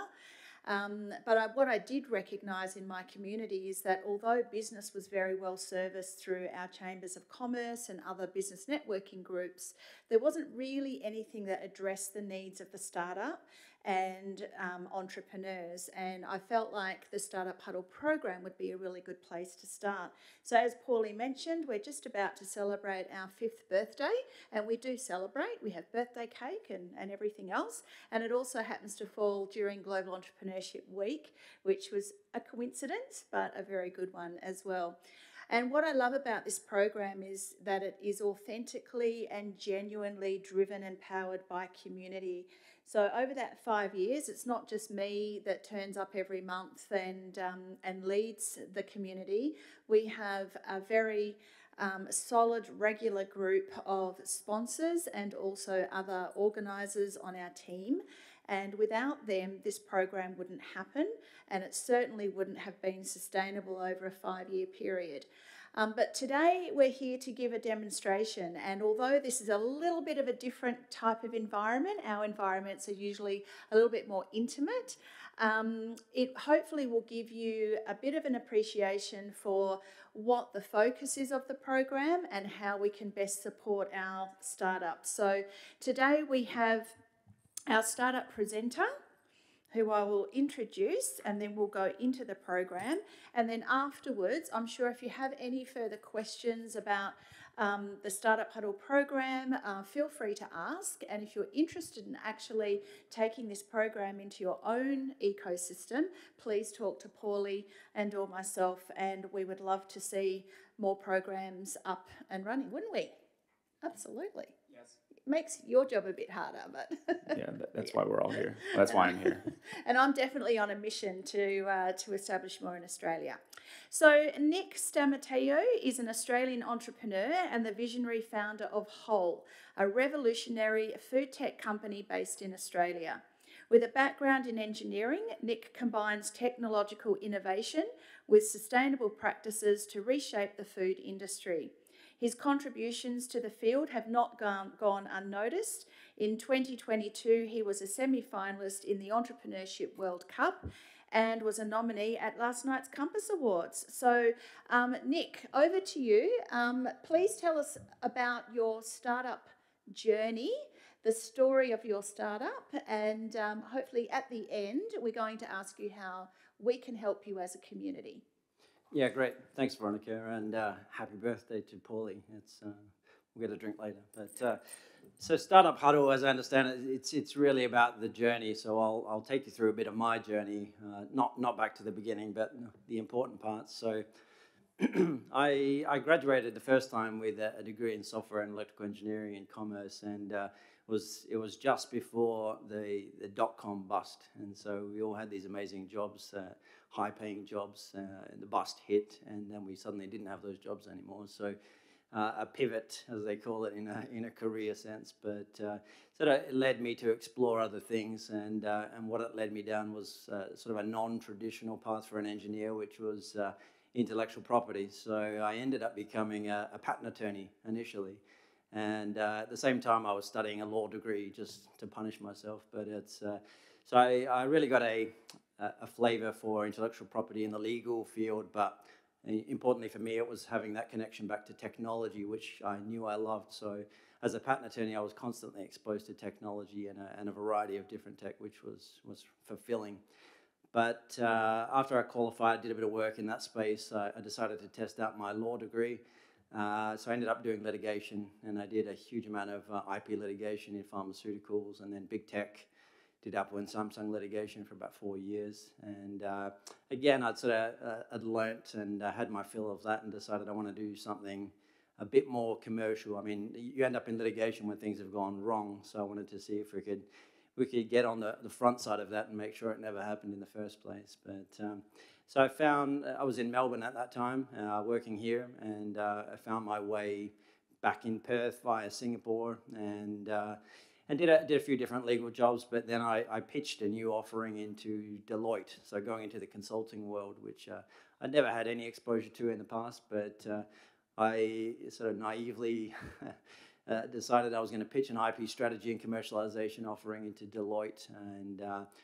What I did recognise in my community is that although business was very well serviced through our chambers of commerce and other business networking groups, there wasn't really anything that addressed the needs of the startup and entrepreneurs. And I felt like the Startup Huddle program would be a really good place to start. So as Paulie mentioned, we're just about to celebrate our 5th birthday, and we do celebrate. We have birthday cake and everything else. And it also happens to fall during Global Entrepreneurship Week, which was a coincidence, but a very good one as well. And what I love about this program is that it is authentically and genuinely driven and powered by community. So over that 5 years, it's not just me that turns up every month and leads the community. We have a very solid, regular group of sponsors and also other organisers on our team. And without them, this program wouldn't happen, and it certainly wouldn't have been sustainable over a 5-year period. But today we're here to give a demonstration, and although this is a little bit of a different type of environment, our environments are usually a little bit more intimate, it hopefully will give you a bit of an appreciation for what the focus is of the program and how we can best support our startups. So today we have our startup presenter, who I will introduce, and then we'll go into the program. And then afterwards, I'm sure if you have any further questions about the Startup Huddle program, feel free to ask. And if you're interested in actually taking this program into your own ecosystem, please talk to Paulie and or myself, and we would love to see more programs up and running, wouldn't we? Absolutely. Makes your job a bit harder, but yeah, that's why we're all here. That's why I'm here. And I'm definitely on a mission to establish more in Australia. So Nick Stamateo is an Australian entrepreneur and the visionary founder of Whole, a revolutionary food tech company based in Australia. With a background in engineering, Nick combines technological innovation with sustainable practices to reshape the food industry. His contributions to the field have not gone unnoticed. In 2022, he was a semi-finalist in the Entrepreneurship World Cup and was a nominee at last night's Compass Awards. So, Nick, over to you. Please tell us about your startup journey, the story of your startup, and hopefully at the end, we're going to ask you how we can help you as a community. Yeah, great. Thanks, Veronica, and happy birthday to Paulie. We'll get a drink later. But so Startup Huddle, as I understand it, it's really about the journey. So I'll take you through a bit of my journey, not back to the beginning, but the important parts. So I graduated the first time with a degree in software and electrical engineering and commerce, and it was just before the dot-com bust, and so we all had these amazing jobs, high-paying jobs, and the bust hit, and then we suddenly didn't have those jobs anymore. So a pivot, as they call it, in a career sense, but sort of led me to explore other things, and what it led me down was sort of a non-traditional path for an engineer, which was intellectual property. So I ended up becoming a patent attorney initially. And at the same time, I was studying a law degree just to punish myself. But so I really got a flavor for intellectual property in the legal field. But importantly for me, it was having that connection back to technology, which I knew I loved. So as a patent attorney, I was constantly exposed to technology and a variety of different tech, which was fulfilling. But after I qualified, did a bit of work in that space, I decided to test out my law degree. So I ended up doing litigation, and I did a huge amount of IP litigation in pharmaceuticals, and then big tech. Did Apple and Samsung litigation for about 4 years. And again, I'd learnt and had my fill of that and decided I want to do something a bit more commercial. I mean, you end up in litigation when things have gone wrong, so I wanted to see if we could get on the front side of that and make sure it never happened in the first place. But so I was in Melbourne at that time, working here, and I found my way back in Perth via Singapore, and did a few different legal jobs. But then I pitched a new offering into Deloitte, so going into the consulting world, which I'd never had any exposure to in the past, but I sort of naively decided I was going to pitch an IP strategy and commercialization offering into Deloitte, and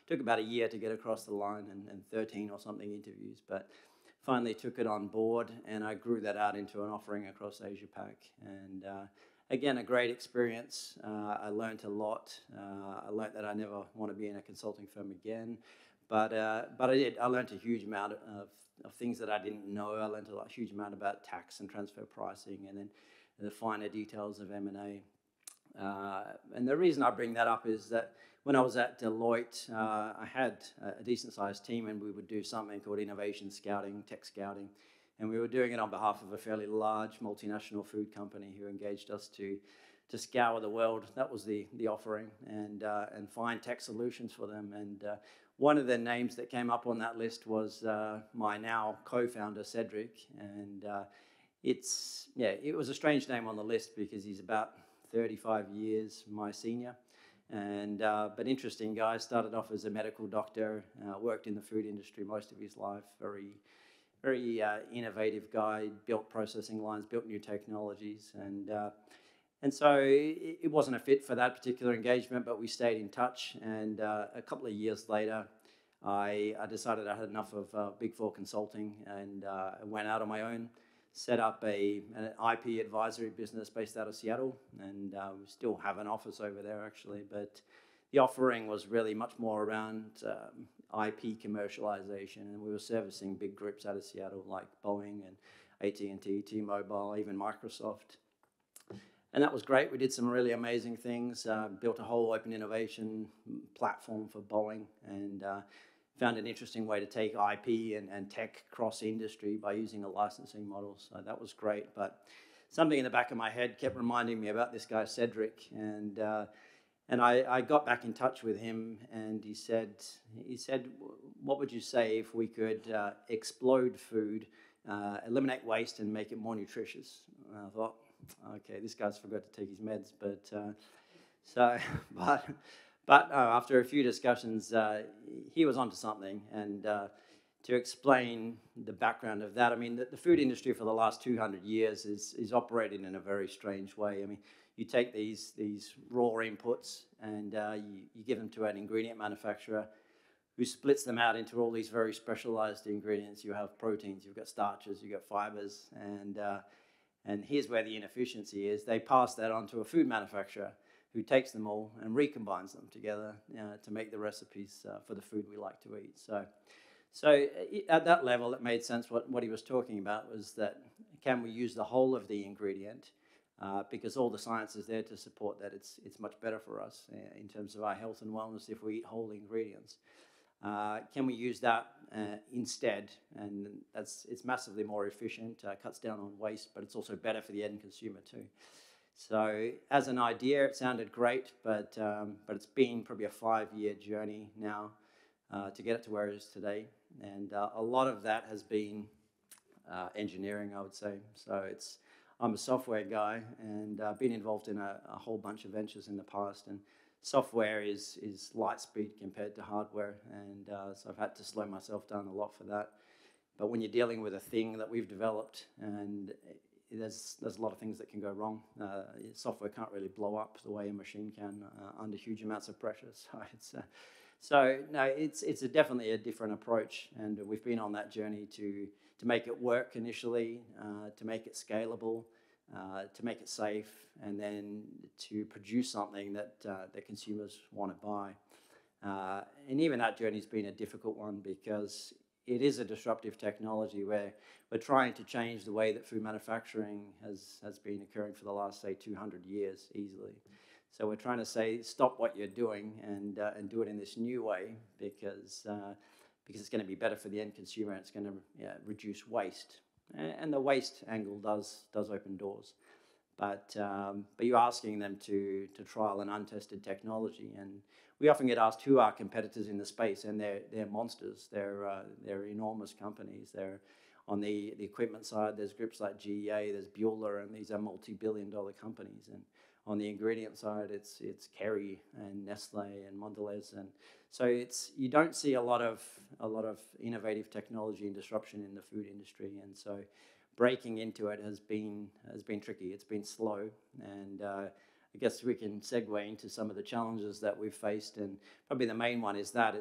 took about a year to get across the line and 13 or something interviews, but finally took it on board, and I grew that out into an offering across Asia Pac. And again, a great experience. I learned a lot. I learned that I never want to be in a consulting firm again, but I did. I learned a huge amount of things that I didn't know. I learned a huge amount about tax and transfer pricing, and then the finer details of M&A. And the reason I bring that up is that when I was at Deloitte, I had a decent-sized team, and we would do something called innovation scouting, tech scouting, and we were doing it on behalf of a fairly large multinational food company who engaged us to scour the world. That was the offering, and find tech solutions for them. And one of the names that came up on that list was my now co-founder, Cedric, and it was a strange name on the list because he's about 35 years my senior, and but interesting guy. Started off as a medical doctor, worked in the food industry most of his life. Very innovative guy. Built processing lines, built new technologies, and so it wasn't a fit for that particular engagement. But we stayed in touch, and a couple of years later, I decided I had enough of Big Four consulting, and went out on my own. Set up an IP advisory business based out of Seattle, and we still have an office over there actually, but the offering was really much more around IP commercialization, and we were servicing big groups out of Seattle like Boeing and AT&T, T-Mobile, even Microsoft. And that was great. We did some really amazing things, built a whole open innovation platform for Boeing, and found an interesting way to take IP and tech cross-industry by using a licensing model. So that was great. But something in the back of my head kept reminding me about this guy, Cedric. And I got back in touch with him, and he said, what would you say if we could explode food, eliminate waste, and make it more nutritious? And I thought, okay, this guy's forgot to take his meds. But after a few discussions, he was onto something. And to explain the background of that, I mean, the food industry for the last 200 years is operating in a very strange way. I mean, you take these raw inputs, and you give them to an ingredient manufacturer who splits them out into all these very specialized ingredients. You have proteins, you've got starches, you've got fibers, and here's where the inefficiency is. They pass that on to a food manufacturer who takes them all and recombines them together to make the recipes for the food we like to eat. So at that level, it made sense. What he was talking about was that can we use the whole of the ingredient, because all the science is there to support that it's much better for us in terms of our health and wellness if we eat whole ingredients. Can we use that instead? And it's massively more efficient, cuts down on waste, but it's also better for the end consumer too. So as an idea, it sounded great, but it's been probably a 5-year journey now to get it to where it is today. And a lot of that has been engineering, I would say. So I'm a software guy, and I've been involved in a whole bunch of ventures in the past. And software is light speed compared to hardware, and so I've had to slow myself down a lot for that. But when you're dealing with a thing that we've developed, and there's a lot of things that can go wrong. Software can't really blow up the way a machine can under huge amounts of pressure. So it's definitely a different approach, and we've been on that journey to make it work initially, to make it scalable, to make it safe, and then to produce something that consumers want to buy. And even that journey's been a difficult one because it is a disruptive technology where we're trying to change the way that food manufacturing has been occurring for the last, say, 200 years easily. So we're trying to say, stop what you're doing and do it in this new way because it's going to be better for the end consumer, and it's going to reduce waste. And the waste angle does open doors. But you're asking them to trial an untested technology, and we often get asked who are competitors in the space, and they're monsters. They're enormous companies. They're on the equipment side. There's groups like GEA, there's Bueller, and these are multi-billion-dollar companies. And on the ingredient side, it's Kerry and Nestle and Mondelez, and so you don't see a lot of innovative technology and disruption in the food industry. And so breaking into it has been tricky. It's been slow, and I guess we can segue into some of the challenges that we've faced, and probably the main one is that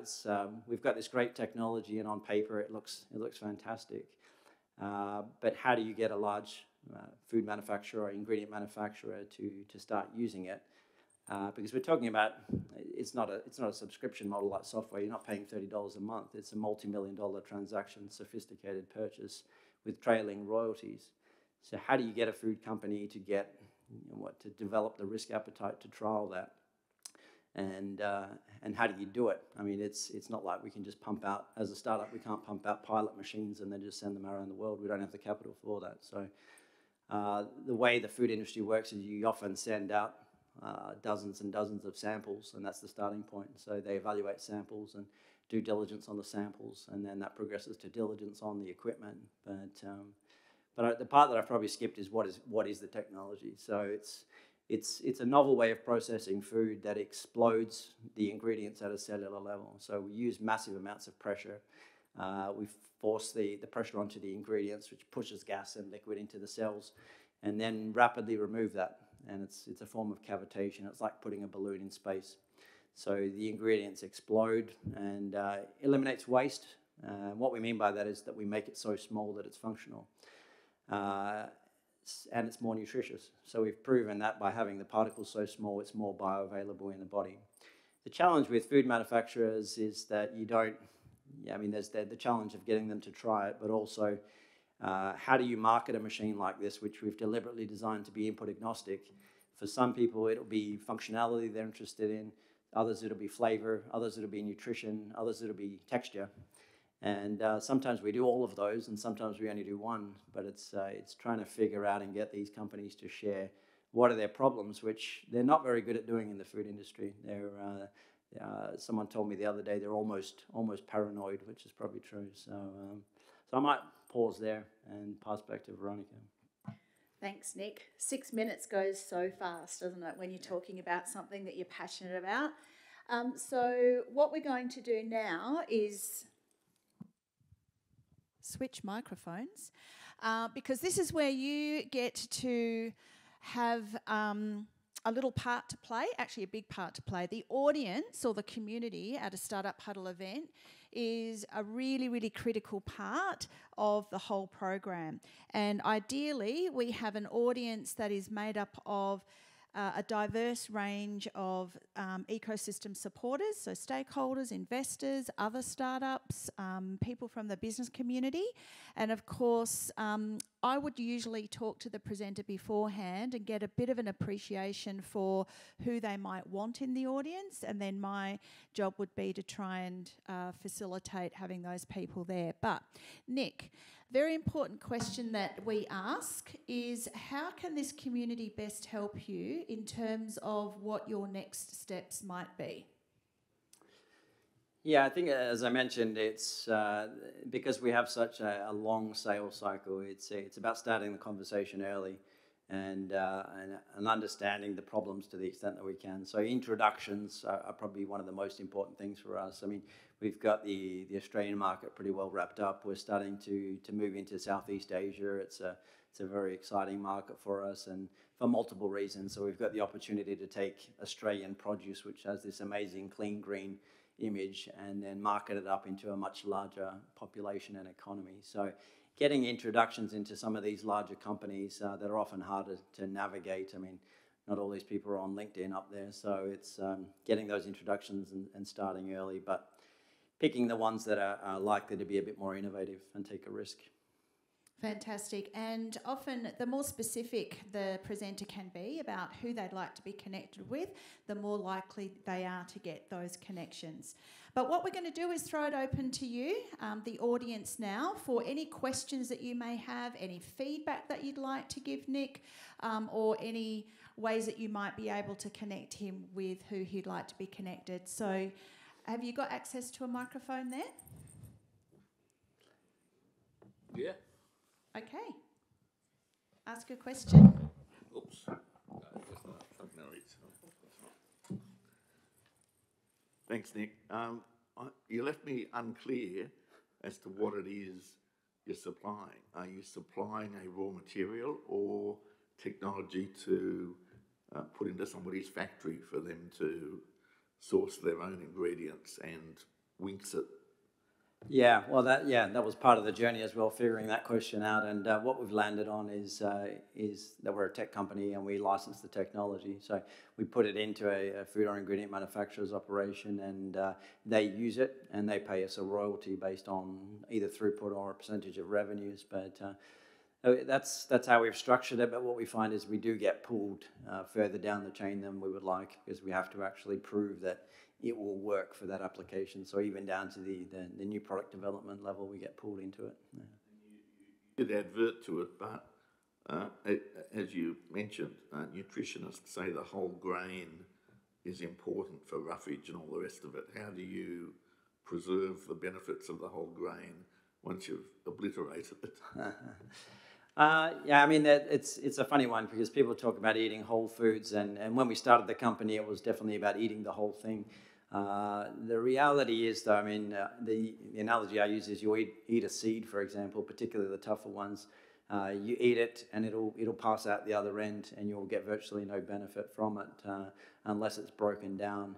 we've got this great technology, and on paper it looks fantastic. But how do you get a large food manufacturer or ingredient manufacturer to start using it? Because we're talking about it's not a subscription model like software. You're not paying $30 a month. It's a multi-million-dollar transaction, sophisticated purchase with trailing royalties. So how do you get a food company to to develop the risk appetite to trial that? And how do you do it? I mean, it's not like we can just pump out, as a startup, we can't pump out pilot machines and then just send them around the world. We don't have the capital for that. So the way the food industry works is you often send out dozens and dozens of samples, and that's the starting point. So they evaluate samples and do diligence on the samples, and then that progresses to diligence on the equipment. But the part that I've probably skipped is what is the technology. So it's a novel way of processing food that explodes the ingredients at a cellular level. So we use massive amounts of pressure. We force the pressure onto the ingredients, which pushes gas and liquid into the cells, and then rapidly remove that. And it's a form of cavitation. It's like putting a balloon in space. So the ingredients explode and eliminates waste. What we mean by that is that we make it so small that it's functional. And it's more nutritious. So we've proven that by having the particles so small, it's more bioavailable in the body. The challenge with food manufacturers is that there's the challenge of getting them to try it, but also how do you market a machine like this, which we've deliberately designed to be input agnostic? For some people, it'll be functionality they're interested in. Others, it'll be flavor. Others, it'll be nutrition. Others, it'll be texture. And sometimes we do all of those, and sometimes we only do one. But it's trying to figure out and get these companies to share what are their problems, which they're not very good at doing in the food industry. Someone told me the other day they're almost paranoid, which is probably true. So I might pause there and pass back to Veronica. Thanks, Nick. 6 minutes goes so fast, doesn't it, when you're talking about something that you're passionate about? So what we're going to do now is switch microphones, because this is where you get to have a little part to play, actually a big part to play. The audience or the community at a Startup Huddle event is a really, really critical part of the whole program. And ideally, we have an audience that is made up of a diverse range of ecosystem supporters, so stakeholders, investors, other startups, people from the business community. And of course, I would usually talk to the presenter beforehand and get a bit of an appreciation for who they might want in the audience, and then my job would be to try and facilitate having those people there. But Nick, very important question that we ask is, how can this community best help you in terms of what your next steps might be? Yeah, I think as I mentioned, it's because we have such a long sales cycle. It's about starting the conversation early and understanding the problems to the extent that we can. So introductions are probably one of the most important things for us. I mean, we've got the Australian market pretty well wrapped up. We're starting to move into Southeast Asia. It's a very exciting market for us, and for multiple reasons. So we've got the opportunity to take Australian produce, which has this amazing clean green image, and then market it up into a much larger population and economy. So getting introductions into some of these larger companies that are often harder to navigate. I mean, not all these people are on LinkedIn up there, so it's getting those introductions and starting early, but picking the ones that are likely to be a bit more innovative and take a risk. Fantastic. And often the more specific the presenter can be about who they'd like to be connected with, the more likely they are to get those connections. But what we're going to do is throw it open to you, the audience now, for any questions that you may have, any feedback that you'd like to give Nick, or any ways that you might be able to connect him with who he'd like to be connected. So have you got access to a microphone there? Yeah. Okay. Ask a question. Oops. Thanks, Nick. You left me unclear as to what it is you're supplying? Are you supplying a raw material or technology to put into somebody's factory for them to source their own ingredients and winx it? Yeah, well, that was part of the journey as well, figuring that question out. And what we've landed on is that we're a tech company and we license the technology. So we put it into a food or ingredient manufacturer's operation, and they use it and they pay us a royalty based on either throughput or a percentage of revenues. But that's how we've structured it. But what we find is we do get pulled further down the chain than we would like, because we have to actually prove that it will work for that application. So even down to the new product development level, we get pulled into it. Yeah. You did advert to it, but as you mentioned, nutritionists say the whole grain is important for roughage and all the rest of it. How do you preserve the benefits of the whole grain once you've obliterated it? Yeah, I mean, it's a funny one, because people talk about eating whole foods, and when we started the company, it was definitely about eating the whole thing. The reality is, though, I mean, the analogy I use is you eat a seed, for example, particularly the tougher ones. You eat it and it'll pass out the other end, and you'll get virtually no benefit from it unless it's broken down.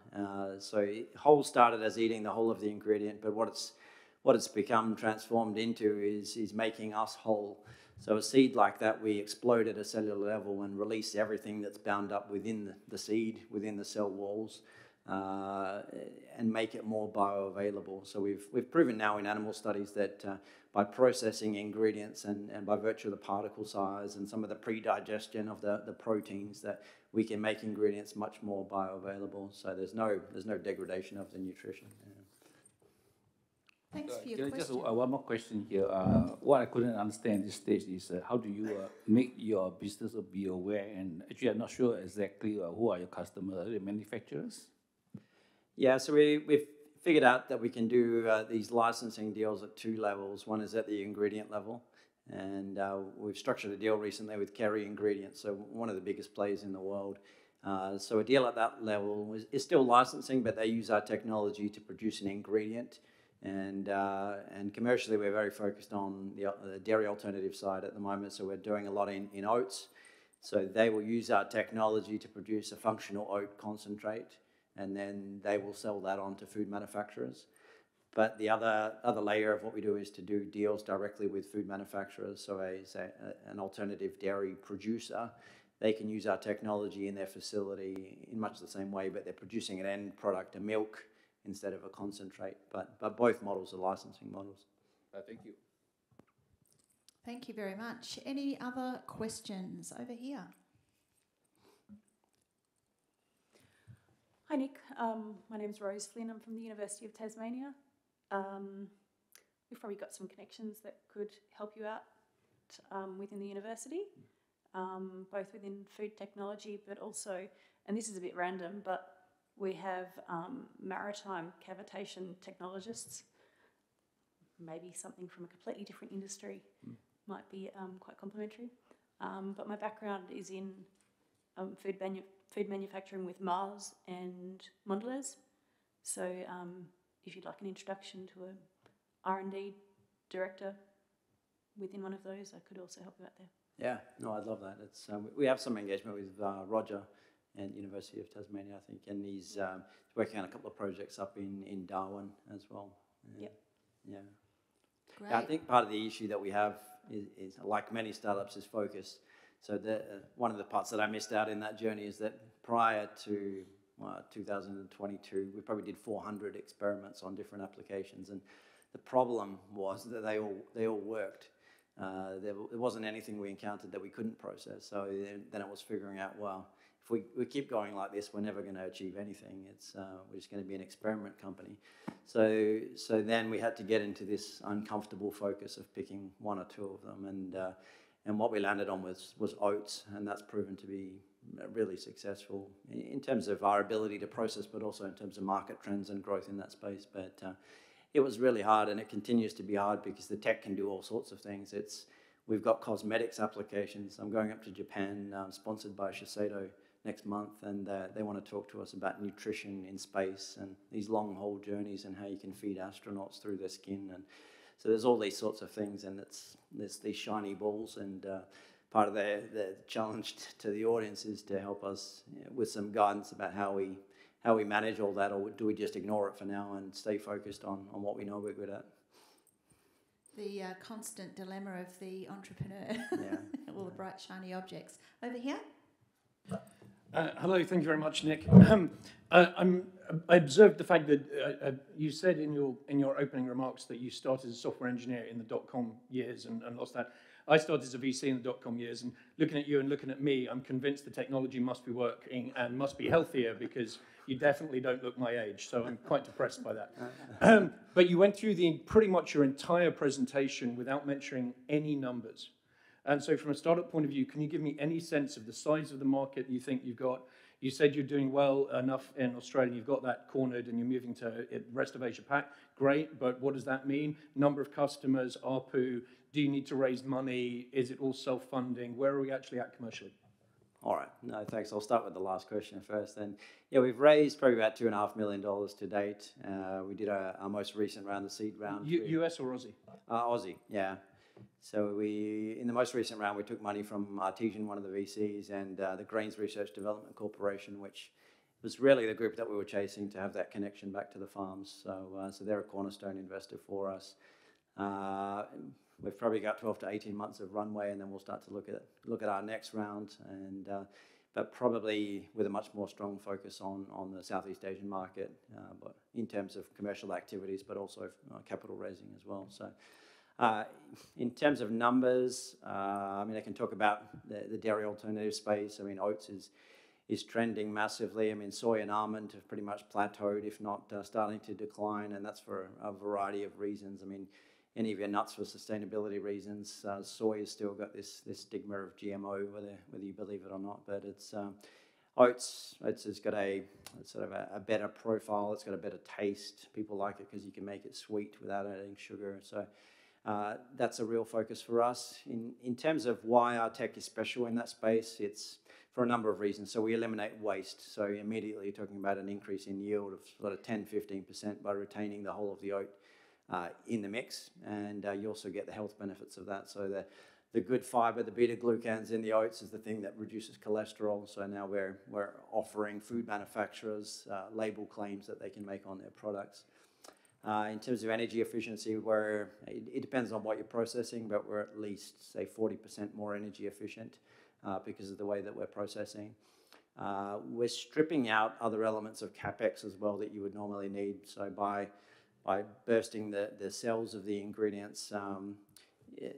So whole started as eating the whole of the ingredient, but what it's become transformed into is making us whole. So a seed like that, we explode at a cellular level and release everything that's bound up within the seed, within the cell walls, and make it more bioavailable. So we've proven now in animal studies that by processing ingredients and by virtue of the particle size and some of the pre-digestion of the proteins, that we can make ingredients much more bioavailable. So there's no degradation of the nutrition. Yeah. Thanks for your question. Just one more question here. What I couldn't understand at this stage is how do you make your business be aware? And actually, I'm not sure exactly who are your customers. Are they manufacturers? Yeah, so we've figured out that we can do these licensing deals at two levels. One is at the ingredient level, and we've structured a deal recently with Kerry Ingredients, so one of the biggest players in the world. So a deal at that level is still licensing, but they use our technology to produce an ingredient. And commercially, we're very focused on the dairy alternative side at the moment. So we're doing a lot in oats. So they will use our technology to produce a functional oat concentrate, and then they will sell that on to food manufacturers. But the other layer of what we do is to do deals directly with food manufacturers. So an alternative dairy producer, they can use our technology in their facility in much the same way, but they're producing an end product, a milk, instead of a concentrate. But both models are licensing models. Thank you. Thank you very much. Any other questions over here? Hi, Nick. My name's Rose Flynn. I'm from the University of Tasmania. We've probably got some connections that could help you out within the university, both within food technology, but also, and this is a bit random, but we have maritime cavitation technologists. Maybe something from a completely different industry might be quite complementary. But my background is in food manufacturing with Mars and Mondelez. So if you'd like an introduction to a R&D director within one of those, I could also help you out there. Yeah, no, I'd love that. It's we have some engagement with Roger at University of Tasmania, I think, and he's working on a couple of projects up in Darwin as well. Yep. Yeah. Great. Yeah, I think part of the issue that we have is like many startups, is focus. So one of the parts that I missed out in that journey is that prior to 2022, we probably did 400 experiments on different applications, and the problem was that they all worked. There wasn't anything we encountered that we couldn't process. So then it was figuring out, well, if we keep going like this, we're never going to achieve anything. We're just going to be an experiment company. So then we had to get into this uncomfortable focus of picking one or two of them, and what we landed on was oats, and that's proven to be really successful in terms of our ability to process, but also in terms of market trends and growth in that space. But it was really hard, and it continues to be hard because the tech can do all sorts of things. We've got cosmetics applications. I'm going up to Japan, sponsored by Shiseido next month, and they want to talk to us about nutrition in space and these long haul journeys and how you can feed astronauts through their skin. And So there's all these sorts of things, and there's these shiny balls, and part of the challenge to the audience is to help us with some guidance about how we manage all that, or do we just ignore it for now and stay focused on what we know we're good at. The constant dilemma of the entrepreneur. Yeah. All the bright, shiny objects. Over here. Hello, thank you very much, Nick. I observed the fact that you said in your opening remarks that you started as a software engineer in the dot-com years and lost that. I started as a VC in the dot-com years, and looking at you and looking at me, I'm convinced the technology must be working and must be healthier, because you definitely don't look my age, so I'm quite depressed by that. But you went through pretty much your entire presentation without mentioning any numbers. And so from a startup point of view, can you give me any sense of the size of the market you think you've got? You said you're doing well enough in Australia, you've got that cornered and you're moving to the rest of Asia Pac. Great, but what does that mean? Number of customers, ARPU, do you need to raise money? Is it all self-funding? Where are we actually at commercially? All right, no, thanks. I'll start with the last question first. Then, yeah, we've raised probably about $2.5 million to date. We did our most recent round, the seed round. US or Aussie? Aussie, yeah. So in the most recent round, we took money from Artesian, one of the VCs, and the Grains Research Development Corporation, which was really the group that we were chasing to have that connection back to the farms. So they're a cornerstone investor for us. We've probably got 12 to 18 months of runway, and then we'll start to look at our next round, and but probably with a much more strong focus on the Southeast Asian market, but in terms of commercial activities, but also capital raising as well. So in terms of numbers, I mean, I can talk about the dairy alternative space. I mean, oats is trending massively. I mean, soy and almond have pretty much plateaued, if not starting to decline, and that's for a variety of reasons. I mean, any of your nuts for sustainability reasons. Soy has still got this stigma of GMO, whether you believe it or not. But it's oats has got a sort of a better profile. It's got a better taste. People like it because you can make it sweet without adding sugar. So that's a real focus for us. In terms of why our tech is special in that space, it's for a number of reasons. So we eliminate waste. So immediately you're talking about an increase in yield of sort of 10-15% by retaining the whole of the oat in the mix, and you also get the health benefits of that. So the good fiber, the beta-glucans in the oats is the thing that reduces cholesterol. So now we're offering food manufacturers label claims that they can make on their products. In terms of energy efficiency, it depends on what you're processing, but we're at least, say, 40% more energy efficient because of the way that we're processing. We're stripping out other elements of CapEx as well that you would normally need. So by bursting the cells of the ingredients.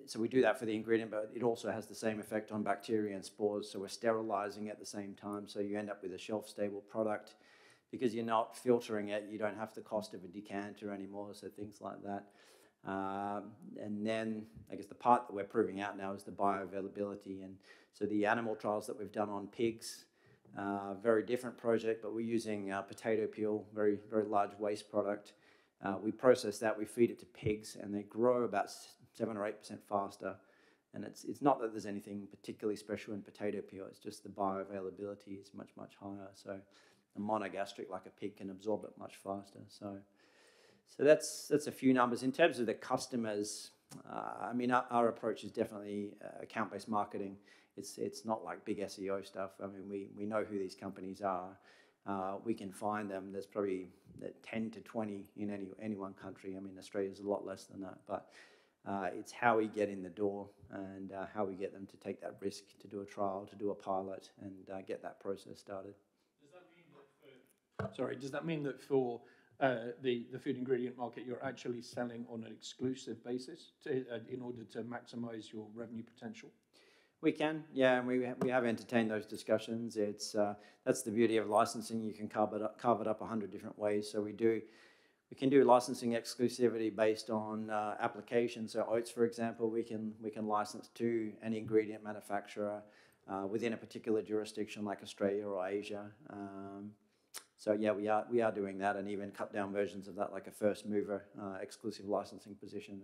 So we do that for the ingredient, but it also has the same effect on bacteria and spores. So we're sterilizing at the same time. So you end up with a shelf-stable product. Because you're not filtering it, you don't have the cost of a decanter anymore, so things like that. And then I guess the part that we're proving out now is the bioavailability. And so the animal trials that we've done on pigs, very different project, but we're using potato peel, very, very large waste product. We process that, we feed it to pigs, and they grow about 7 or 8% faster. And it's not that there's anything particularly special in potato peel, it's just the bioavailability is much, much higher. So a monogastric, like a pig, can absorb it much faster. So that's a few numbers. In terms of the customers, I mean, our approach is definitely account-based marketing. It's not like big SEO stuff. I mean, we know who these companies are. We can find them. There's probably 10 to 20 in any one country. I mean, Australia's a lot less than that. But it's how we get in the door and how we get them to take that risk, to do a trial, to do a pilot, and get that process started. Does that mean that for the food ingredient market, you're actually selling on an exclusive basis in order to maximize your revenue potential? We can, yeah, and we have entertained those discussions. That's the beauty of licensing. You can carve it up 100 different ways. So we can do licensing exclusivity based on applications. So oats, for example, we can license to an ingredient manufacturer within a particular jurisdiction like Australia or Asia. So yeah, we are doing that, and even cut down versions of that, like a first mover exclusive licensing position.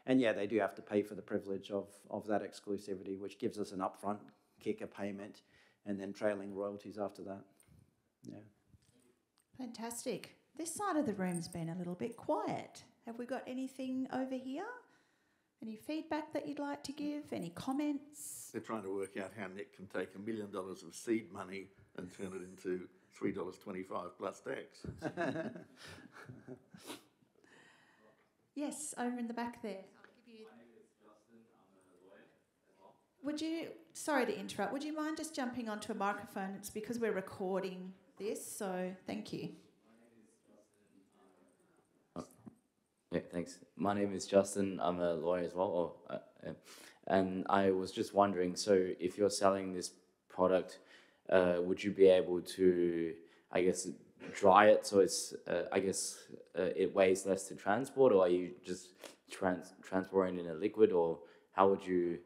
And yeah, they do have to pay for the privilege of that exclusivity, which gives us an upfront kicker payment and then trailing royalties after that. Yeah. Fantastic. This side of the room's been a little bit quiet. Have we got anything over here? Any feedback that you'd like to give? Any comments? They're trying to work out how Nick can take $1 million of seed money and turn it into $3.25 plus tax. Yes, over in the back there. Would you, sorry to interrupt, would you mind just jumping onto a microphone? It's because we're recording this, so thank you. Yeah, thanks. My name is Justin. I'm a lawyer as well. And I was just wondering, so if you're selling this product, would you be able to, I guess, dry it so it's, it weighs less to transport, or are you just transporting in a liquid, or how would you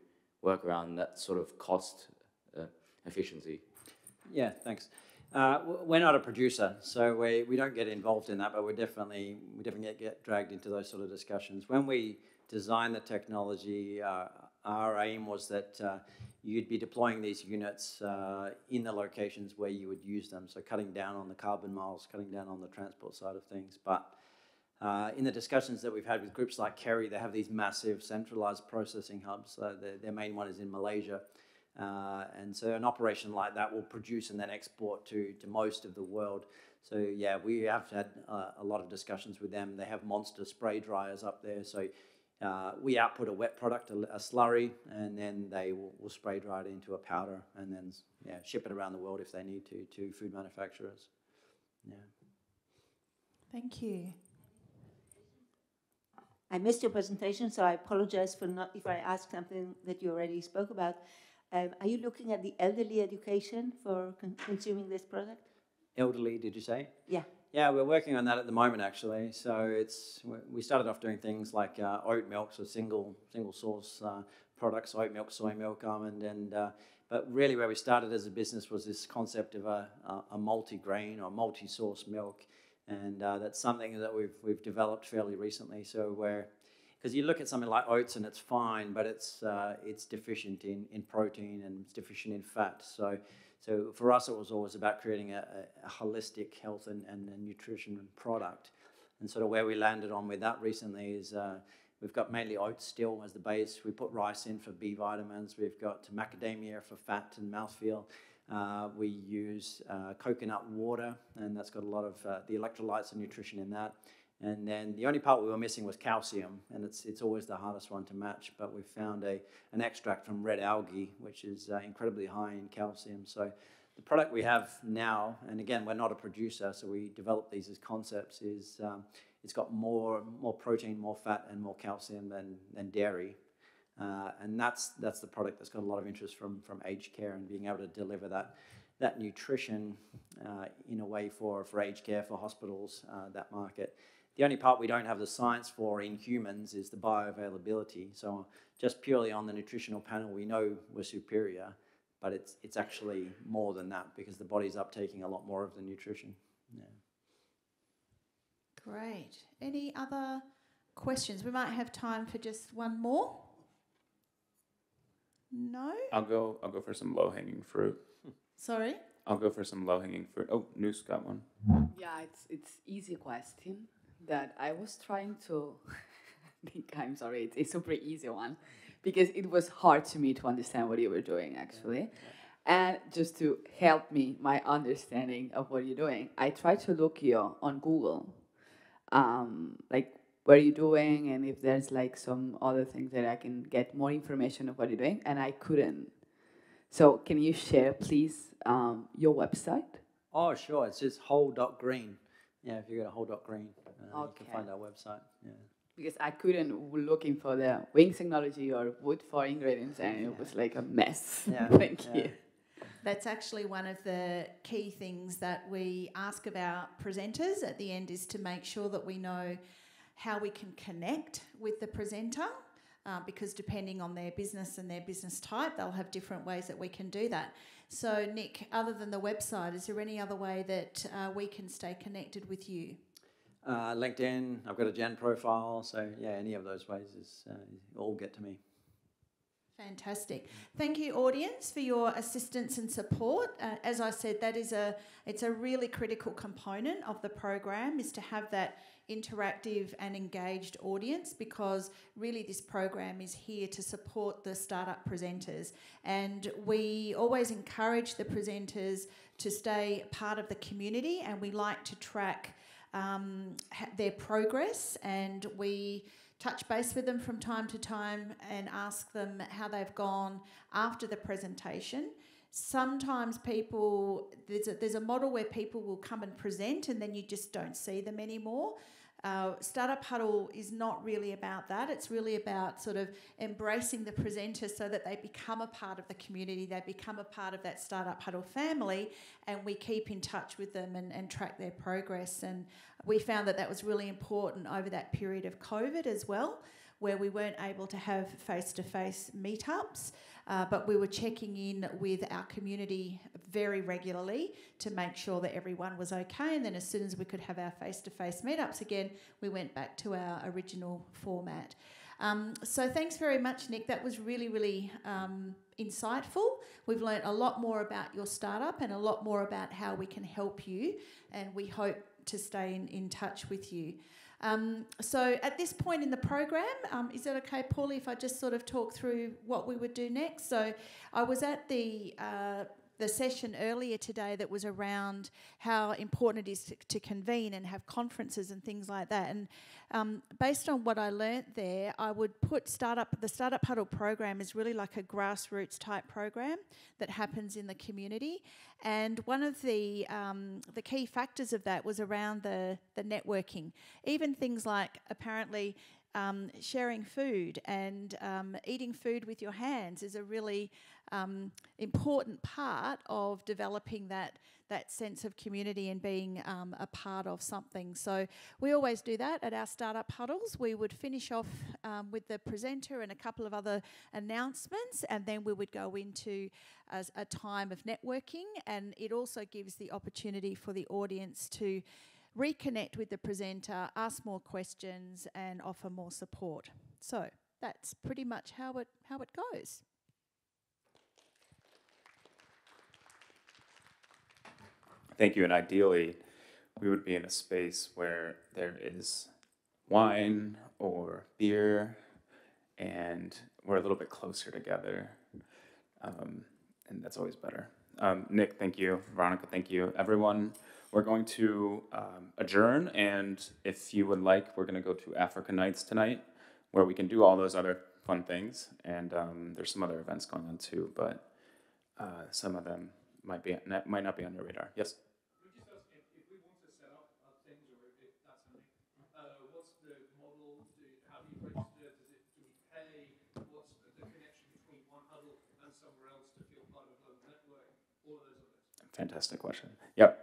work around that sort of cost efficiency? Yeah, thanks. We're not a producer, so we don't get involved in that, but we definitely get dragged into those sort of discussions. When we designed the technology, our aim was that you'd be deploying these units in the locations where you would use them, so cutting down on the carbon miles, cutting down on the transport side of things. But in the discussions that we've had with groups like Kerry, they have these massive centralized processing hubs. Their main one is in Malaysia. And so an operation like that will produce and then export to most of the world. So yeah, we have had a lot of discussions with them. They have monster spray dryers up there. So we output a wet product, a slurry, and then they will spray dry it into a powder and then ship it around the world if they need to food manufacturers. Yeah. Thank you. I missed your presentation, so I apologize for not if I asked something that you already spoke about. Are you looking at the elderly education for consuming this product? Elderly, did you say? Yeah. Yeah, we're working on that at the moment, actually. So we started off doing things like oat milk, so single source products, oat milk, soy milk, almond, and but really where we started as a business was this concept of a multi-grain or multi-source milk, and that's something that we've developed fairly recently. So because you look at something like oats and it's fine, but it's deficient in protein and it's deficient in fat. So for us, it was always about creating a holistic health and nutrition product. And sort of where we landed on with that recently is we've got mainly oats still as the base. We put rice in for B vitamins. We've got macadamia for fat and mouthfeel. We use coconut water, and that's got a lot of the electrolytes and nutrition in that. And then the only part we were missing was calcium, and it's always the hardest one to match. But we found an extract from red algae, which is incredibly high in calcium. So the product we have now, and again, we're not a producer, so we develop these as concepts, is it's got more protein, more fat, and more calcium than dairy. And that's the product that's got a lot of interest from aged care and being able to deliver that nutrition in a way for aged care, for hospitals, that market. The only part we don't have the science for in humans is the bioavailability. So just purely on the nutritional panel, we know we're superior, but it's actually more than that because the body's uptaking a lot more of the nutrition. Yeah. Great. Any other questions? We might have time for just one more. No? I'll go for some low-hanging fruit. Sorry? I'll go for some low-hanging fruit. Oh, Noose got one. Yeah, it's easy question that I was trying to think. I'm sorry, it's a super easy one because it was hard to me to understand what you were doing actually. And just to help me, my understanding of what you're doing, I tried to look you on Google, like what are you doing and if there's like some other things that I can get more information of what you're doing, and I couldn't. So can you share, please, your website? Oh, sure. It's just whole.green. Yeah, if you go to whole.green, you can find our website. Yeah. Because I couldn't looking for the wings technology or wood for ingredients, and it was like a mess. Yeah. Thank you. That's actually one of the key things that we ask of our presenters at the end, is to make sure that we know how we can connect with the presenter, because depending on their business and their business type, they'll have different ways that we can do that. So Nick, other than the website, is there any other way that we can stay connected with you? LinkedIn, I've got a Gen profile, so yeah, any of those ways is all get to me. Fantastic. Thank you, audience, for your assistance and support. As I said, it's a really critical component of the program, is to have that interactive and engaged audience, because really this program is here to support the startup presenters, and we always encourage the presenters to stay part of the community, and we like to track their progress, and we touch base with them from time to time and ask them how they've gone after the presentation. Sometimes there's a model where people will come and present and then you just don't see them anymore. Startup Huddle is not really about that. It's really about sort of embracing the presenters so that they become a part of the community, they become a part of that Startup Huddle family, and we keep in touch with them and track their progress. And we found that was really important over that period of COVID as well, where we weren't able to have face-to-face meetups, but we were checking in with our community very regularly to make sure that everyone was okay. And then as soon as we could have our face-to-face meetups again, we went back to our original format. So thanks very much, Nick. That was really, really insightful. We've learned a lot more about your startup and a lot more about how we can help you, and we hope to stay in touch with you. So at this point in the program, is that okay, Paulie, if I just sort of talk through what we would do next? So I was at the session earlier today that was around how important it is to convene and have conferences and things like that. And based on what I learnt there, I would put the Startup Huddle program is really like a grassroots type program that happens in the community. And one of the key factors of that was around the networking. Even things like apparently sharing food and eating food with your hands is a really important part of developing that sense of community and being a part of something. So we always do that at our startup huddles. We would finish off with the presenter and a couple of other announcements, and then we would go into a time of networking, and it also gives the opportunity for the audience to reconnect with the presenter, ask more questions, and offer more support. So that's pretty much how it goes. Thank you. And ideally, we would be in a space where there is wine or beer, and we're a little bit closer together. And that's always better. Nick, thank you. Veronica, thank you. Everyone, we're going to adjourn, and if you would like, we're going to go to Africa Nights tonight, where we can do all those other fun things. And there's some other events going on too, but some of them might not be on your radar. Yes? If we want to set up things, or if that's something, what's the model? How do you register? Do we pay? What's the connection between one huddle and somewhere else to feel part of a global network? All of those other things. Fantastic question. Yep.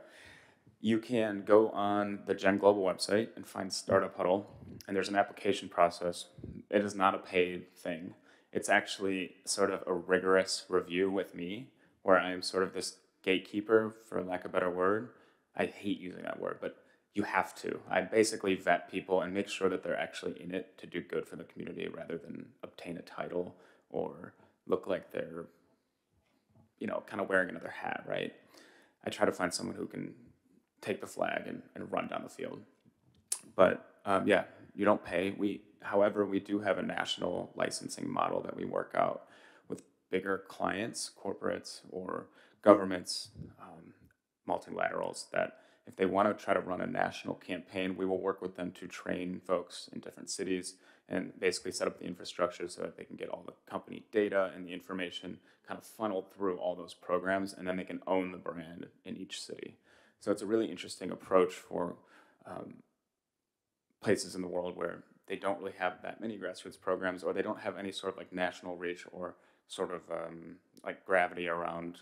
You can go on the Gen Global website and find Startup Huddle, and there's an application process. It is not a paid thing. It's actually sort of a rigorous review with me, where I am sort of this gatekeeper, for lack of a better word. I hate using that word, but you have to. I basically vet people and make sure that they're actually in it to do good for the community rather than obtain a title or look like they're, kind of wearing another hat, right? I try to find someone who can take the flag and run down the field. But yeah, you don't pay. However, we do have a national licensing model that we work out with bigger clients, corporates, or governments, multilaterals, that if they want to try to run a national campaign, we will work with them to train folks in different cities and basically set up the infrastructure so that they can get all the company data and the information kind of funneled through all those programs, and then they can own the brand in each city. So it's a really interesting approach for places in the world where they don't really have that many grassroots programs, or they don't have any sort of like national reach or sort of like gravity around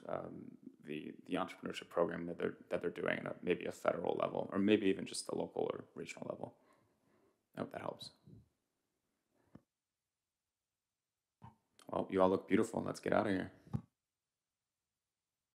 the entrepreneurship program that they're doing at maybe a federal level, or maybe even just the local or regional level. I hope that helps. Well, you all look beautiful. Let's get out of here.